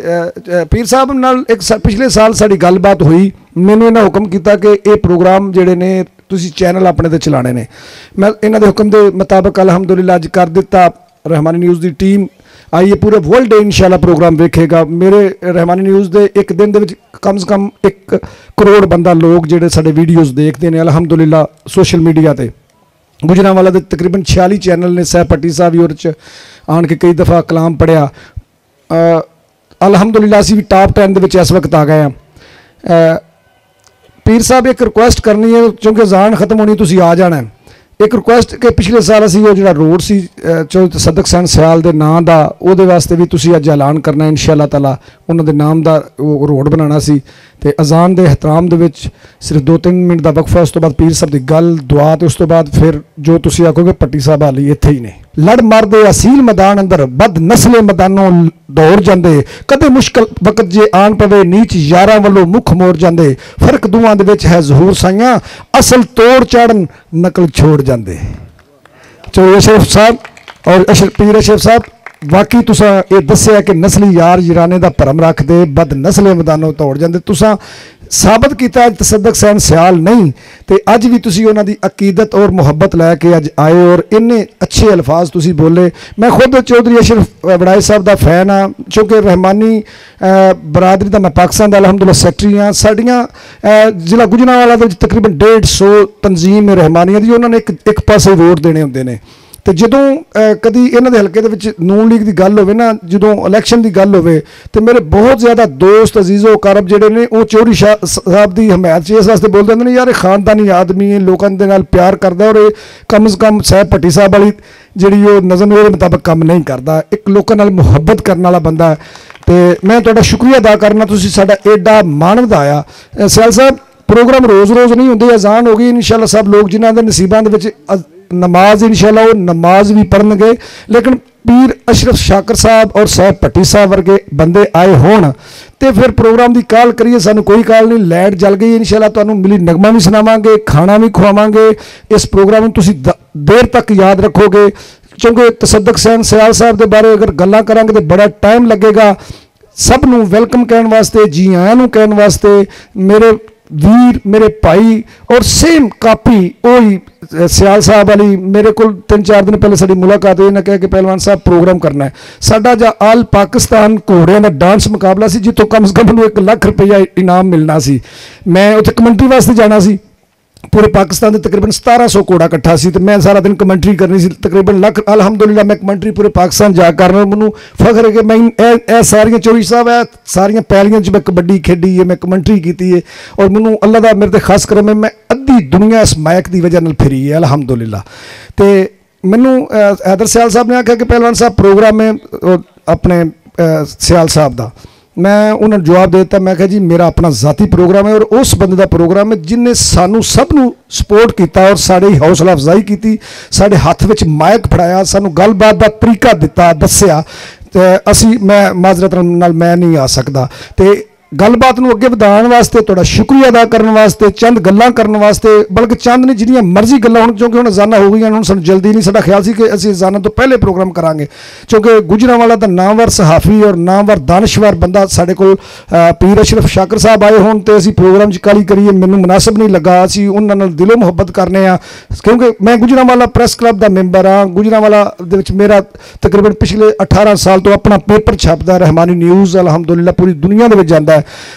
ਪੀਰ ਸਾਹਿਬ ਨਾਲ ਪਿਛਲੇ ਸਾਲ ਸਾਡੀ ਗੱਲਬਾਤ ਹੋਈ, ਮੈਨੂੰ ਇਹਨਾਂ ਹੁਕਮ ਕੀਤਾ ਕਿ ਇਹ ਪ੍ਰੋਗਰਾਮ ਜਿਹੜੇ ਨੇ ਤੁਸੀਂ ਚੈਨਲ ਆਪਣੇ 'ਤੇ ਚਲਾਉਣੇ ਨੇ। ਮੈਂ ਇਹਨਾਂ ਦੇ ਹੁਕਮ ਦੇ ਮੁਤਾਬਕ ਅਲਹਮਦੁਲਿਲਾ ਅੱਜ ਕਰ ਦਿੱਤਾ। ਰਹਿਮਾਨੀ ਨਿਊਜ਼ ਦੀ ਟੀਮ ਆਈਏ, ਪੂਰੇ ਵਰਲਡ ਇੰਸ਼ਾਅੱਲਾ ਪ੍ਰੋਗਰਾਮ ਵੇਖੇਗਾ। ਮੇਰੇ ਰਹਿਮਾਨੀ ਨਿਊਜ਼ ਦੇ ਇੱਕ ਦਿਨ ਦੇ ਵਿੱਚ ਕਮ ਸੇ ਕਮ 1 ਕਰੋੜ ਬੰਦਾ ਲੋਕ ਜਿਹੜੇ ਸਾਡੇ ਵੀਡੀਓਜ਼ ਦੇਖਦੇ ਨੇ ਅਲਹਮਦੁਲਿਲਾ ਸੋਸ਼ਲ ਮੀਡੀਆ ਤੇ। ਗੁਜਰਾਂਵਾਲਾ ਦੇ ਤਕਰੀਬਨ 46 ਚੈਨਲ ਨੇ। ਸਹਿਬ ਭੱਟੀ ਸਾਹਿਬ ਵੀ ਉਹਦੇ 'ਚ ਆਣ ਕੇ ਕਈ ਦਫਾ ਕਲਾਮ ਪੜ੍ਹਿਆ। ਅਲਹਮਦੁਲਿਲਾ ਅਸੀਂ ਵੀ ਟਾਪ 10 ਦੇ ਵਿੱਚ ਇਸ ਵਕਤ ਆ ਗਏ ਹਾਂ। ਪੀਰ ਸਾਹਿਬ ਇੱਕ ਰਿਕੁਐਸਟ ਕਰਨੀ ਹੈ, ਕਿਉਂਕਿ ਅਜ਼ਾਨ ਖਤਮ ਹੋਣੀ, ਤੁਸੀਂ ਆ ਜਾਣਾ। ਇੱਕ ਰਿਕੁਐਸਟ ਕਿ ਪਿਛਲੇ ਸਾਲ ਅਸੀਂ ਉਹ ਜਿਹੜਾ ਰੋਡ ਸੀ ਚੌਧਰੀ ਤਸੱਦਕ ਹੁਸੈਨ ਸਿਆਲ ਦੇ ਨਾਂ ਦਾ, ਉਹਦੇ ਵਾਸਤੇ ਵੀ ਤੁਸੀਂ ਅੱਜ ਐਲਾਨ ਕਰਨਾ ਇਨਸ਼ਾ ਅੱਲਾਹ ਤਾਲਾ। ਉਹਨਾਂ ਦੇ ਨਾਮ ਦਾ ਉਹ ਰੋਡ ਬਣਾਉਣਾ ਸੀ, ਤੇ ਅਜ਼ਾਨ ਦੇ ਇਹਤਰਾਮ ਦੇ ਵਿੱਚ ਸਿਰਫ 2-3 ਮਿੰਟ ਦਾ ਵਕਫਾ, ਉਸ ਤੋਂ ਬਾਅਦ ਪੀਰ ਸਾਹਿਬ ਦੀ ਗੱਲ, ਦੁਆ, ਤੇ ਉਸ ਤੋਂ ਬਾਅਦ ਫਿਰ ਜੋ ਤੁਸੀਂ ਆਖੋਗੇ ਭੱਟੀ ਸਾਹਿਬ ਹਾਲੀ ਇੱਥੇ ਹੀ ਨੇ। ਲੜ ਮਰਦੇ ਅਸੀਲ ਮੈਦਾਨ ਅੰਦਰ, ਬਦ ਨਸਲੇ ਮੈਦਾਨੋਂ ਦੌੜ ਜਾਂਦੇ, ਕਦੇ ਮੁਸ਼ਕਲ ਵਕਤ ਜੇ ਆਣ ਪਵੇ, ਨੀਚ ਯਾਰਾਂ ਵੱਲੋਂ ਮੁੱਖ ਮੋੜ ਜਾਂਦੇ, ਫਰਕ ਦੋਵਾਂ ਦੇ ਵਿੱਚ ਹੈ ਜ਼ਹੂਰ ਸਾਈਆਂ, ਅਸਲ ਤੋੜ ਚਾੜਨ ਨਕਲ ਛੋੜ ਜਾਂਦੇ। ਚੌਧਰੀ ਅਸ਼ਰਫ ਸਾਹਿਬ ਔਰ ਪੀਰ ਅਸ਼ਰਫ ਸਾਹਿਬ, ਵਾकई तुसा ये दस्या कि नस्ली यार यराने का भरम रखते, बद नस्ले मैदानों तोड़ जाते। तुसा साबित किया तसद्दक हुसैन सियाल नहीं, तो अज भी तुसी उन्हां दी अकीदत और मुहब्बत लैके अज आए, और इन्ने अच्छे अल्फाज तुसी बोले। मैं खुद चौधरी अशरफ वड़ाई साहब का फैन हाँ, क्योंकि रहमानी बरादरी का मैं पाकिस्तान का अलहमदुलिल्लाह सैकटरी हाँ। साड़ियाँ जिला गुजरांवाला दे तकरीबन 150 तंजीम रहमानिया दी, उन्होंने एक पासे वोट देने होंगे ने। तो जो कभी इन्हों के हल्के के नून लीग की गल हो ना, जो इलैक्शन की गल हो, तो मेरे बहुत ज़्यादा दोस्त अजीज़ो कारब जोड़े ने वो चौधरी साहब की हमायत इस वास्ते बोलते हैं यार खानदानी आदमी है, लोगों के नाल प्यार करता, और ये कम से कम साहब भट्टी साहब वाली जी नज़म के मुताबिक काम नहीं करता, एक लोगों नाल मुहब्बत करने वाला बंदा है। तो मैं तुहाडा शुक्रिया अदा करना, तुसीं साडा एडा मान वधाया। सियाल साहब प्रोग्राम रोज़ रोज़ नहीं होंगे, अजान हो गई इंशाअल्लाह सब लोग जिन्हों के नसीबां दे विच नमाज इंशाअल्लाह वो नमाज भी पढ़नगे, लेकिन पीर अशरफ शाकर साहब और साहब भट्टी साहब वर्गे बंदे आए होण तो फिर प्रोग्राम की काल करिए। सानू कोई काल नहीं, लाइट जल गई इंशाअल्लाह तुहानू मिली नगमा भी सुनावांगे, खाना भी खुआवांगे। इस प्रोग्राम में तुसीं देर तक याद रखोगे, क्योंकि तसद्दक हुसैन सियाल साहब के बारे अगर गल्लां करांगे तो बड़ा टाइम लगेगा। सब नू वेलकम कहने वास्ते, जी आयां नू कहने वास्ते मेरे वीर, मेरे भाई, और सेम कापी वही सियाल साहब वाली मेरे को 3-4 दिन पहले साड़ी मुलाकात हुई, इन्हें कहा कि पहलवान साहब प्रोग्राम करना है साडा, जा आल पाकिस्तान घोड़ियां का डांस मुकाबला सी, जितों कम से कम 1 लाख रुपया इनाम मिलना सी। मैं उत्थे कमेंट्री वास्ते जाना सी, पूरे पाकिस्तान के तकरीबन 1700 घोड़ा इकट्ठा सी ते मैं सारा दिन कमेंट्री करनी सी तकरीबन लख अलहमदुलिल्लाह मैं कमेंट्री पूरे पाकिस्तान जा कर मैनू फख्र है कि मैं ए सारियां चौधरी साहब है सारियां पैलियां च मैं कबड्डी खेडी है मैं कमेंट्री की है और मैनू अल्लाह का मेरे ते खास करम है मैं अद्धी दुनिया इस माइक की वजह नाल फिरी है अलहमदुलिल्लाह। तो मैनू हैदर सियाल साहब ने आख्या कि पहलवान साहब प्रोग्राम है अपने सियाल साहब का मैं उन्होंने जवाब दे दिता मैं कहा जी मेरा अपना जाती प्रोग्राम है और उस बंदे का प्रोग्राम है जिन्हें सानू सब नू सपोर्ट किया और साड़ी हौसला अफजाई की साढ़े हाथ में माइक फड़ाया सानू गलबात का तरीका दिता दसिया तो असी मैं माजरत नाल मैं नहीं आ सकता तो गलबात नू अगे वधाउण वास्ते तुहाडा शुक्रिया अदा करने वास्ते चंद गल्लां करने वास्ते बल्कि चंद ने जिन्नियां मर्जी गल्लां हुण क्योंकि हुण अजाना हो गई हुण सानूं जल्दी नहीं साडा ख्याल सी कि असीं अजाना तो पहले प्रोग्राम करांगे क्योंकि गुजरांवाला दा नामवर सहाफ़ी और नामवर दानश्वर बंदा साडे कोल पीर अशरफ शाकर साहब आए होण ते असीं प्रोग्राम च काली करिए मैनूं मुनासिब नहीं लगा असीं उन्हां नाल दिलों मुहब्बत करने आ क्योंकि मैं गुजरांवाला प्रेस क्लब दा मैंबर हाँ गुजरांवाला दे विच मेरा तकरीबन पिछले 18 साल तो अपना पेपर छपदा रहमानी न्यूज़ अलहमदुलिल्लाह पूरी दुनिया दे विच जांदा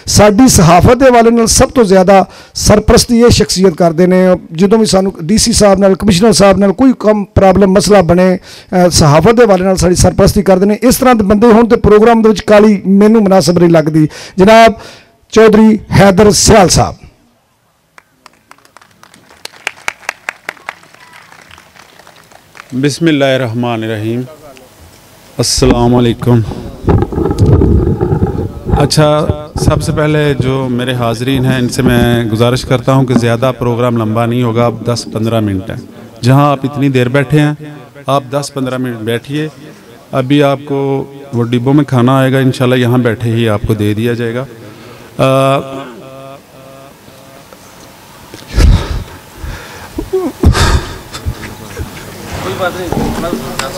साडी सहाफत के वाले नाल सब तो ज़्यादा सरपरस्ती ये शख्सियत करते हैं जो भी सानू DC साहब नाल कमिश्नर साहब नाल कोई कम प्रॉब्लम मसला बने सहाफत के वाले नाल साडी सरपरस्ती करते हैं इस तरह के बंदे होण ते प्रोग्राम दे विच काली मैनू मुनासिब नहीं लगती। जनाब चौधरी हैदर सियाल साहब। बिस्मिल्लाहिर्रहमानिर्रहीम अस्सलाम वालेकुम। अच्छा सबसे पहले जो मेरे हाज़रीन हैं इनसे मैं गुजारिश करता हूं कि ज़्यादा प्रोग्राम लंबा नहीं होगा अब 10-15 मिनट है जहां आप इतनी देर बैठे हैं आप 10-15 मिनट बैठिए अभी आपको वो डिब्बों में खाना आएगा इंशाल्लाह यहाँ बैठे ही आपको दे दिया जाएगा।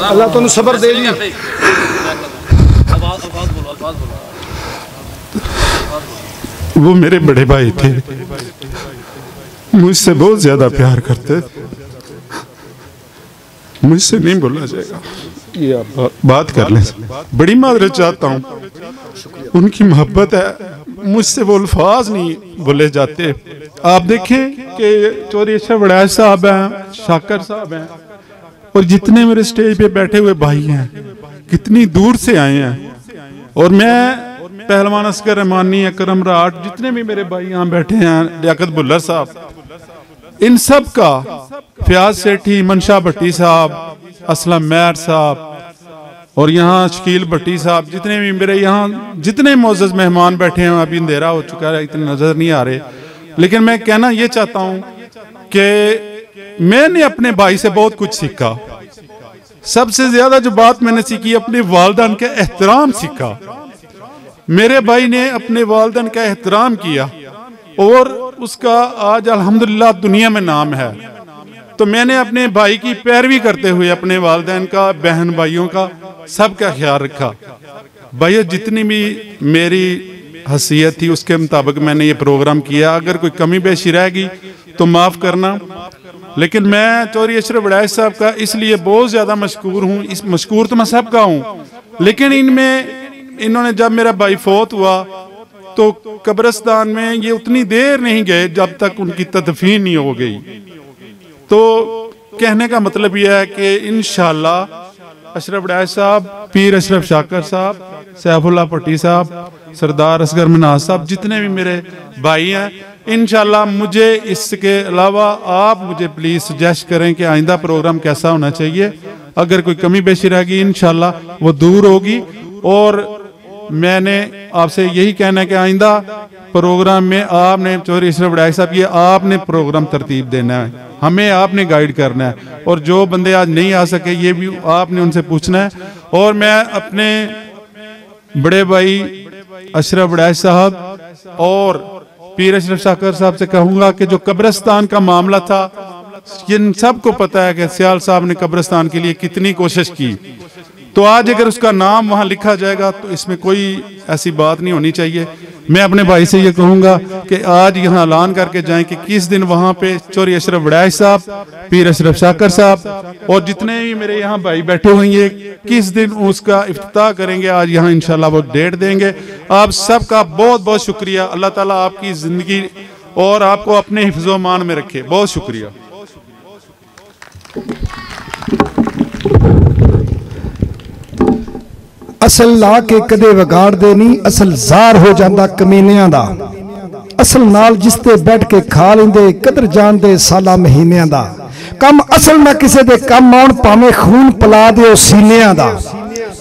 अल्लाह तुम सब्र दे जी। वो मेरे बड़े भाई थे मुझसे बहुत ज्यादा प्यार करते मुझसे नहीं बोला जाएगा ये आप बात कर लें बड़ी माजरत चाहता हूँ उनकी मोहब्बत है मुझसे वो अल्फाज नहीं बोले जाते। आप देखें कि चौधरी अशरफ वड़ैच साहब हैं शाकर साहब हैं और जितने मेरे स्टेज पे बैठे हुए भाई हैं कितनी दूर से आए हैं और मैं पहलवान असगर रहमानी अकरम राठ जितने भी मेरे भाई यहाँ बैठे हैं लियाकत बुल्लर साहब इन सब का फयाज सेठी मनशा भट्टी साहब असलम मैर साहब और यहाँ शकील भट्टी साहब जितने भी मेरे यहाँ जितने मोअज़्ज़ज़ मेहमान बैठे हैं अभी अंधेरा हो चुका है इतने नजर नहीं आ रहे लेकिन मैं कहना ये चाहता हूँ कि मैंने अपने भाई से बहुत कुछ सीखा। सबसे ज्यादा जो बात मैंने सीखी अपने वालिदैन का एहतराम सीखा। मेरे भाई ने अपने वालिदैन का एहतराम किया और उसका आज अल्हम्दुलिल्लाह दुनिया में नाम है। तो मैंने अपने भाई की पैरवी करते हुए अपने वालिदैन का बहन भाइयों का सबका ख्याल रखा। भैया जितनी भी मेरी हैसियत थी उसके मुताबिक मैंने ये प्रोग्राम किया। अगर कोई कमी पेशी रहेगी तो माफ़ करना। लेकिन मैं चौधरी अशरफ वड़ैच साहब का इसलिए बहुत ज़्यादा मशकूर हूँ। इस मशकूर तो मैं सबका हूँ लेकिन इन्होंने जब मेरा भाई फौत हुआ तो कब्रिस्तान में ये उतनी देर नहीं गए जब तक उनकी तदफीन नहीं हो गई। तो कहने का मतलब यह है कि इंशाअल्लाह अशरफ वड़ैच साहब पीर अशरफ शाकर साहब सैफुल्लाह भट्टी साहब सरदार असगर मनाज साहब जितने भी मेरे भाई हैं इंशाअल्लाह मुझे इसके अलावा आप मुझे प्लीज़ सजेस्ट करें कि आइंदा प्रोग्राम कैसा होना चाहिए। अगर कोई कमी पेशी रहेगी इंशाअल्लाह वो दूर होगी। और मैंने आपसे यही कहना है कि आइंदा प्रोग्राम में आपने चौधरी अशरफ वड़ैच साहब ये आपने प्रोग्राम तरतीब देना है, हमें आपने गाइड करना है और जो बंदे आज नहीं आ सके ये भी आपने उनसे पूछना है। और मैं अपने बड़े भाई अशरफ वड़ैच साहब और पीर अशरफ शाकर साहब से कहूँगा कि जो कब्रिस्तान का मामला था इन सबको पता है कि सियाल साहब ने कब्रिस्तान के लिए कितनी कोशिश की। तो आज अगर उसका नाम वहाँ लिखा जाएगा तो इसमें कोई ऐसी बात नहीं होनी चाहिए। मैं अपने भाई से ये कहूँगा कि आज यहाँ ऐलान करके जाएं कि किस दिन वहाँ पे चौधरी अशरफ वड़ैच साहब पीर अशरफ शाकर साहब और जितने भी मेरे यहाँ भाई बैठे होंगे किस दिन उसका इफ्तिताह करेंगे। आज यहाँ इंशाल्लाह वो डेट देंगे। आप सबका बहुत बहुत शुक्रिया। अल्लाह ताला आपकी ज़िंदगी और आपको अपने हिफ्ज़ो मान में रखे। बहुत शुक्रिया। असल ला के कदे विगाड़दे नहीं, असल जार हो जाता कमीनियां दा। असल नाल जिसते बैठ के खा लेंदे, कदर जानदे साला महीनियां दा। कम असल ना किसे दे कम आउण, भावें खून पिला दे सीनियां दा।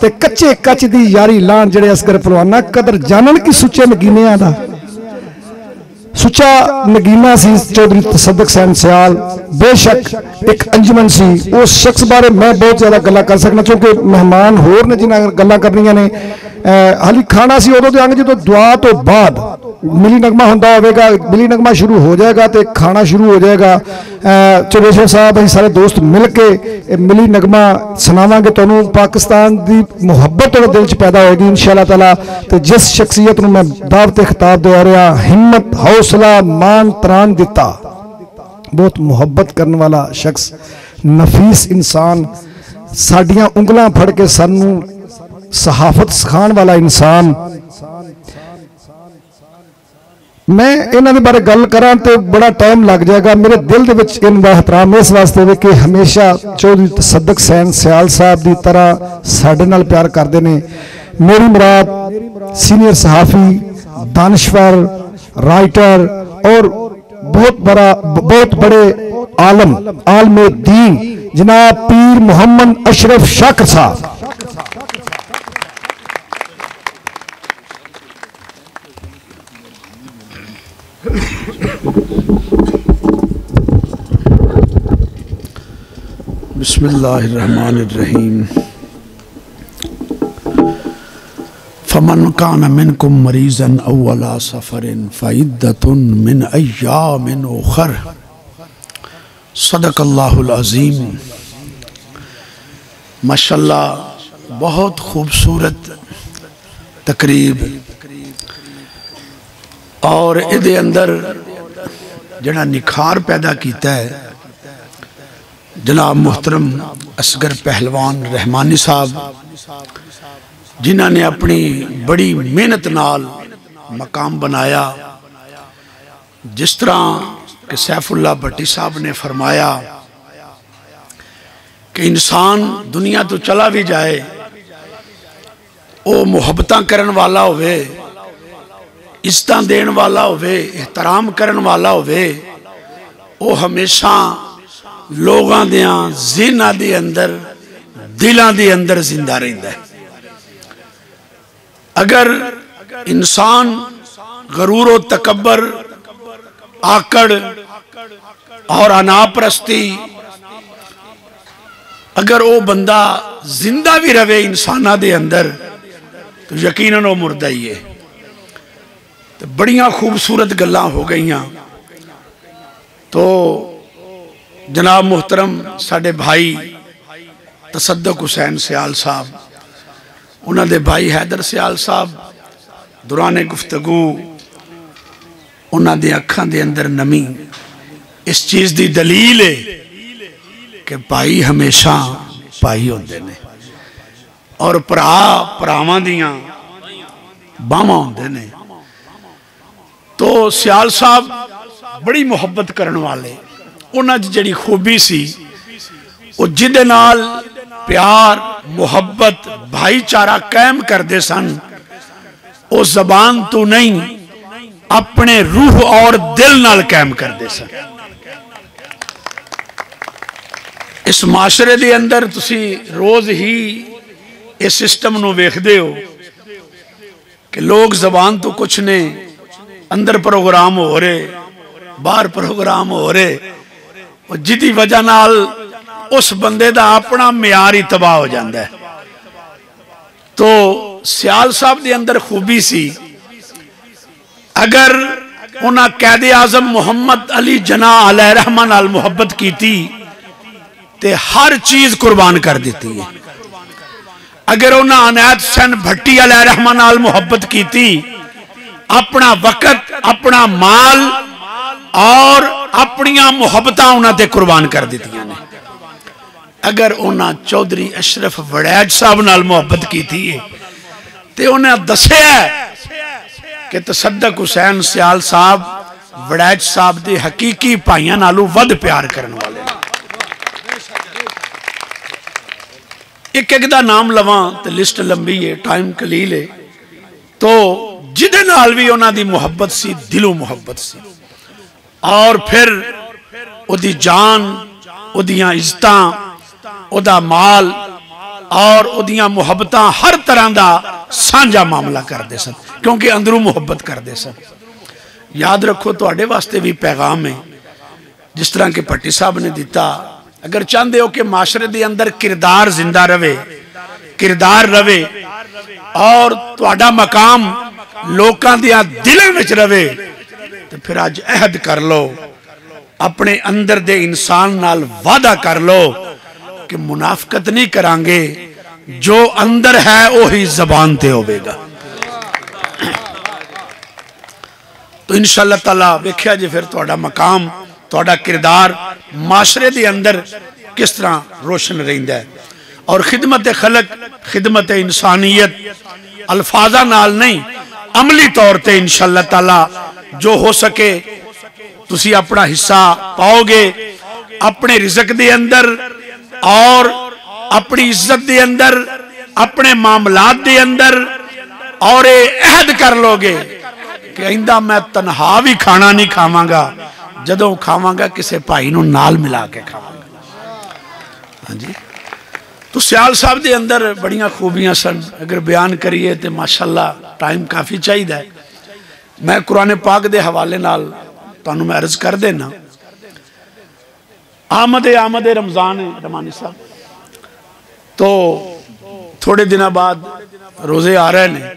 ते कच्चे कच दी यारी लाण जड़े असगर पलवाना, कदर जानन की सुच्चे नगीनियां दा। सुचा नगीना सी चौधरी तसद्दुक हुसैन सियाल, बेशक एक अंजुमन सी। उस शख्स बारे मैं बहुत ज्यादा गल्लां कर सकना, क्योंकि मेहमान होर ने जिन्हां गल्लां करनियां ने। हाली खाना सी उदों देंगे जो दुआ तो बाद मिली नगमा होंदा होवेगा, मिली नगमा शुरू हो जाएगा तो खाना शुरू हो जाएगा। चौबेश्वर साहब असीं सारे दोस्त मिल के मिली नगमा सुनावांगे तुहानूं। पाकिस्तान की मुहब्बत तुहाडे दिल च पैदा होएगी इंशाअल्लाह ताला। तो जिस शख्सियत नूं मैं दावत खिताब दे रहा, हिम्मत हौसला मान त्राण दिता, बहुत मुहब्बत करने वाला शख्स, नफीस इंसान, साडियां उंगलां फड़ के सानू सहाफत सिखाने वाला इंसान। मैं इन्हां दे बारे गल करां तो बड़ा टाइम लग जाएगा। मेरे दिल दे विच इन्हां दा एहतराम इस वास्ते वे कि हमेशा चौधरी तसद्दुक हुसैन सियाल साहब की तरह साडे नाल प्यार करते ने। मेरी मुराद सीनियर सहाफ़ी, दानश्वर, राइटर और बहुत बड़े आलम, आलमे दीन जनाब पीर मोहम्मद अशरफ शाकर साहब। बिस्मिल्लाहिर्रहमानिर्रहीम। फमन कान मिनकुम मरीज़न औ अला सफरिन फ़इद्दतुन मिन अय्यामिन उखर। सदक़ल्लाहुल अज़ीम। माशाअल्लाह बहुत खूबसूरत तकरीब और इहदे अंदर जिहड़ा निखार पैदा किया है जनाब मुहतरम असगर पहलवान रहमानी साहब, जिन्हों ने अपनी बड़ी मेहनत नाल मकाम बनाया। जिस तरह कि सैफुल्ला भट्टी साहब ने फरमाया कि इंसान दुनिया तो चला भी जाए, वो मुहब्बत करन वाला होवे, इज्जत देन वाला होवे, एहतराम करन वाला होवे, वो हमेशा लोगों दियां ज़हनां दे अंदर, दिलां दे अंदर जिंदा रहिंदा है। अगर इंसान गरूर व तकब्बर, आकड़ और अनापरस्ती, अगर वो बंदा जिंदा भी रहे इंसाना दे अंदर, तो यकीनन वो मुर्दा ही है। तो बड़ियां खूबसूरत गल्लां हो गई। तो जनाब मुहतरम साडे भाई तसद्दुक हुसैन सियाल साहब, उन्होंने भाई हैदर सियाल साहब दौरान गुफ्तगू उन्होंने अखां दे अंदर नमी इस चीज़ की दलील है कि भाई हमेशा भाई होंदे ने और भरा भरावां दियां बाहां होंदे ने। तो सियाल साहब बड़ी मुहब्बत करने वाले, उन्हां जिहड़ी खूबी सी वो जिहदे नाल प्यार मुहब्बत भाईचारा कायम करते सन, वो जबान तो नहीं अपने रूह और दिल नाल कायम करते सन। इस माशरे दे अंदर तुसी रोज ही इस सिस्टम नूं वेखदे हो कि लोग जबान तो कुछ ने, अंदर प्रोग्राम हो रहे, बाहर प्रोग्राम हो रहे, और जिदी वजह नाल उस बंदे दा अपना म्यार ही तबाह हो जाता है। तो सियाल साहब दे अंदर खूबी सी, अगर उन्हें कैद आजम मुहम्मद अली जना अलैहि रहमा नाल मुहब्बत की ते हर चीज कुर्बान कर दी है। अगर उन्हें अनायत हुसैन भट्टी अलैहि रहमा नाल मुहब्बत की, अपना वक़्त, अपना माल और अपनिया मुहब्बतां उन्हां ते कुर्बान कर दित्तियां ने। अगर उन्हें चौधरी अशरफ वड़ैज साहब नाल मुहब्बत की ते उन्हें दसिया कि तसद्दुक हुसैन सियाल साहब वड़ैच साहब के हकीकी भाइयों नालों वध प्यार करने वाले। एक एक दा नाम लवां तो लिस्ट लंबी है, टाइम कलील है। तो जिदे नाल भी उन्हां दी मुहब्बत सी, दिलों मुहब्बत सी, और फिर उदी जान, उदियां इज्जतां, उदा माल और उदियां मुहब्बतां हर तरह का साझा मामला करते सन, क्योंकि अंदरों मुहब्बत करते सन। याद रखो तुहाडे वास्ते भी पैगाम है, जिस तरह के भट्टी साहब ने दिता। अगर चाहते हो कि माशरे के अंदर किरदार जिंदा रहे, किरदार रहे और तुहाडा मकाम लोकां दियां दिलों विच रहे, तो फिर अज अहद कर लो, अपने अंदर दे इंसान नाल वादा कर लो कि मुनाफकत नहीं करांगे, जो अंदर है वही जबान ते होवेगा। तो इंशाअल्लाह ताला वेख्या जी फिर तुहाडा मकाम, तुहाडा किरदार माशरे दे अंदर किस तरह रोशन रहिंदा है। और खिदमत खलक, खिदमत इंसानियत अल्फाजा नाल नहीं, अमली तौर पर इंशाअल्लाह ताला जो हो सके तुसी अपना हिस्सा पाओगे अपने रिज़्क दे अंदर और अपनी इज्जत दे अंदर, अपने मामलात दे अंदर। और ये अहद कर लोगे कि आइंदा मैं तनहा भी खाना नहीं खावांगा, जदों खावांगा किसी भाई नूं नाल मिला के खावांगा। हाँ जी। तो सियाल साहब दे अंदर बड़ियां खूबियां सन, अगर बयान करिए तो माशाअल्लाह टाइम काफ़ी चाहिए है। मैं कुरान पाक दे हवाले नाल तुहानूं मैं अर्ज कर देना। आमद रमज़ान है रमानी साहब, तो थोड़े दिन बाद रोजे आ रहे हैं,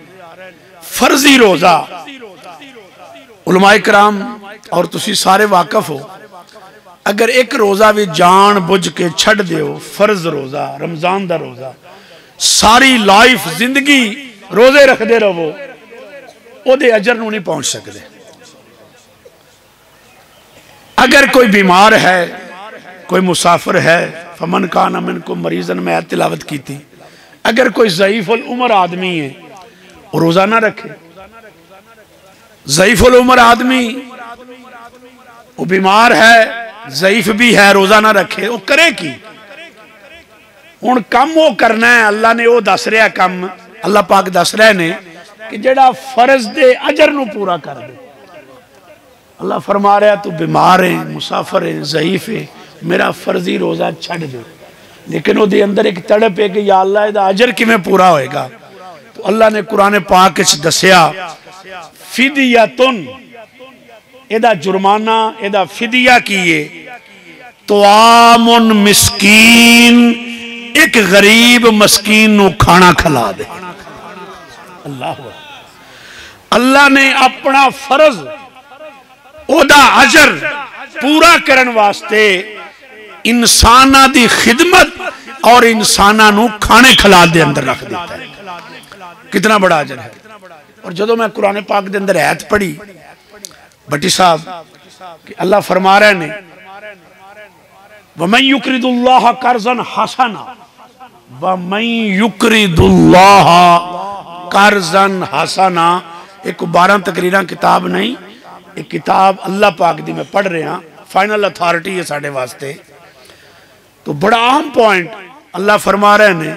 फर्जी रोजा। उलमाए कराम और तुसी सारे वाकफ हो, अगर एक रोजा भी जान बुझ के छड़ दियो, फर्ज रोजा रमजान दा रोजा, सारी लाइफ जिंदगी रोजे रखते रहो, ओदे अजर नूं नहीं पहुंच सकते। अगर कोई बीमार है, कोई मुसाफिर है, फमन कान मिनकुम मरीजन में तिलावत की थी। अगर कोई ज़ईफ़ुल उम्र आदमी है वो रोजा ना रखे, ज़ईफ़ुल उम्र आदमी वो बीमार है, ज़ईफ भी है, रोजा ना रखे, वो करे की? हुण कम वो करना है, अल्लाह ने वो दस रहा कम, अल्लाह पाक दस रहे ने कि जेड़ा फर्ज दे अजर नूं पूरा कर दे। अल्लाह फरमा रहा तू बीमार है, मुसाफिर है, ज़ईफ है, मेरा फर्जी रोजा छड़ दे। लेकिन वो अंदर एक तड़प है कि या अल्लाह इहदा अजर किवें पूरा होएगा। तो अल्लाह ने कुरान पाक विच दस्या फिदियतुन, एदा जुर्माना, एदा फिदिया की है तो आमुन मिस्कीन, एक गरीब मस्कीन नूं खाना खिला दे। अल्लाह अल्लाह ने अपना फर्ज, ओदा अजर पूरा करने वास्ते इंसाना दी खिदमत और इंसाना नूं खाने खिला दे अंदर रख दिता है। कितना बड़ा अजर है। और जदों मैं कुरान पाक के अंदर आयत पढ़ी भट्टी साहब कि अल्लाह फरमा रहे ने वमन युकरिदुल्लाह कर्जन हसना, वमन युकरिदुल्लाह कर्जन हसना। एक 12 तकरीरां किताब नहीं, एक किताब अल्लाह पाक दी मैं पढ़ रहा, फाइनल अथॉरिटी है साढ़े वास्ते। तो बड़ा अहम पॉइंट अल्लाह फरमा रहे ने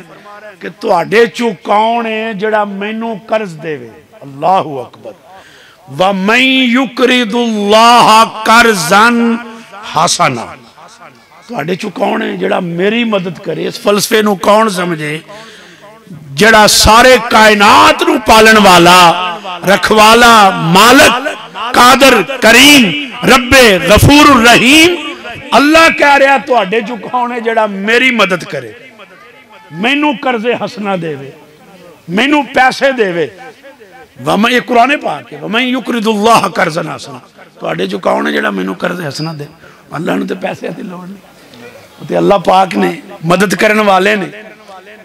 कि तुहाडे चों कौन है जिहड़ा मैनू कर्ज देवे। अल्लाहु अकबर। वमन युकरिदुल्लाह कर्जन हसना, तुहाडे चों कौन है जिहड़ा मेरी मदद करे। इस फलसफे नूं कौन समझे? जिहड़ा सारे कायनात नूं पालन वाला, रखवाला, मालिक, कादर, करीम, रब्बे गफूर रहीम। अल्लाह कह रहा तुहाडे चों कौन है जिहड़ा मेरी मदद करे, मैनू कर्जे हसना देवे, मैनू पैसे देवे। वमन, ये कुरान पाक है, वमन युकरिदुल्लाह कर्जन हसना। तुहाडे चों कौन है जिहड़ा मैनू कर्जे हसना दे। अल्लाह नूं ते पैसे दी लोड़ नहीं, ते अल्लाह पाक ने मदद करने वाले ने।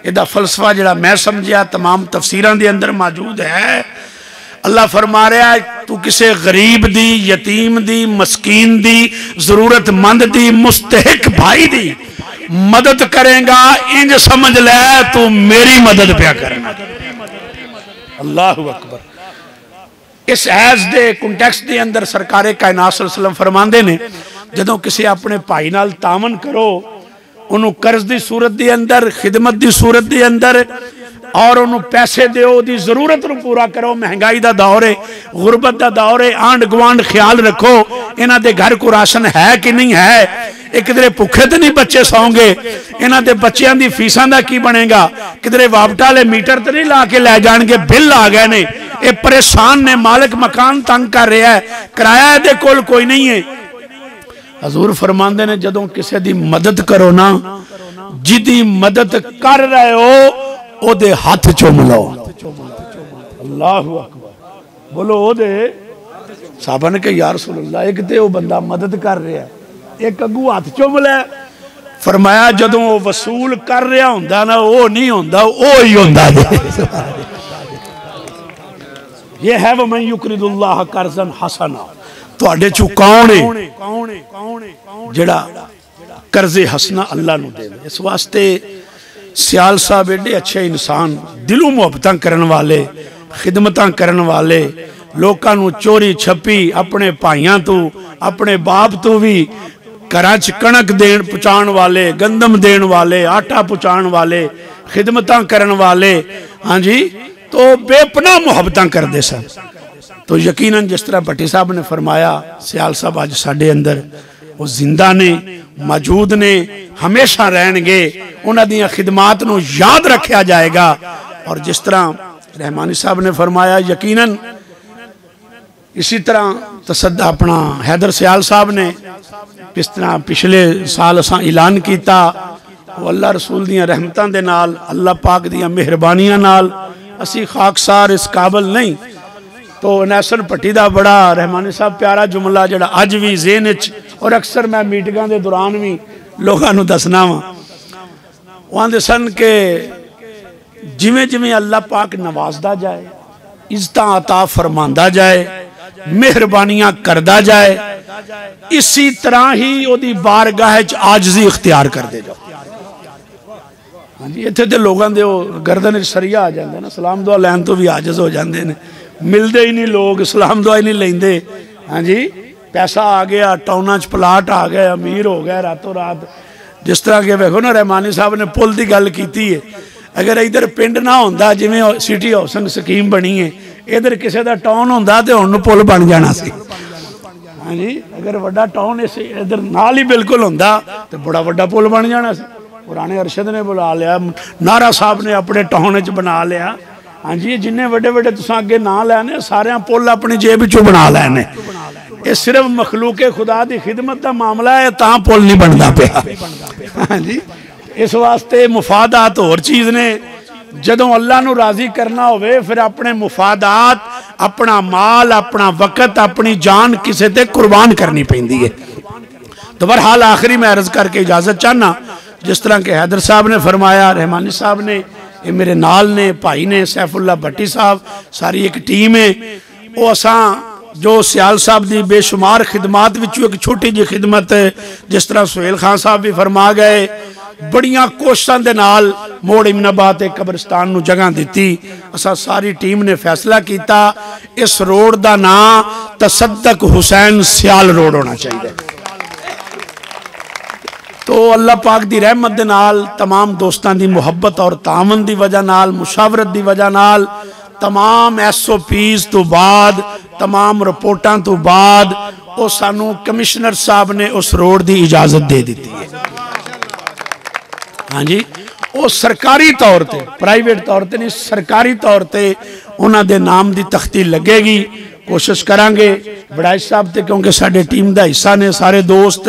इहदा फलसफा जिहड़ा मैं समझिया तमाम तफसीरां दे अंदर मौजूद है। अल्लाह फरमा रहा है तू किसी गरीब दी, यतीम दी, मस्कीन दी, जरूरतमंद दी, मुस्तहिक भाई दी मदद करेगा, इंज समझ ले तू मेरी मदद पिया करना। अल्लाहु अकबर। इस हैज के कंटैक्स्ट के अंदर सरकारे कायनात सल्लल्लाहु अलैहि वसल्लम फरमाते ने जदों किसी अपने भाई नाल तावन करो उन्होंने कर्ज की सूरत के अंदर खिदमत की सूरत के अंदर और उन्होंने पैसे दो दी जरूरत को पूरा करो। महंगाई का दौर है, गुरबत का दौर है, आंढ गुआंढ ख्याल रखो इन्हां दे घर को राशन है कि नहीं है, एक किधरे भुखे तो नहीं बच्चे सौंगे, इन्हां दे बच्चों की फीसां का की बनेगा, किधरे वापटा वाले मीटर तो नहीं ला के लै जाएंगे, बिल आ गए ने, ये परेशान ने, मालिक मकान तंग कर रहा है, किराया इहदे कोल कोई नहीं है। हजूर फरमांदे ने जदों किसी की मदद करो ना, जिदी मदद कर रहे हो ओदे हाथ चुम लो। अल्लाह अकबर, बोलो ओदे। साहबा ने कहा यार रसूलल्लाह एक तो बंदा मदद कर रहा है, एक अगू हाथ चुम लै। फरमाया जदों वो वसूल कर रहा होंदा ना वो नहीं होंदा, वो ही होंदा। ये है वमन युकरिदुल्लाह कर्जन हसना, तुहाडे चों कौन है जिहड़ा कर्जे हसना अल्लाह नूं देवे। इस वास्ते सियाल साहब एडे अच्छे इंसान, दिलों मुहब्बतां करन वाले, खिदमतां करन वाले, लोकां नूं चोरी छपी अपने भाइयों तो अपने बाप तो भी घरां च कणक देण पहुँचाण वाले, गंदम देण वाले, आटा पहुँचाण वाले, खिदमतां करन वाले, हाँ जी, तो बेपनाह मुहब्बतां करदे सन। तो यकीनन जिस तरह भट्टी साहब ने फरमाया सियाल साहब अज साडे अंदर वो जिंदा ने, मौजूद ने, हमेशा रहणगे, उन्हां दीयां खिदमात नूं याद रखा जाएगा। और जिस तरह रहमानी साहब ने फरमाया यकीनन इसी तरह तसद्दा अपना हैदर सियाल साहब ने जिस तरह पिछले साल असां ऐलान किया वो अल्लाह रसूल दियां रहमतां दे नाल, अल्लाह पाक दियां मेहरबानियां नाल असी खाकसार इस काबल नहीं। तो नैसन भट्टी का बड़ा रहमानी साहब प्यारा जुमला जड़ा अज भी ज़हन च और अक्सर मैं मीटिंगां दे दौरान भी लोगों को दसना वा, वो आंदे सन कि जिमें जिमें अल्लाह पाक नवाजदा जाए, इज्जतां अता फरमांदा जाए, मेहरबानियां करदा जाए, इसी तरह ही ओदी बारगाह च आजजी इख्तियार करदे जाओ। हाँ जी, इत्थे ते लोगों के गर्दन सरिया आ जाता ना, सलाम दुआ लैन तो भी आजज हो जाते हैं, मिलते ही नहीं लोग, सलाम दुआ ही नहीं लेंदे। हाँ जी, पैसा आ गया, टाउना च प्लाट आ गए, अमीर हो गए रातों रात। जिस तरह के वेखो ना रहमानी साहब ने पुल की गल की है, अगर इधर पिंड ना होंदा जिवें सिटी हाउसिंग स्कीम बनी है, इधर किसी का टाउन होंदा तो हुण पुल बन जाना सी। हाँ जी, अगर वड्डा टाउन इस इधर नाल ही बिल्कुल होंदा तो बड़ा वड्डा पुल बन जाना सी। पुराने अरशद ने बुला लिया, नारा साहब ने अपने टाउन च बना लिया। हाँ जी, जिन्ने वड्डे वड्डे तुसां अगे ना लैने सारे पुल अपनी जेब चों बना लैने। ये सिर्फ मखलूके खुदा की खिदमत का मामला है, तां पुल नहीं बनता पिया। हाँ जी, इस वास्ते मुफादात होर चीज़ ने, जदों अल्लाह नूं राजी करना होवे फिर अपने मुफादात, अपना माल, अपना वक़्त, अपनी जान किसी ते कुर्बान करनी पैंदी है। तो बहरहाल आखिरी मैं अर्ज करके इजाजत चाहना, जिस तरह के हैदर साहब ने फरमाया, रहमानी साहब ने, ये मेरे नाल ने, भाई ने सैफुल्ला भट्टी साहब, सारी एक टीम है। वो असां जो सियाल साहब की बेशुमार खिदमात विचों एक छोटी जी खिदमत, जिस तरह सुहेल खान साहब भी फरमा गए, बड़ियां कोशिशों के नाल मोड़ इमनाबाद एक कब्रिस्तान नूं जगह दी। असा सारी टीम ने फैसला किया इस रोड का नाम तसद्दक हुसैन सियाल रोड होना चाहिए। तो अल्लाह पाक की रहमत दे नाल, तमाम दोस्तों की मुहब्बत और तावन की वजह नाल, मुशावरत की वजह नाल, तमाम SOPs तो बाद, तमाम रिपोर्टां तो बाद वो सानू कमिश्नर साहब ने उस रोड की इजाजत दे दी है। हाँ जी, वो सरकारी तौर पर, प्राइवेट तौर पर नहीं, सरकारी तौर पर उन्होंने नाम की तख्ती लगेगी। कोशिश करांगे बड़ाई साहब ते, क्योंकि साडे टीम का हिस्सा ने सारे दोस्त,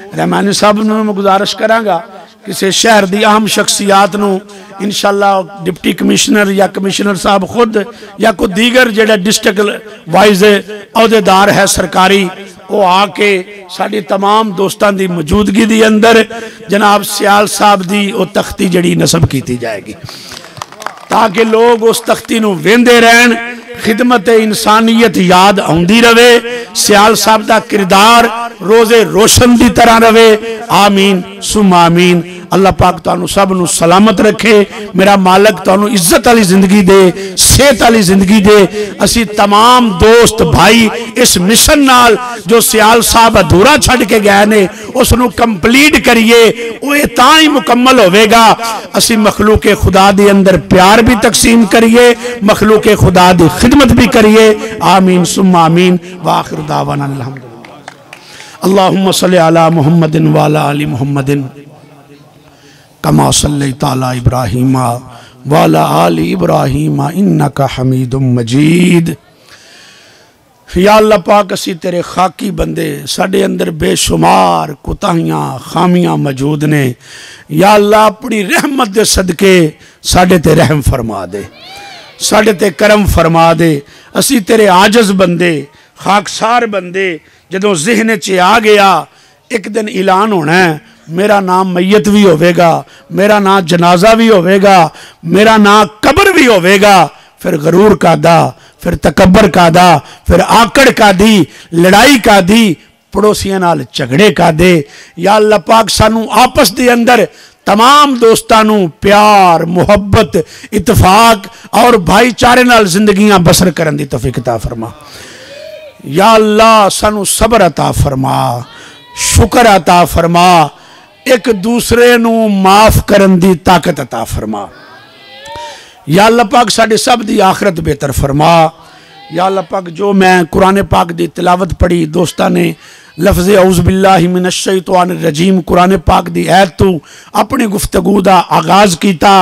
रहमानी साहब नूं मैं गुजारिश करांगा किसी शहर की अहम शख्सियात नूं इंशाअल्लाह डिप्टी कमिश्नर या कमिश्नर साहब खुद या कोई दीगर जिहड़ा डिस्ट्रिक्ट वाइज अहदेदार है सरकारी, वो आके साडी तमाम दोस्तों की मौजूदगी के अंदर जनाब सियाल साहब की वो तख्ती जिहड़ी नस्ब की जाएगी, ताकि लोग उस तख्ती नूं वेंदे रहन, खिदमत इंसानियत याद आउंदी रवे, सियाल साहब का किरदार रोजे रोशन की तरह रवे। आमीन सुम आमीन। अल्लाह पाक तुहानू सब नू सलामत रखे। मेरा मालक तुहानू इज्जत वाली जिंदगी दे, सेहत वाली जिंदगी दे। असी तमाम दोस्त भाई इस मिशन नाल जो सियाल साहब अधूरा छड़ के गए ने उस नू कंप्लीट करिए, वो तां ही मुकम्मल होवेगा। असी मखलूक खुदा दे अंदर प्यार भी तकसीम करिए, मखलूक खुदा दी खिदमत भी करिए। आमीन सुम्मा आमीन। वाखिर दावाना अल्हम्दुलिल्लाह। अल्लाहुम्मा सल्लि अला मुहम्मदिन व अला आलि मुहम्मदिन कमा सल्लैता अला इब्राहीम व अला आलि इब्राहीम इन्नका हमीदुम मजीद। या अल्लाह पाक असी तेरे खाकी बंदे, साडे अंदर बेशुमार कोताहियां खामियां मौजूद ने। या अल्लाह अपनी रहमत दे सदके साडे ते रहम फरमा दे, साडे ते करम फरमा दे। असी तेरे आजज बंदे, खाकसार बंदे, जदों ज़हन च आ गया एक दिन ऐलान होना है मेरा नाम मैयत भी होवेगा, मेरा नाम जनाजा भी होवेगा, मेरा नाम कब्र भी होवेगा, फिर गरूर का दा, फिर तकबर का दा, फिर आकड़ का दी, लड़ाई का दी, पड़ोसियों नाल झगड़े का दे। या अल्लाह पाक सानू आपस दे अंदर तमाम दोस्तानू प्यार मुहब्बत इतफाक और भाईचारे नाल जिंदगियां बसर करन दी तौफीक अता फरमा। या अल्लाह सानू सब्र अता फरमा, शुक्र अता फरमा, एक दूसरे नू माफ करन दी ताकत अता फरमा। या अल्लाह पाक साडे सब दी आखरत बेहतर फरमा। या अल्लाह पाक जो मैं कुरान पाक दी तिलावत पढ़ी, दोस्तां ने लफ्ज़ औज़ बिल्लाहि मिनश शैतानिर रजीम कुरान पाक दी ऐत तू अपनी गुफ्तगू दा आगाज़ किया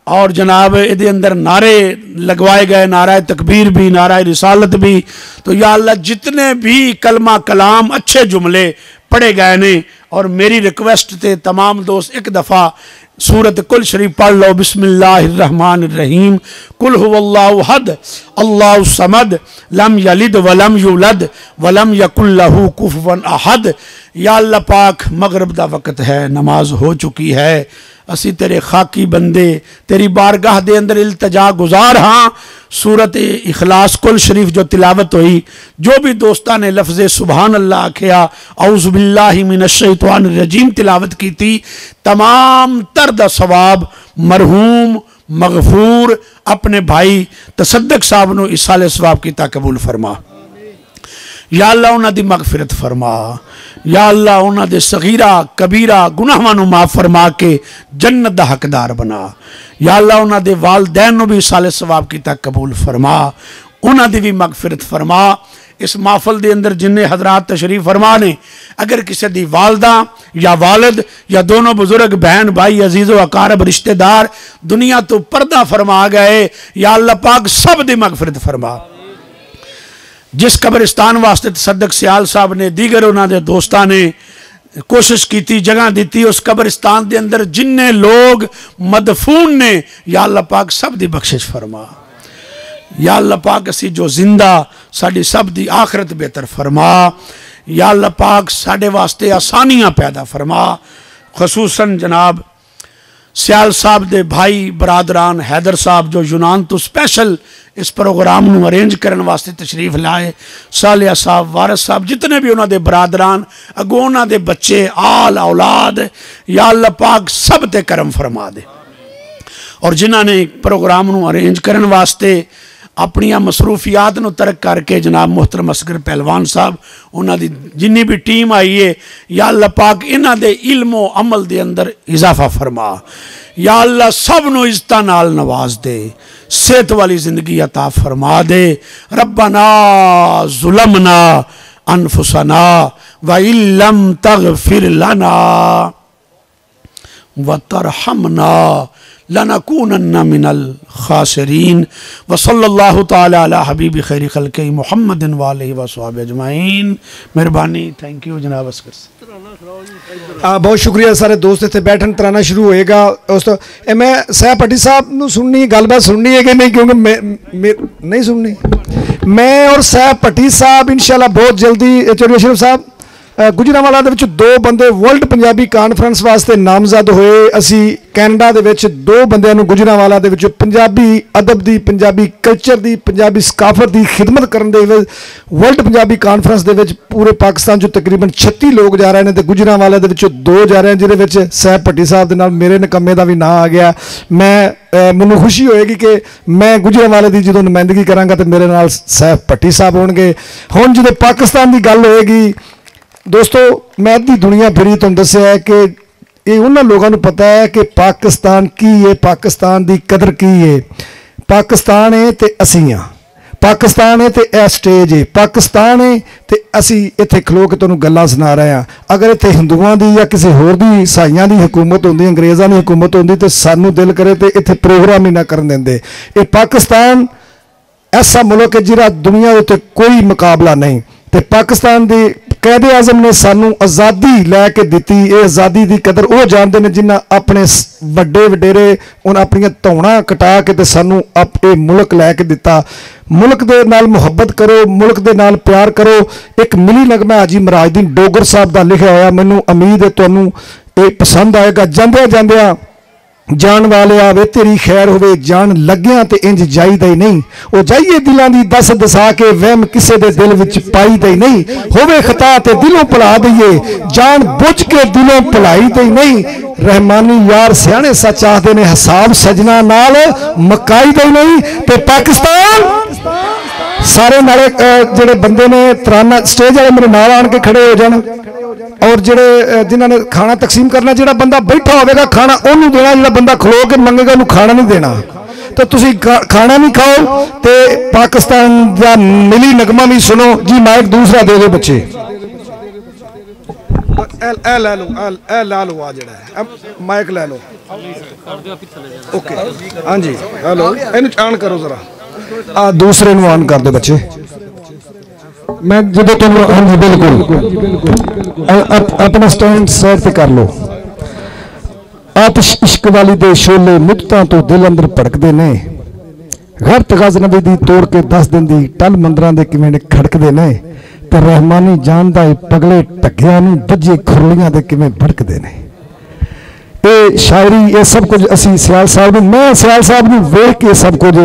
और जनाब ये अंदर नारे लगवाए गए, नारा तकबीर भी, नारा रिसालत भी। तो या अल्लाह जितने भी कलमा कलाम अच्छे जुमले पढ़े गए ने, और मेरी रिक्वेस्ट थे तमाम दोस्त एक दफ़ा सूरत कुल शरीफ पढ़ लो। बिस्मिल्लाहिर्रहमानिर्रहीम। कुल हुवल्लाहु अहद अल्लाहु समद लम यलिद वलम यूलद वलम यकुल लहू कुफुवन अहद। या अल्लाह पाक मगरिब दा वक्त है, नमाज हो चुकी है, असी तेरे खाकी बंदे तेरी बारगाह दे अंदर इल्तजा गुजार हाँ। सूरत इखलास कुल शरीफ जो तिलावत हुई, जो भी दोस्तां ने लफ्ज़ सुबहान अल्लाह आखिया, औज़ु बिल्लाहि मिनश शैतानिर रजीम तिलावत की थी, तमाम तर दा सवाब मरहूम मगफूर अपने भाई तसद्दक साहब नू इसाले सवाब कीता कबूल फरमा। या अल्लाह उन्हां दी मगफिरत फरमा। या अल्लाह उन्हां दे सगीरा कबीरा गुनाहां नू माफ फरमा के जन्नत दा हकदार बना। या अल्लाह उन्हां दे वालदैन नू भी साले सवाब कीता कबूल फरमा, उन्हां दी भी मगफिरत फरमा। इस महफल दे अंदर जिन्ने हजरात तशरीफ फरमा ने, अगर किसी दी वालदा या वालिद या दोनों बुजुर्ग बहन भाई अजीज़ो अकारब रिश्तेदार दुनिया तो पर्दा फरमा गए, या अल्लाह पाक सब दी मगफिरत फरमा। जिस कब्रिस्तान वास्ते तसद्दक सियाल साहब ने दीगर उन्होंने दोस्तां ने कोशिश की जगह दी, उस कब्रिस्तान के अंदर जिन्ने लोग मदफून ने, या अल्लाह पाक सब दी बख्शिश फरमा। या अल्लाह पाक असी जो जिंदा साड़ी सब दी आखरत बेहतर फरमा। या अल्लाह पाक साढ़े वास्ते आसानियां पैदा फरमा। खसूसन जनाब सियाल साहब दे भाई बरादरान हैदर साहब जो यूनान तो स्पैशल इस प्रोग्राम नू अरेंज करने वास्ते तशरीफ लाए, सालिया साहब, वारिस साहब, जितने भी उन्होंने बरादरान अगों उन्होंने बच्चे आल औलाद, या अल्लाह पाक सब ते करम फरमा दे। और जिन्होंने प्रोग्राम नू अरेंज करने वास्ते अपनी मसरूफियात नू तरक करके जनाब मोहतरम असगर पहलवान साहब, उन्होंने जिन्नी भी टीम आई है, या अल्लाह पाक इन्हां दे इल्म व अमल दे अंदर इजाफा फरमा। या अल्लाह सब नू इज्जतां नाल नवाज दे, सेहत वाली जिंदगी अता फरमा दे। रब्बना जुलमना अनफुसना व इल्लम तगफिर लना व तरहमना लनकूनन्ना मिनल खासिरीन। व सल्लल्लाहु ताला अला हबीबी खैरि खल्क़ि मुहम्मदिन व आलिहि व सहबिहि अजमाइन। मेहरबानी, थैंक यू जनाब असगर साहब। बहुत शुक्रिया सारे दोस्त इतने बैठन तराना शुरू होएगा। दोस्तों मैं साहब भट्टी साहब नू सुननी गलबात सुननी है कि नहीं, क्योंकि मैं नहीं सुननी। मैं और साहब भट्टी साहब इंशाल्लाह बहुत जल्दी, चौधरी अशरफ साहब ਗੁਜਰਾਂਵਾਲਾ ਦੇ ਵਿੱਚ 2 ਬੰਦੇ ਵਰਲਡ ਪੰਜਾਬੀ ਕਾਨਫਰੰਸ ਵਾਸਤੇ ਨਾਮਜ਼ਦ ਹੋਏ। ਅਸੀਂ ਕੈਨੇਡਾ ਦੇ ਵਿੱਚ 2 ਬੰਦਿਆਂ ਨੂੰ ਗੁਜਰਾਂਵਾਲਾ ਦੇ ਵਿੱਚ ਪੰਜਾਬੀ ਅਦਬ ਦੀ, ਪੰਜਾਬੀ ਕਲਚਰ ਦੀ, ਪੰਜਾਬੀ ਸਕਾਫਤ ਦੀ ਖਿਦਮਤ ਕਰਨ ਦੇ ਵਿੱਚ ਵਰਲਡ ਪੰਜਾਬੀ ਕਾਨਫਰੰਸ ਦੇ ਵਿੱਚ ਪੂਰੇ ਪਾਕਿਸਤਾਨ 'ਚੋਂ ਤਕਰੀਬਨ 36 ਲੋਕ ਜਾ ਰਹੇ ਨੇ ਤੇ ਗੁਜਰਾਂਵਾਲਾ ਦੇ ਵਿੱਚੋਂ 2 ਜਾ ਰਹੇ ਨੇ, ਜਿਹਦੇ ਵਿੱਚ ਸਾਹਿਬ ਭੱਟੀ ਸਾਹਿਬ ਦੇ ਨਾਲ ਮੇਰੇ ਨਿਕੰਮੇ ਦਾ ਵੀ ਨਾਂ ਆ ਗਿਆ। ਮੈਨੂੰ ਖੁਸ਼ੀ ਹੋਏਗੀ ਕਿ ਮੈਂ ਗੁਜਰਾਂਵਾਲੇ ਦੀ ਜਦੋਂ ਨੁਮਾਇੰਦਗੀ ਕਰਾਂਗਾ ਤੇ ਮੇਰੇ ਨਾਲ ਸਾਹਿਬ ਭੱਟੀ ਸਾਹਿਬ ਹੋਣਗੇ। ਹੁਣ ਜਦੋਂ ਪਾਕਿਸਤਾਨ ਦੀ ਗੱਲ ਹੋਏਗੀ ਦੋਸਤੋ, मैं अद्धी दुनिया फिरी तुहानूं दस्सिया है कि ये उन्हां लोगों को पता है कि पाकिस्तान की है, पाकिस्तान की कदर की है। पाकिस्तान है तो असीं हाँ, पाकिस्तान है तो यह स्टेज है, पाकिस्तान है तो असी इत्थे खलो के तुहानूं गल्लां सुना रहे हैं। अगर इत्थे हिंदुआं दी या किसी होर दी ईसाइयां दी हुकूमत होंदी, अंग्रेज़ां दी हुकूमत होंदी तो सानूं दिल करे तो इत्थे प्रोग्राम ही ना करन दिंदे। ये पाकिस्तान ऐसा मुल्क है जिहदा दुनिया उत्ते कोई मुकाबला नहीं। तो पाकिस्तान के कैदे आजम ने सानू आज़ादी लैके दी। ये आज़ादी की कदर वो जानते हैं जिन्हें अपने वड्डे वडेरे उन्हें अपन धौना कटा के सानू ये मुल्क लैके दिता। मुल्क के नाल मुहब्बत करो, मुल्क के नाल प्यार करो। एक मिली नगमा हाजी मराजुद्दीन डोगर साहब का लिखा होया, मैनू उम्मीद है तुहानू ये पसंद आएगा। जांदियां जांदियां जान वाले वे तेरी खैर होवे, जान लग्या तो इंज जाईदा ही नहीं। वो जाइए दिलों की दस दसा के वहम किसी के दिल विच पाईदा ही नहीं। होवे खता तो दिलों भुला दईए, जान बुझ के दिलों भुलाई दई नहीं। रहमानी यार सियाने सच आखदे ने, हिसाब सजना नाल मकाई दई नहीं। तो पाकिस्तान सारे नाले जेडे बंदे ने तराना स्टेज वाले मेरे नाल आन के खड़े हो जान, और जेडे जिन्होंने खाना तकसीम करना, जो बंदा बैठा होगा खाना उन्होंने देना, जो बंदा खलो के मंगेगा उन्होंने खाना नहीं देना। तो तुसी खाना नहीं खाओ तो पाकिस्तान का मिली नगमा भी सुनो जी। माइक दूसरा दे दो बच्चे, ला लो आ जड़ा माइक लै लो। ओके हाँ जी, हेलो इन ऑन करो जरा, आ दूसरे ਨੂੰ ऑन कर दो बच्चे। मैं जो तुम हाँ जी बिल्कुल अपना स्टैंड साइड पे कर लो। आतिश इश्क वाली दे शोले मुद्दतां तो दिल अंदर भड़कदे ने, गैरत गज़नवी दी तोड़ के दस दिंदी टल मंदरां दे किवें खड़कदे ने। ते रहमानी जानदा पगले ढक्कियां नूं बज्जे खुरलियां दे किवें भड़कदे ने। ये शायरी ये सब कुछ असी सियाल साहब मैं सियाल साहब ने वेख के सब कुछ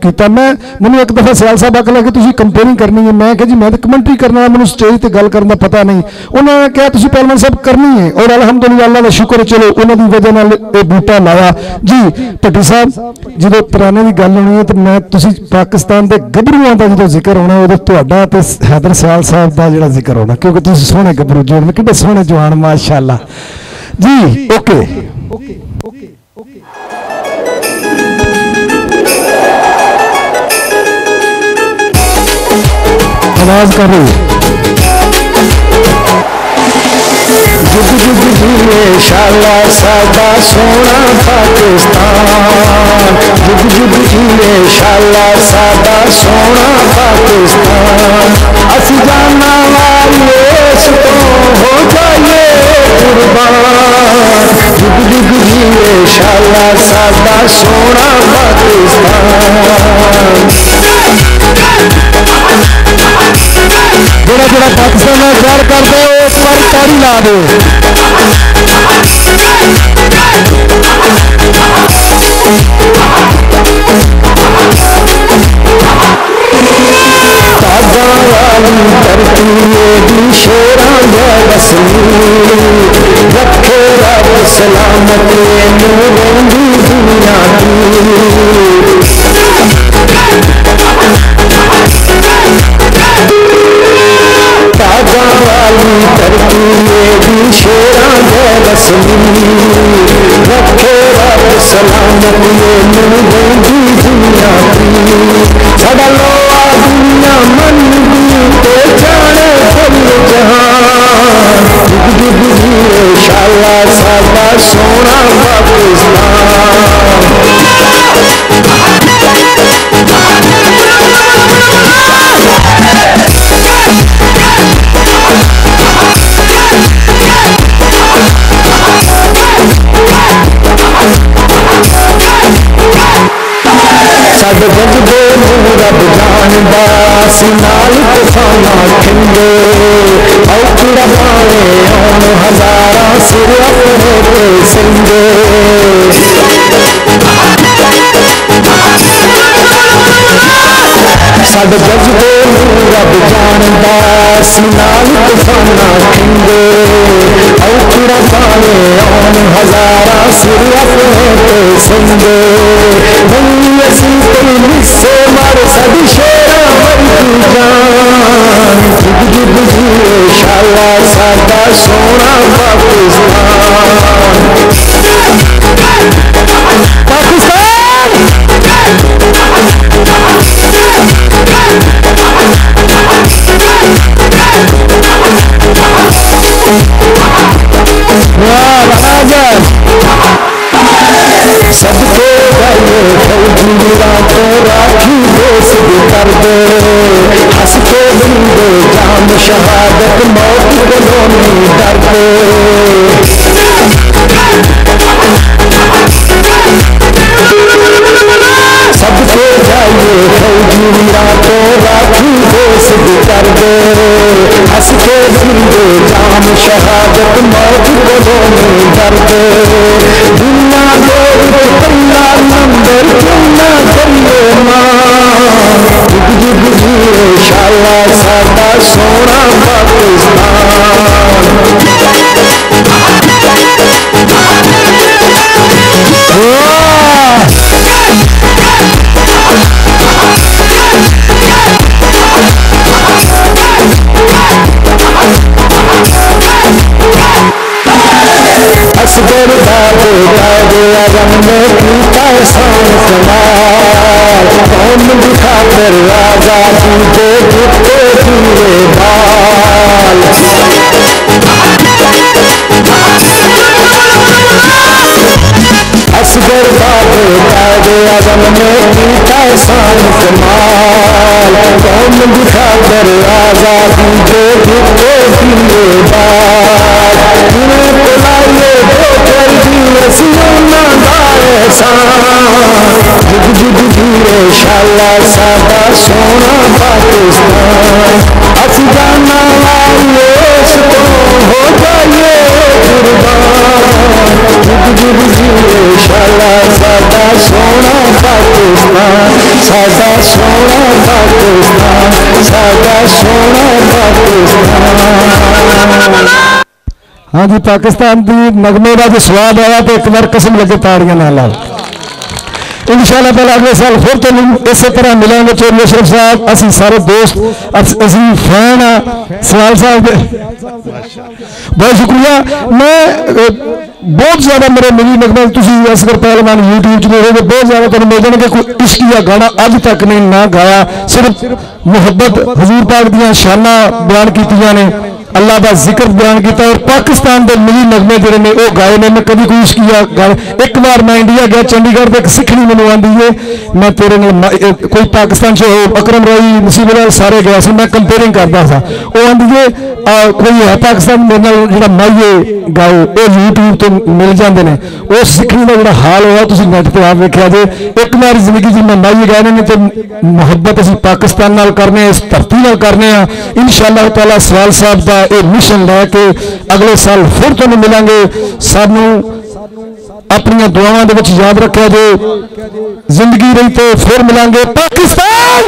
किया। मैंने एक दफ़ा सियाल साहब आख लिया कि तुसीं कंपेयरिंग करनी है। मैं कहा जी मैं तो कमेंट्री करना, मैंने स्टेज पर गल करने का पता नहीं। उन्होंने कहा तुसीं पहलवान साहब करनी है, और अलहमदुलिल्लाह अल्लाह का शुक्र है चलो उन्होंने वजह नाल ये बूटा लाया जी। भट्टी साहब जो पुराने की गल होनी है तो मैं तुसीं पाकिस्तान के गभरूआं का जो जिक्र होना उदों तुहाडा ते हैदर सियाल साहब का जो जिक्र होना, क्योंकि तुसीं सोहणे गभरू जोड़ कितने सोहणे जवान माशाअल्लाह जी। ओके आवाज कर रही जुग जुग जिए शाला सादा सोना पाकिस्तान, जुग जुग जिए शाला सादा सोना पाकिस्तान। असी जाना वाले सुतो हो जाइए कुर्बान, जुग जुग जिए शाला सादा सोना पाकिस्तान। जोड़ा जोड़ा पाकिस्तान में प्यार कर दो, एक बार ताड़ी ला दो। ताजा वाली धरती दी शेरां दा वसनी, रखे रब सलामत नूरों दी दुनिया दी। ताजा वाली धरती दी शेरां दा वसनी, रखे रब सलामत नूरों दी दुनिया दी। साडा लोआ दुनिया मन ते जाने फल जहान, जुग जुग जिए शाला सादा सोना पाकिस्तान। साडे जज्बे रब जानदा, असीं नाल तूफाना खिंदे, औखी संगे साडे जज्बे रब जानदा नाल तूफाना खिंगे औखड़ा पावे आन हजारा सिर अपने ते संगे नहीं असी कोई मिस्से मार साडी शेरा मरी जान जुग जुग जिए शाला साडा सोना सबको गाये फौजी रातों राखी देश भी कर दे हंस के बंदे जाम शहादत मौत को नहीं डरते सबको गाये फौजी रातों राखी देश भी कर दे हंस के बंदे जाम शहादत मौत को नहीं डरते दुनिया पल्ला नंबर क्यों करिए मां जुग जुग जिए शाला साडा सोना असगर दादे दादे अगम में कीता एहसान कमाल कौम दिखा कर आजादी दे दिते पूरे बाल असगर दादे दादे अगम में कीता एहसान कमाल कौम दिखा कर आजादी दे दिते पूरे बाल जुग जुग जिए शाला साडा सोना पाकिस्तान अस जाना देश तो हो जाइए कुर्बान जुग जुग जिए शाला साडा सोना पाकिस्तान साडा सोना पाकिस्तान साडा सोना पाकिस्तान। हाँ जी पाकिस्तान की नगमे का जो स्वाद आया तो एक बार कसम लगे ताड़ियां ना लाओ इंशाअल्लाह ताला अगले साल फिर तुम इस तरह मिलेंगे चौधरी अशरफ साहब असी सारे दोस्त असी फैन हाँ सवाल साहब बहुत शुक्रिया मैं बहुत ज्यादा मेरे मिली नगमे असगर पहलवान यूट्यूब च देखोगे बहुत ज्यादा तुम मिल जाएंगे कोई इश्किया गाना अज तक नहीं ना गाया सिर्फ मुहब्बत हजूर पाक दियां शाना बयान कीतियां ने अल्लाह का जिक्र बयान किया और पाकिस्तान के मिली नगमे जोड़े ने वो गाए ने मैं कभी कोई किया एक बार मैं इंडिया गया चंडीगढ़ में एक सिखनी मैंने आती है मैं तेरे कोई पाकिस्तान से अकरम रही मुसीबत सारे गया से मैं कंपेयरिंग करता था वो आती है कोई है पाकिस्तान मेरे जो माइए गाओ वो यूट्यूब तो मिल जाते हैं वो सिखनी का जो हाल होया तुम नैट पर आप देखा जे एक बार जिंदगी जी मैं माइए गाए ने तो मुहब्बत असी पाकिस्तान नाल करने इस धरती नाल करने इंशाअल्लाह ताला सवाल साहब का ये मिशन लैके अगले साल फिर तुम मिलेंगे सानू अपन दुआवां दे विच याद रखा जे जिंदगी रही तो फिर मिलेंगे पाकिस्तान।